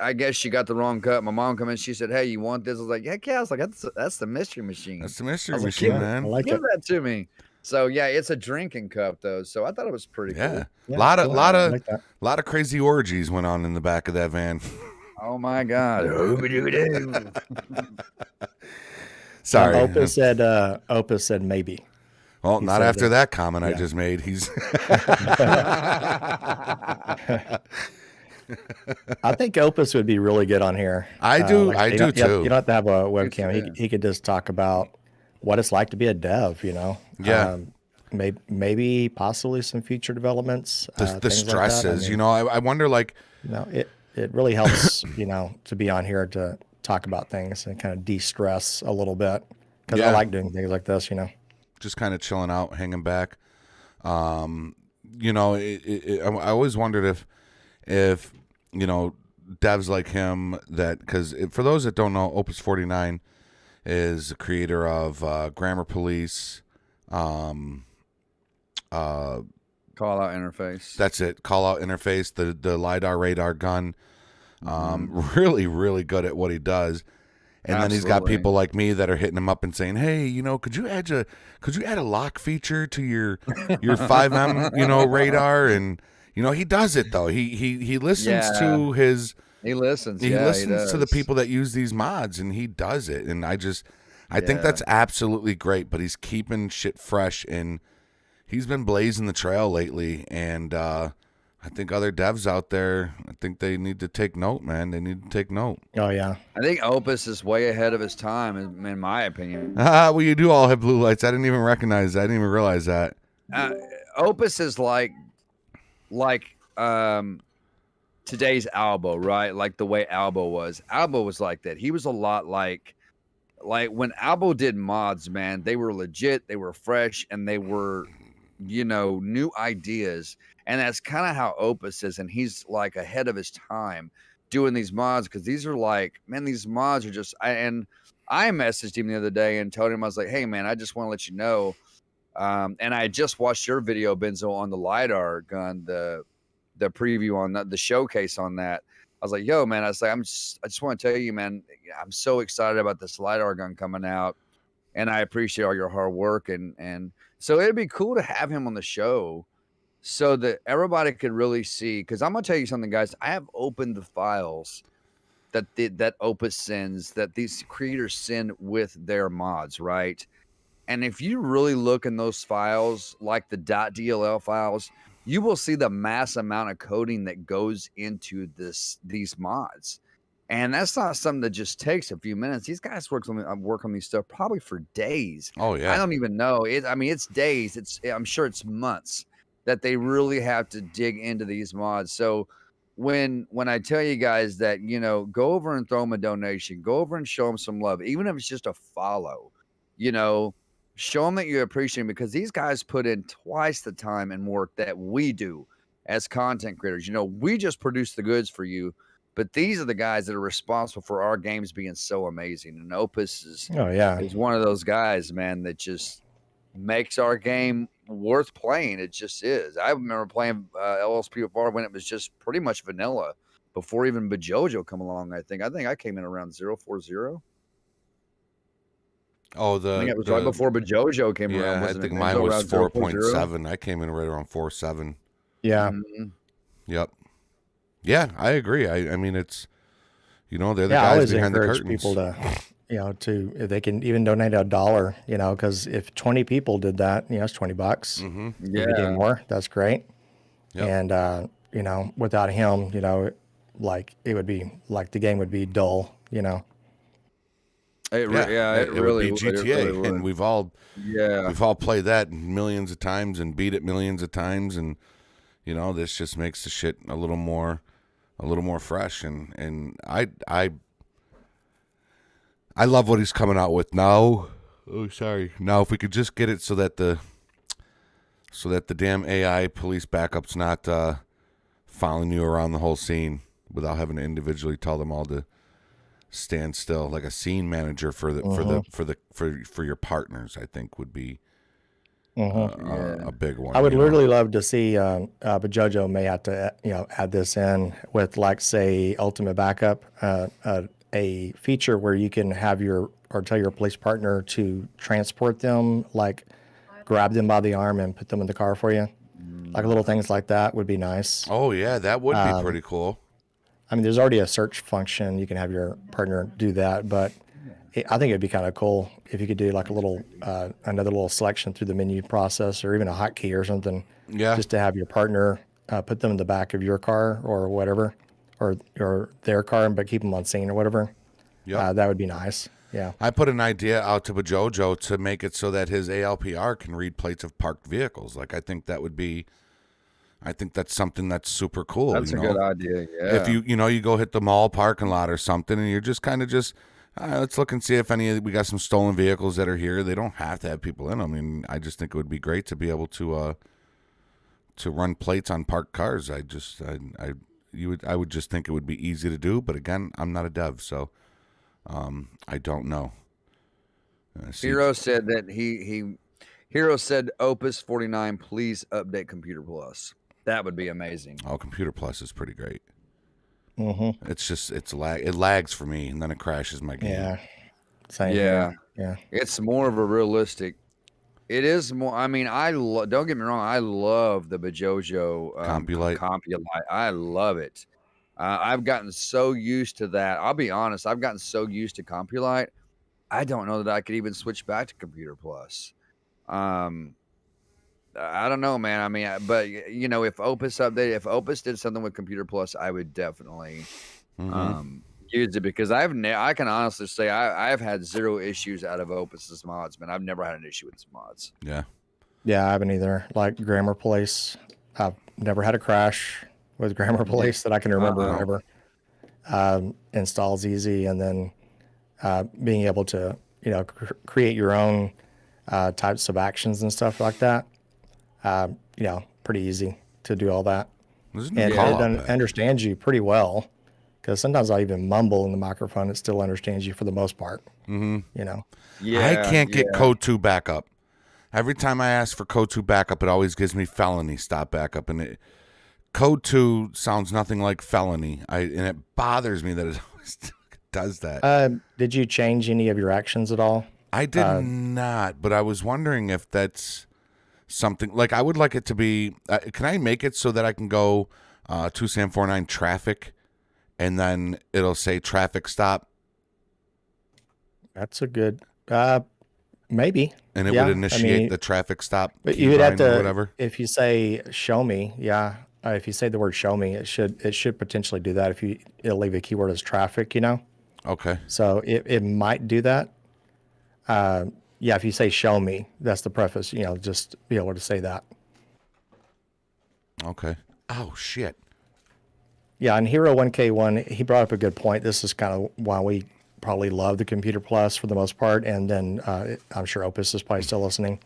I guess she got the wrong cup. My mom come in. She said, "Hey, you want this?" I was like, "Heck yeah!" I was like, "That's the Mystery Machine." That's the Mystery Machine, man. I like Give it. that to me. So yeah, it's a drinking cup though. So I thought it was pretty cool. Yeah, lot cool. of crazy orgies went on in the back of that van. Oh my god. Sorry. Opus said maybe. Well, He not said after that comment I just made. He's. I think Opus would be really good on here. I do too. too. You don't have to have a webcam. He could just talk about what it's like to be a dev. Yeah. Maybe possibly some future developments. The stresses. I wonder it really helps. To be on here to talk about things and kind of de-stress a little bit because I like doing things like this. Just kind of chilling out, hanging back. I always wondered if devs like him because for those that don't know, Opus 49 is the creator of Grammar Police, Call out interface. That's it. Call out interface, the LiDAR radar gun. Really, really good at what he does. And then he's got people like me that are hitting him up and saying, "Hey, could you add a lock feature to your 5M, radar?" And he does it though. He listens to his. He listens. He listens to the people that use these mods, and he does it. And I think that's absolutely great. But he's keeping shit fresh, and he's been blazing the trail lately. And I think other devs out there, I think they need to take note, man. They need to take note. Oh yeah. I think Opus is way ahead of his time, in my opinion. Well, you do all have blue lights. I didn't even recognize that. I didn't even realize that. Opus is like today's Albo, right? Like the way Albo was. Albo was like that. He was a lot like when Albo did mods, man, they were legit, they were fresh, and they were, new ideas. And that's kind of how Opus is. And he's like ahead of his time doing these mods because these are like, man, these mods are just, and I messaged him the other day and told him, I was like, "Hey, man, I just want to let you know." And I just watched your video, Benzo, on the LiDAR gun, the preview on the showcase on that. I was like, "Yo, man," I was like, I just want to tell you, man, I'm so excited about this LiDAR gun coming out. And I appreciate all your hard work. And so it'd be cool to have him on the show so that everybody could really see. Because I'm going to tell you something, guys. I have opened the files that Opus sends, that these creators send with their mods, right? And if you really look in those files, like the .dll files, you will see the mass amount of coding that goes into these mods. And that's not something that just takes a few minutes. These guys work on these stuff probably for days. Oh yeah. I don't even know. It's days. I'm sure it's months that they really have to dig into these mods. So when I tell you guys that, go over and throw them a donation, go over and show them some love, even if it's just a follow, show them that you appreciate them, because these guys put in twice the time and work that we do as content creators. We just produce the goods for you. But these are the guys that are responsible for our games being so amazing. And Opus is one of those guys, man, that just makes our game worth playing. It just is. I remember playing LSPDFR when it was just pretty much vanilla before even Bajojo come along. I think I came in around 040. Oh, I think it was right before Bajojo came around. I think mine was 4.7. I came in right around 4.7. Yeah. Mm-hmm. Yep. Yeah, I agree. I mean, it's, they're the I guys always behind the encourage curtains. people to, if they can even donate $1, because if 20 people did that, it's $20. Mm-hmm. If you do more, that's great. Yep. And, without him, like it would be like the game would be dull, It it really would be GTA, really would. and we've all played that millions of times and beat it millions of times, and this just makes the shit a little more fresh, and I love what he's coming out with now. Oh, sorry. Now, if we could just get it so that the damn AI police backup's not following you around the whole scene without having to individually tell them all to stand still, like a scene manager for your partners, I think would be a big one. I would literally love to see, but JoJo may have to, add this in with, like, say, Ultimate Backup, a feature where you can have tell your police partner to transport them, like grab them by the arm and put them in the car for you. Like little things like that would be nice. Oh yeah, that would be pretty cool. I mean, there's already a search function. You can have your partner do that, but I think it'd be kind of cool if you could do like a little, another little selection through the menu process, or even a hotkey or something. Yeah. Just to have your partner put them in the back of your car or whatever, or their car, but keep them on scene or whatever. Yeah. That would be nice. Yeah. I put an idea out to Bajojo to make it so that his ALPR can read plates of parked vehicles. Like, I think that's something that's super cool. That's a good idea. Yeah. If you go hit the mall parking lot or something, and you're just kind of let's look and see if we got some stolen vehicles that are here. They don't have to have people in them. I mean, I just think it would be great to be able to run plates on parked cars. I would just think it would be easy to do. But again, I'm not a dev, so I don't know. Hero said that Hero said Opus 49, please update Computer Plus. That would be amazing. Oh, Computer Plus is pretty great. Mm-hmm. It's just it lags for me, and then it crashes my game. Yeah. Same Yeah. here. Yeah. It's more of a realistic. It is more. I mean, don't get me wrong. I love the Bajojo Compulite. I love it. I've gotten so used to that. I'll be honest. I've gotten so used to Compulite. I don't know that I could even switch back to Computer Plus. I don't know, man. I mean, but if Opus did something with Computer Plus, I would definitely use it, because I can honestly say I've had zero issues out of Opus's mods, man. I've never had an issue with his mods. Yeah. Yeah, I haven't either. Like Grammar Police, I've never had a crash with Grammar Police that I can remember ever. Installs easy, and then being able to create your own types of actions and stuff like that. Pretty easy to do all that. And it understands you pretty well, because sometimes I even mumble in the microphone. It still understands you for the most part. Mm-hmm. Yeah. I can't get Code 2 backup. Every time I ask for Code 2 backup, it always gives me felony stop backup, and Code 2 sounds nothing like felony. And it bothers me that it always does that. Did you change any of your actions at all? I did not, but I was wondering if that's something, like, I would like it to be, can I make it so that I can go 2749 traffic, and then it'll say traffic stop? That's a good, maybe. And it would initiate the traffic stop. But you would have to, whatever. if you say show me, if you say the word "show me," it should potentially do that. It'll leave a keyword as traffic, you know. Okay. So it might do that. Yeah, if you say "show me," that's the preface. You know, just be able to say that. Okay. Oh shit. Yeah, and Hero 1K1, he brought up a good point. This is kind of why we probably love the Computer Plus for the most part, and then I'm sure Opus is probably still listening.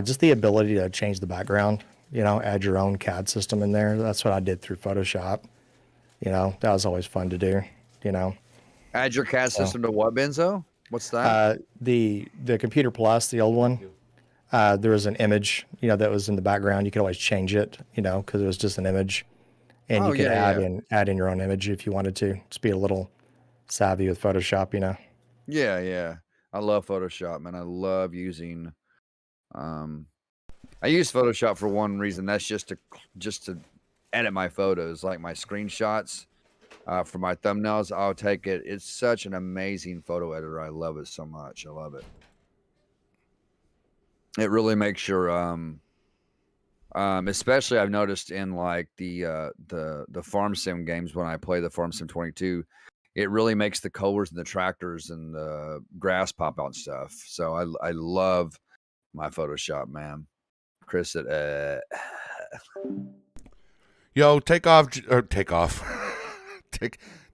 Just the ability to change the background, you know, add your own CAD system in there. That's what I did through Photoshop. You know, that was always fun to do, you know. Add your CAD system to what, Benzo? What's that? The Computer Plus, the old one, there was an image, you know, that was in the background. You could always change it, you know, because it was just an image. And you could add in your own image if you wanted to. Just be a little savvy with Photoshop, you know. Yeah. I love Photoshop, man. I love using. I use Photoshop for one reason. That's just to edit my photos, like my screenshots for my thumbnails. I'll take it. It's such an amazing photo editor. I love it so much. I love it. It really makes your especially I've noticed in like the farm sim games when I play the Farm Sim 22, it really makes the colors and the tractors and the grass pop out and stuff. So I love my Photoshop, man. Chris said, Yo, take off.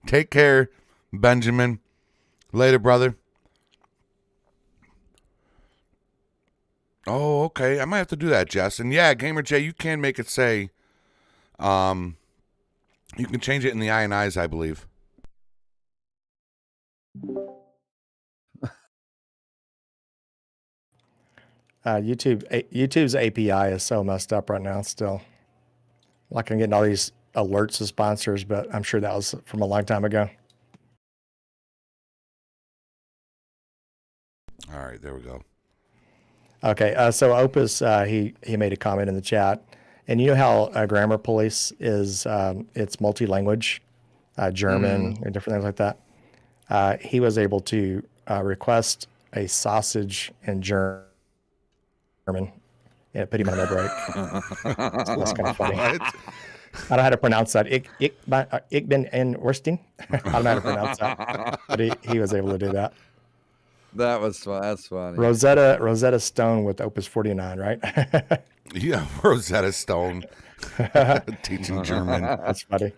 Take care, Benjamin. Later, brother. Oh, okay. I might have to do that, Jess. And yeah, Gamer J, you can make it say, you can change it in the INIs, I believe. YouTube's API is so messed up right now still. Like I'm getting all these alerts of sponsors, but I'm sure that was from a long time ago. All right, there we go. Okay, so Opus, he made a comment in the chat, and you know how Grammar Police is, it's multi-language, German and different things like that. He was able to request a sausage in German, and it put him on a break. So that's kind of funny. What? I don't know how to pronounce that. Ich bin in Worsting. I don't know how to pronounce that, but he was able to do that. that was fun. That's funny. Rosetta Stone with Opus 49, right? Yeah, Rosetta Stone teaching German. That's funny.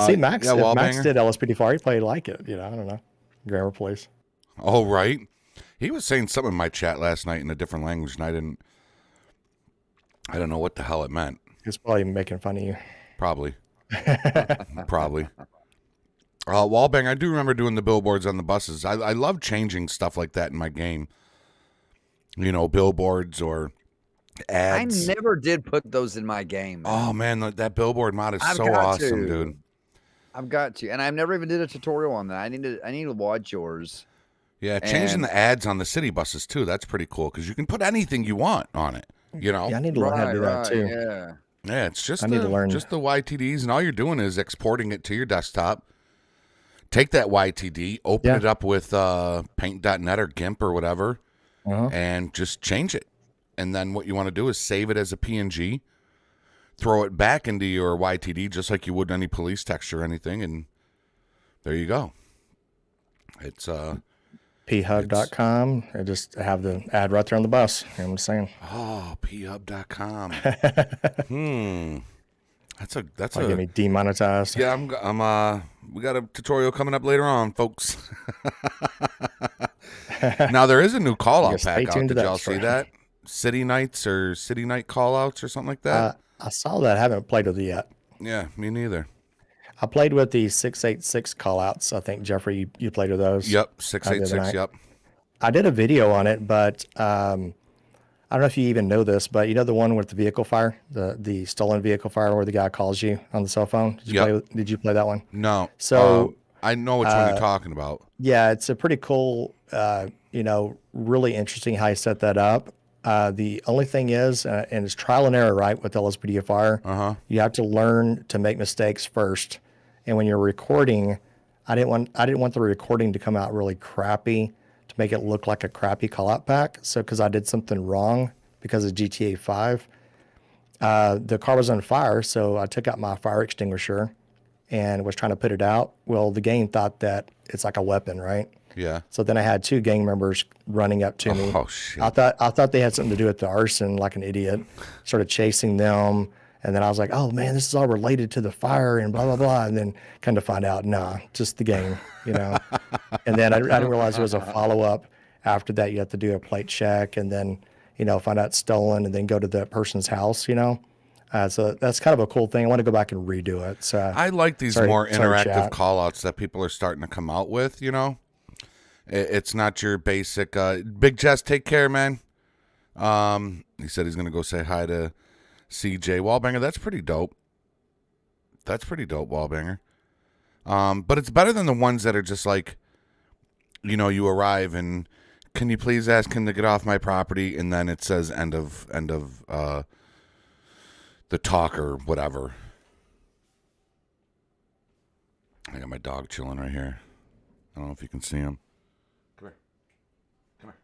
See, Max, yeah, if Max did LSPDFR, he probably like it. You know, I don't know. Grammar Police. Oh, right. He was saying something in my chat last night in a different language, and I don't know what the hell it meant. He's probably making fun of you. Probably. Probably. Wallbang, I do remember doing the billboards on the buses. I love changing stuff like that in my game. You know, billboards or ads. I never did put those in my game, man. Oh, man, that billboard mod is so awesome, dude. I've got to. And I've never even did a tutorial on that. I need to watch yours. Yeah, changing the ads on the city buses, too. That's pretty cool because you can put anything you want on it, you know? Yeah, I need to learn how to do that, too. Yeah. Yeah, it's just need to learn. Just the YTDs, and all you're doing is exporting it to your desktop. Take that YTD, open it up with Paint.net or GIMP or whatever, and just change it. And then what you want to do is save it as a PNG, throw it back into your YTD just like you would any police text or anything, and there you go. It's phub.com. I just have the ad right there on the bus. You know what I'm saying? Oh, phub.com. That's get me demonetized. Yeah, we got a tutorial coming up later on, folks. Now there is a new call out pack out. Did y'all see that? City Nights or City Night call outs or something like that? I saw that. I haven't played with it yet. Yeah, me neither. I played with the 686 call outs. I think, Jeffrey, you played with those. Yep, 686, yep. I did a video on it, but I don't know if you even know this, but you know the one with the vehicle fire, the stolen vehicle fire where the guy calls you on the cell phone? Did you play that one? No. So I know which one you're talking about. Yeah, it's a pretty cool, really interesting how you set that up. The only thing is, and it's trial and error, right, with LSPDFR, you have to learn to make mistakes first. And when you're recording, I didn't want the recording to come out really crappy to make it look like a crappy call out pack. So because I did something wrong because of GTA 5, The car was on fire, so I took out my fire extinguisher and was trying to put it out. Well, the gang thought that it's like a weapon, right? Yeah. So then I had 2 gang members running up to me. Oh shit. I thought they had something to do with the arson, like an idiot. Started chasing them, and then I was like, "Oh man, this is all related to the fire and blah blah blah." And then come to find out, nah, just the gang, you know. And then I didn't realize there was a follow up after that. You have to do a plate check, and then find out it's stolen, and then go to the person's house, So that's kind of a cool thing. I want to go back and redo it. So I like these more interactive call outs that people are starting to come out with, It's not your basic, Big Jess, take care, man. He said he's going to go say hi to CJ Wallbanger. That's pretty dope. Wallbanger. But it's better than the ones that are just like, you arrive and can you please ask him to get off my property? And then it says end of the talk or whatever. I got my dog chilling right here. I don't know if you can see him. Come here.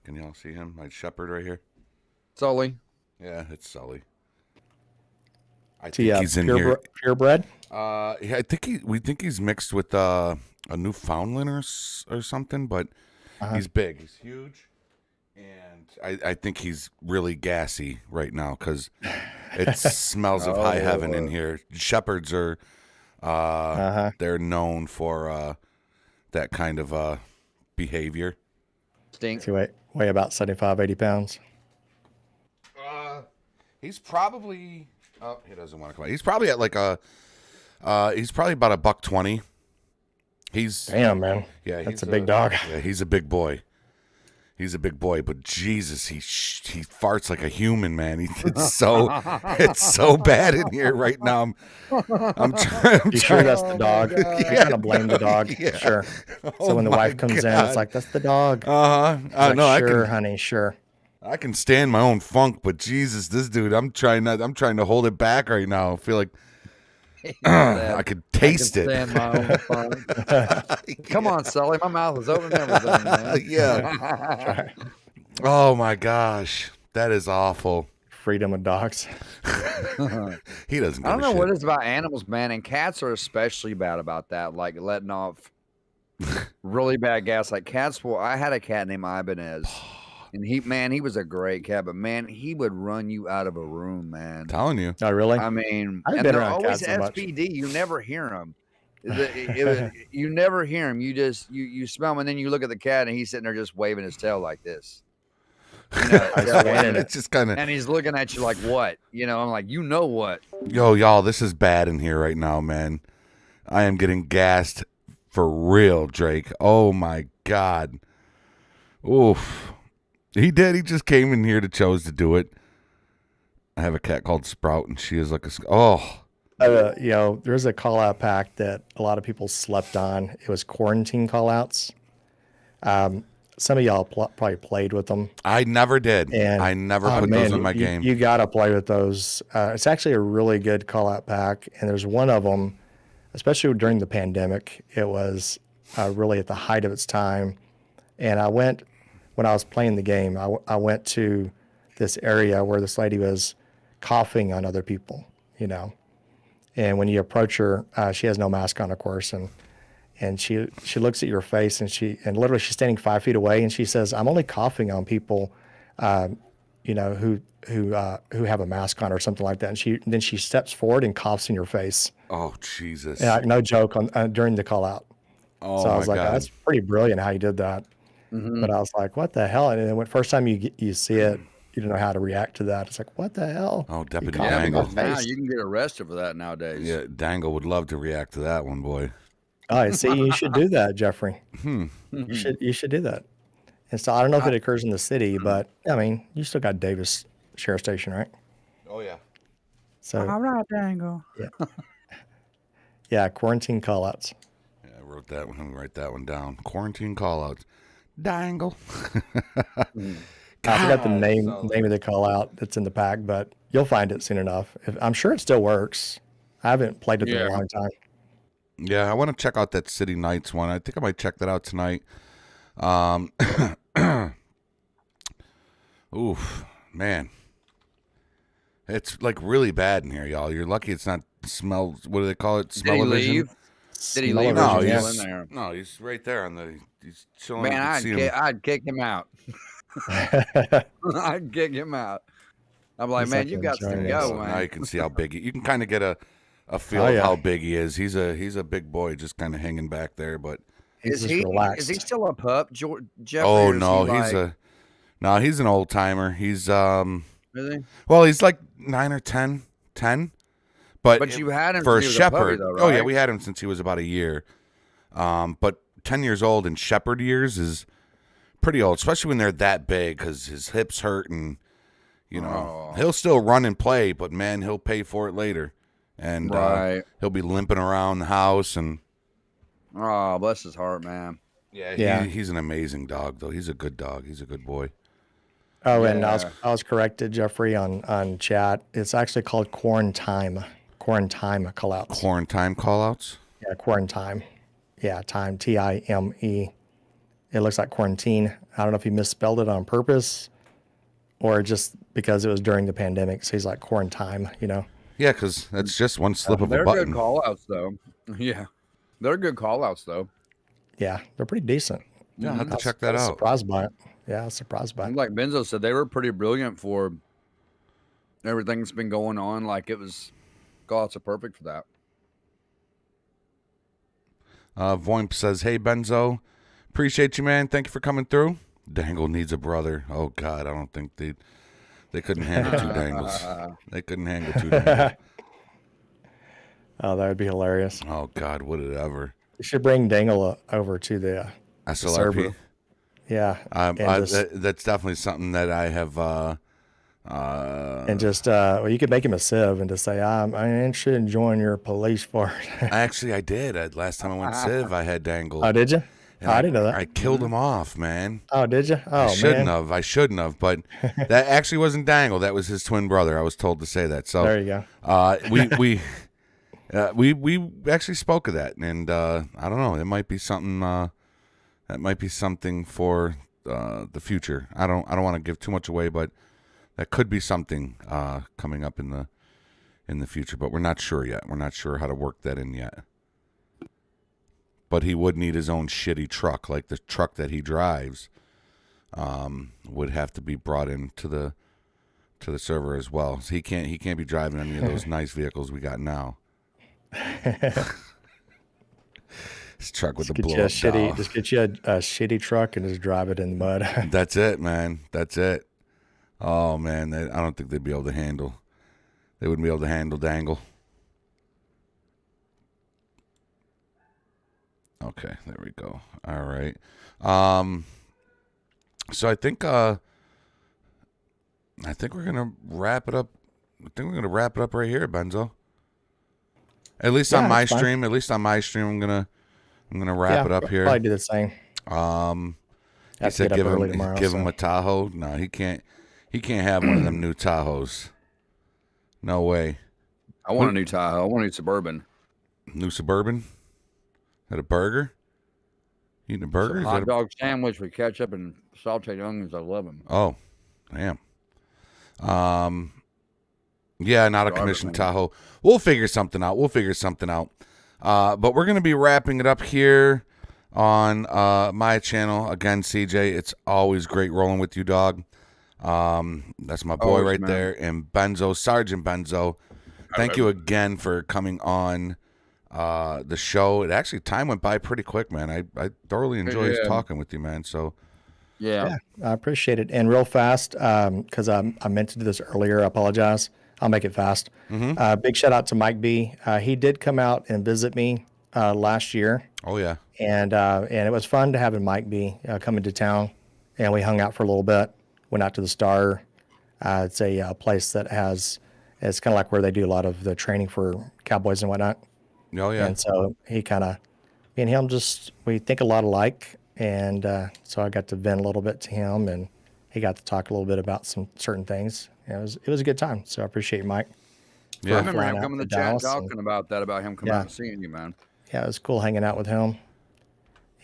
Can y'all see him? My shepherd right here. Sully. Yeah, it's Sully. I think he's in here. Purebred? I think we think he's mixed with a Newfoundland or something, but he's big. He's huge. And I think he's really gassy right now because it smells of high heaven in here. Shepherds are, they're known for that kind of behavior. Stink. Weigh about 75, 80 pounds. He's probably, he doesn't want to come out. He's probably at like he's probably about $120. Damn, man. Yeah, that's a big dog. Yeah, he's a big boy. But Jesus, he farts like a human, man. It's so bad in here right now. I'm trying. Sure that's the dog? Yeah. I kind of blame the dog. Yeah. Sure. So when the wife comes in, it's like, that's the dog. No, sure, honey, sure. I can stand my own funk, but Jesus, this dude, I'm trying to hold it back right now. I feel like I could taste it. Stand my own fun. Come on, Sully. My mouth is open and everything, man. Yeah. Oh my gosh, that is awful. Freedom of dogs. He doesn't. I don't know what it is about animals, man, and cats are especially bad about that, like letting off really bad gas. Like cats will. I had a cat named Ibanez. And he was a great cat, but man, he would run you out of a room, man. I'm telling you. Oh, really? I mean, and they're always SPD. You never hear them. You never hear him. You smell him, and then you look at the cat, and he's sitting there just waving his tail like this. It's just kind of. And he's looking at you like, what? I'm like, what? Yo, y'all, this is bad in here right now, man. I am getting gassed for real, Drake. Oh my God. Oof. He did. He just came in here to chose to do it. I have a cat called Sprout, and she is like there's a call out pack that a lot of people slept on. It was quarantine call outs. Some of y'all probably played with them. I never did. And I never put those in my game. You got to play with those. It's actually a really good call out pack. And there's one of them, especially during the pandemic, it was really at the height of its time. And when I was playing the game, I went to this area where this lady was coughing on other people, And when you approach her, she has no mask on, of course, and she looks at your face, and literally she's standing 5 feet away, and she says, "I'm only coughing on people, who have a mask on or something like that." And then she steps forward and coughs in your face. Oh Jesus! Yeah, no joke during the call out. Oh, so I was like, God. "That's pretty brilliant how you did that." Mm-hmm. But I was like, what the hell? And then when first time you see it, you don't know how to react to that. It's like, what the hell? Oh, Deputy You Dangle. Now you can get arrested for that nowadays. Yeah, Dangle would love to react to that one, boy. Oh, see, you should do that, Jeffrey. You should do that. And so I don't know if it occurs in the city, but I mean, you still got Davis Sheriff Station, right? Oh yeah. All right, Dangle. Yeah. Yeah, quarantine callouts. Yeah, I wrote that one. Write that one down. Quarantine callouts. Dangle. I forgot the name of the call out that's in the pack, but you'll find it soon enough. I'm sure it still works. I haven't played it in a long time. Yeah, I want to check out that City Nights one. I think I might check that out tonight. Oof, man. It's like really bad in here, y'all. You're lucky it's not smell. What do they call it? Did he Smell-o-vision? leave? Did he leave? No, Or is he still he's in there? no, he's right there on the. He's chilling. Man, You can see him. I'd kick him out. I'd kick him out. I'm like, He's man, like you got to enjoying go, So man. now you can see how big you can kind of get a feel Oh, of yeah. how big he is. He's a big boy, just kind of hanging back there. But He's Is just he relaxed. still a pup, Jeffrey? oh or is no, he he's like, he's an old timer. He's Is he? well, he's like 9 or 10. But you had him for a since he was a puppy, shepherd. though, Oh yeah, right? we had him since he was about a year. But 10 years old in shepherd years is pretty old, especially when they're that big, because his hips hurt and he'll still run and play, but man, he'll pay for it later, and Right. he'll be limping around the house and Oh, bless his heart, man. Yeah. he's an amazing dog though. He's a good dog. He's a good boy. Oh, and Yeah. I was corrected, Jeffrey, on chat. It's actually called quarantine. Quarantine callouts. Quarantine callouts. Yeah, quarantine. Yeah, time. Time. It looks like quarantine. I don't know if he misspelled it on purpose or just because it was during the pandemic. So he's like quarantine, Yeah, because that's just one slip of a They're button. good call outs, though. Yeah. They're good call outs, though. Yeah, they're pretty decent. Yeah, I'll have to I was- check I that was out. Surprised by it. Yeah, I was surprised by it. Like Benzo said, they were pretty brilliant for everything's been going on. Like it was, call outs are perfect for that. Voimp says, "Hey Benzo, appreciate you, man. Thank you for coming through. Dangle needs a brother. Oh God, I don't think they couldn't handle two Dangles. They couldn't handle two Dangles. Oh, that would be hilarious. Oh God, would it ever? You should bring Dangle over to the SLRP. server. Yeah, and That's definitely something that I have. And just well, you could make him a civ and just say, I'm interested in joining your police force. Actually, I did. Last time I went Civ, I had Dangle. Oh, did you? And I didn't know that. I killed him off, man. Oh, did you? Oh, I shouldn't man. have. I shouldn't have. But that actually wasn't Dangle. That was his twin brother. I was told to say that. So There you go. we actually spoke of that, and I don't know. It might be something. That might be something for the future. I don't want to give too much away, but that could be something coming up in the future. But we're not sure yet. We're not sure how to work that in yet. But he would need his own shitty truck, like the truck that he drives. Would have to be brought into the server as well. So he can't be driving any of those nice vehicles we got now. His truck with the blow up Just get you a shitty truck and just drive it in the mud. That's it, man. That's it. Oh man, I don't think they'd be able to handle. They wouldn't be able to handle Dangle. Okay, there we go. All right. So I think we're gonna wrap it up. I think we're gonna wrap it up right here, Benzo. At least on my that's fine. stream. At least on my stream, I'm gonna wrap it up here. Probably do the same. He Have to said get up give early him tomorrow, give him so. a Tahoe. No, he can't. He can't have one of them new Tahoes. No way. I want a new Tahoe. I want a new Suburban. New Suburban. Is that a burger? Eating a burger? Is that Hot a- dog sandwich with ketchup and sauteed onions. I love them. Oh, damn. Yeah, not a Drive it, commissioned man. Tahoe. We'll figure something out. But we're gonna be wrapping it up here on my channel again. CJ, it's always great rolling with you, dog. That's my boy Always, right man. there, and Benzo, Sergeant Benzo. Thank you again for coming on the show. It actually time went by pretty quick, man. I thoroughly enjoyed Yeah. talking with you, man. So Yeah. I appreciate it. And real fast, because I meant to do this earlier. I apologize. I'll make it fast. Big shout out to Mike B. He did come out and visit me last year, oh yeah, and it was fun to have Mike B come into town, and we hung out for a little bit. Went out to the Star. It's a place that it's kind of like where they do a lot of the training for cowboys and whatnot. oh yeah. And so me and him we think a lot alike. And so I got to vent a little bit to him, and he got to talk a little bit about some certain things. It was a good time. So I appreciate you, Mike. Yeah. I remember flying him out coming to to chat Dallas talking about him coming Yeah. out and seeing you, man. Yeah, it was cool hanging out with him.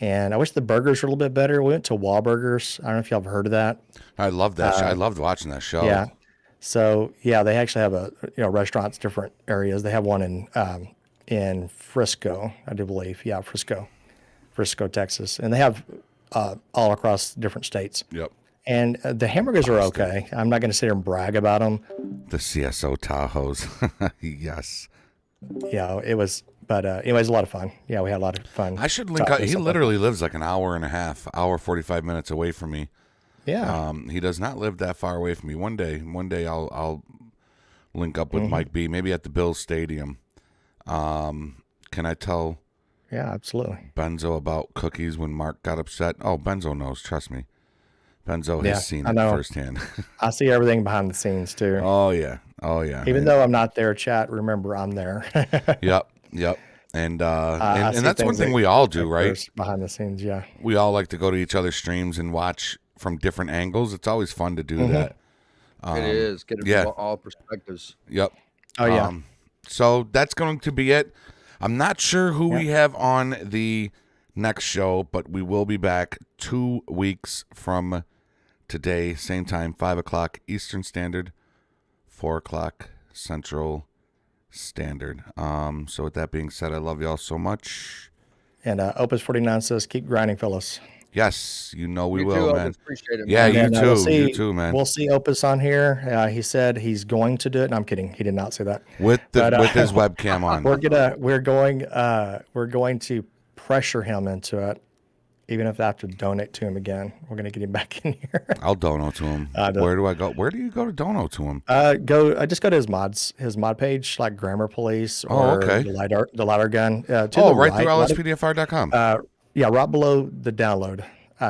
And I wish the burgers were a little bit better. We went to Wahlburgers. I don't know if y'all have heard of that. I love that show. I loved watching that show. Yeah. So yeah, they actually have restaurants, different areas. They have one in Frisco, I do believe. Yeah, Frisco, Texas, and they have all across different states. Yep. And the hamburgers are okay. I'm not going to sit here and brag about them. The CSO Tahoes. Yes. Yeah, it was. But anyways, a lot of fun. Yeah, we had a lot of fun. I should link up. He literally lives like an hour and a half, 45 minutes away from me. Yeah. He does not live that far away from me. One day I'll link up with Mike B, maybe at the Bills Stadium. Can I tell absolutely. Benzo about cookies when Mark got upset? Oh, Benzo knows, trust me. Benzo has seen it firsthand. I see everything behind the scenes too. Oh yeah. Even though I'm not there, chat, remember I'm there. Yep. And that's one thing we all do, right? Behind the scenes, yeah. We all like to go to each other's streams and watch from different angles. It's always fun to do that. It is. Get it from all perspectives. Yep. Oh, yeah. So that's going to be it. I'm not sure who we have on the next show, but we will be back 2 weeks from today, same time, 5 o'clock Eastern Standard, 4 o'clock Central Standard. So with that being said, I love y'all so much. And Opus 49 says, keep grinding, fellas. Yes, we will, too, man. Opus. Appreciate it, man. Yeah, you too, man. We'll see Opus on here. He said he's going to do it. No, I'm kidding. He did not say that. With his webcam on. We're going to pressure him into it. Even if I have to donate to him again, we're going to get him back in here. I'll dono to him. Where do I go? Where do you go to dono to him? Just go to his mod page, like Grammar Police or the LiDAR gun. Right through LSPDFR.com. Right below the download,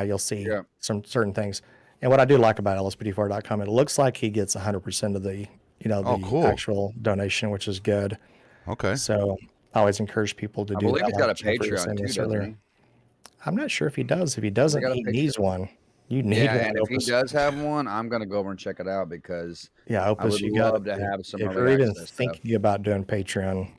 you'll see some certain things. And what I do like about LSPDFR.com, it looks like he gets 100% of the actual donation, which is good. Okay. So I always encourage people to do that. I believe he's got a Patreon too, doesn't he? I'm not sure if he does. If he doesn't, he needs one. You need one. And if he does have one, I'm going to go over and check it out because Opus, I would love to have some. If you're even thinking about doing Patreon,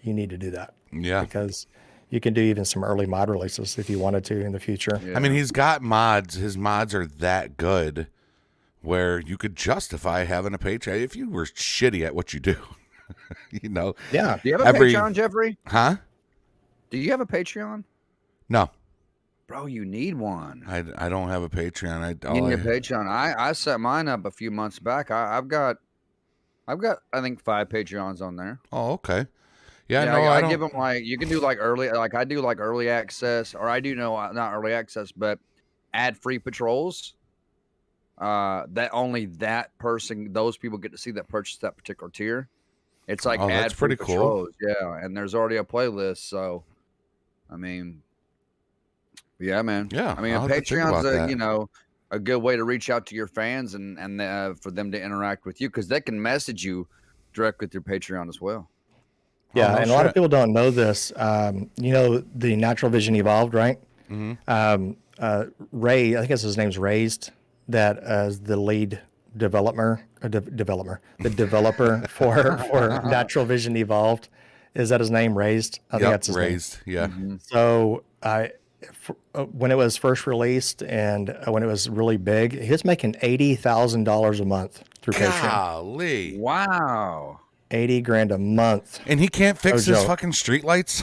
you need to do that. Yeah. Because you can do even some early mod releases if you wanted to in the future. Yeah. I mean, he's got mods. His mods are that good where you could justify having a Patreon if you were shitty at what you do. Yeah. Do you have a Patreon, Jeffrey? Huh? Do you have a Patreon? No. Bro, you need one. I don't have a Patreon. You need a Patreon. I set mine up a few months back. I've got I think 5 Patreons on there. Oh, okay. Yeah, I give them you can do early, I do early access, or I do not early access, but ad-free patrols. That only those people get to see that purchase that particular tier. It's like ad-free patrols. Cool. Yeah, and there's already a playlist, so I mean, yeah, man. Yeah, I mean, Patreon's a good way to reach out to your fans and for them to interact with you because they can message you direct with your Patreon as well. Yeah, and a lot of people don't know this. The Natural Vision Evolved, right? Mm-hmm. Ray, I think his name's Raised, that as the lead developer for Natural Vision Evolved. Is that his name, Raised? I think that's his Raised, name. Yeah. Mm-hmm. So when it was first released and when it was really big, he was making $80,000 a month through Patreon. Golly. Wow. $80,000 a month. And he can't fix his fucking street lights?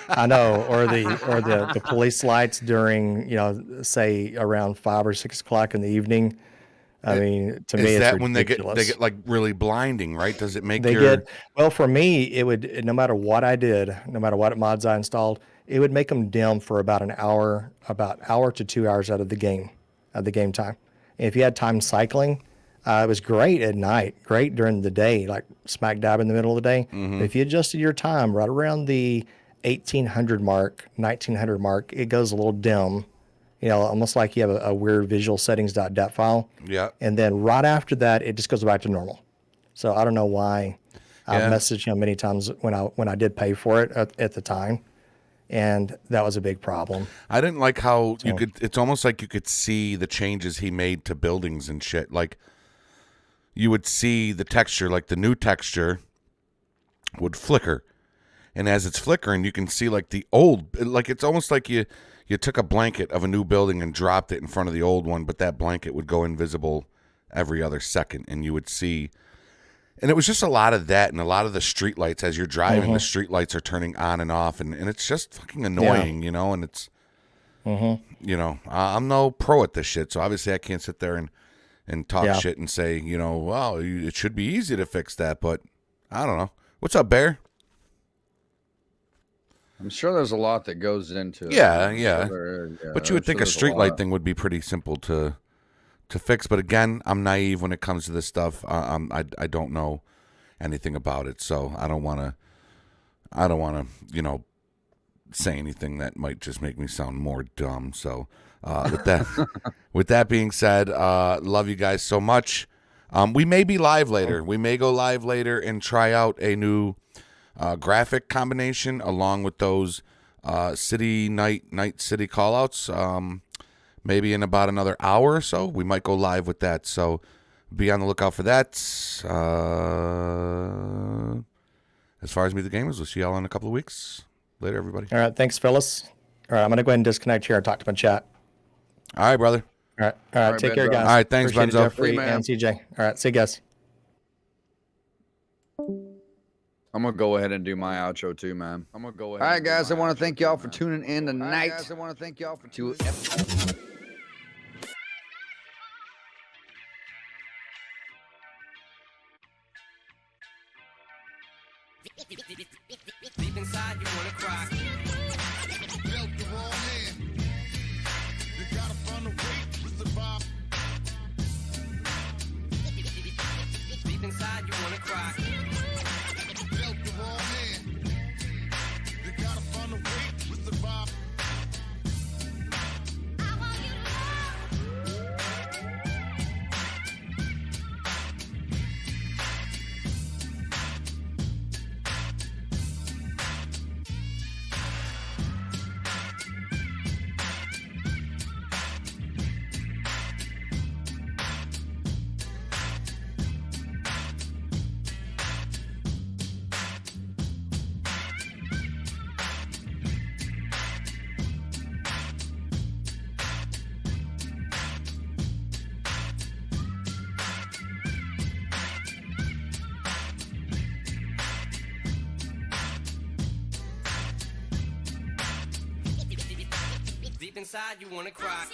I know, or the police lights during, say around 5 or 6 o'clock in the evening. I mean, to me, it's that when ridiculous. they get like really blinding, right? Does it make well, for me, it would, no matter what I did, no matter what mods I installed, it would make them dim for about an hour to 2 hours out of the game time. And if you had time cycling, it was great at night, great during the day, like smack dab in the middle of the day. Mm-hmm. But if you adjusted your time right around the 1800 mark, 1900 mark, it goes a little dim. Almost like you have a weird visual settings.dat file. Yeah. And then right after that, it just goes back to normal. So I don't know why. I messaged him many times when I did pay for it at the time. And that was a big problem. I didn't like how it's almost like you could see the changes he made to buildings and shit. Like you would see the texture, like the new texture would flicker. And as it's flickering, you can see like the old, like it's almost like you took a blanket of a new building and dropped it in front of the old one, but that blanket would go invisible every other second, and you would see. And it was just a lot of that, and a lot of the street lights as you're driving. The street lights are turning on and off, and it's just fucking annoying, you know. And it's, you know, I'm no pro at this shit, so obviously I can't sit there and talk shit and say, you know, well, it should be easy to fix that, but I don't know. What's up, Bear? I'm sure there's a lot that goes into it. Yeah. Sure But you would think a street light thing would be pretty simple to fix. But again, I'm naive when it comes to this stuff. I don't know anything about it, so I don't want to, you know, say anything that might just make me sound more dumb. So with that being said, love you guys so much. We may be live later. We may go live later and try out a new graphic combination along with those city night city callouts. Maybe in about another hour or so, we might go live with that. So be on the lookout for that. As far as Meet the Gamers, we'll see y'all in a couple of weeks. Later, everybody. All right. Thanks, Phyllis. All right. I'm going to go ahead and disconnect here and talk to my chat. All right, brother. All right. Take care, guys. All right. Thanks, Appreciate it, Benzo. Jeffrey and CJ. All right. See you guys. I'm going to go ahead and do my outro too, man. All right, guys. I want to thank y'all for tuning in tonight. To Deep inside, you wanna cry. Dealt the wrong hand. You gotta find a way to survive. Deep inside, you wanna cry. Dealt the wrong hand. You gotta find a way to survive. I want you to know. Deep inside, you wanna cry.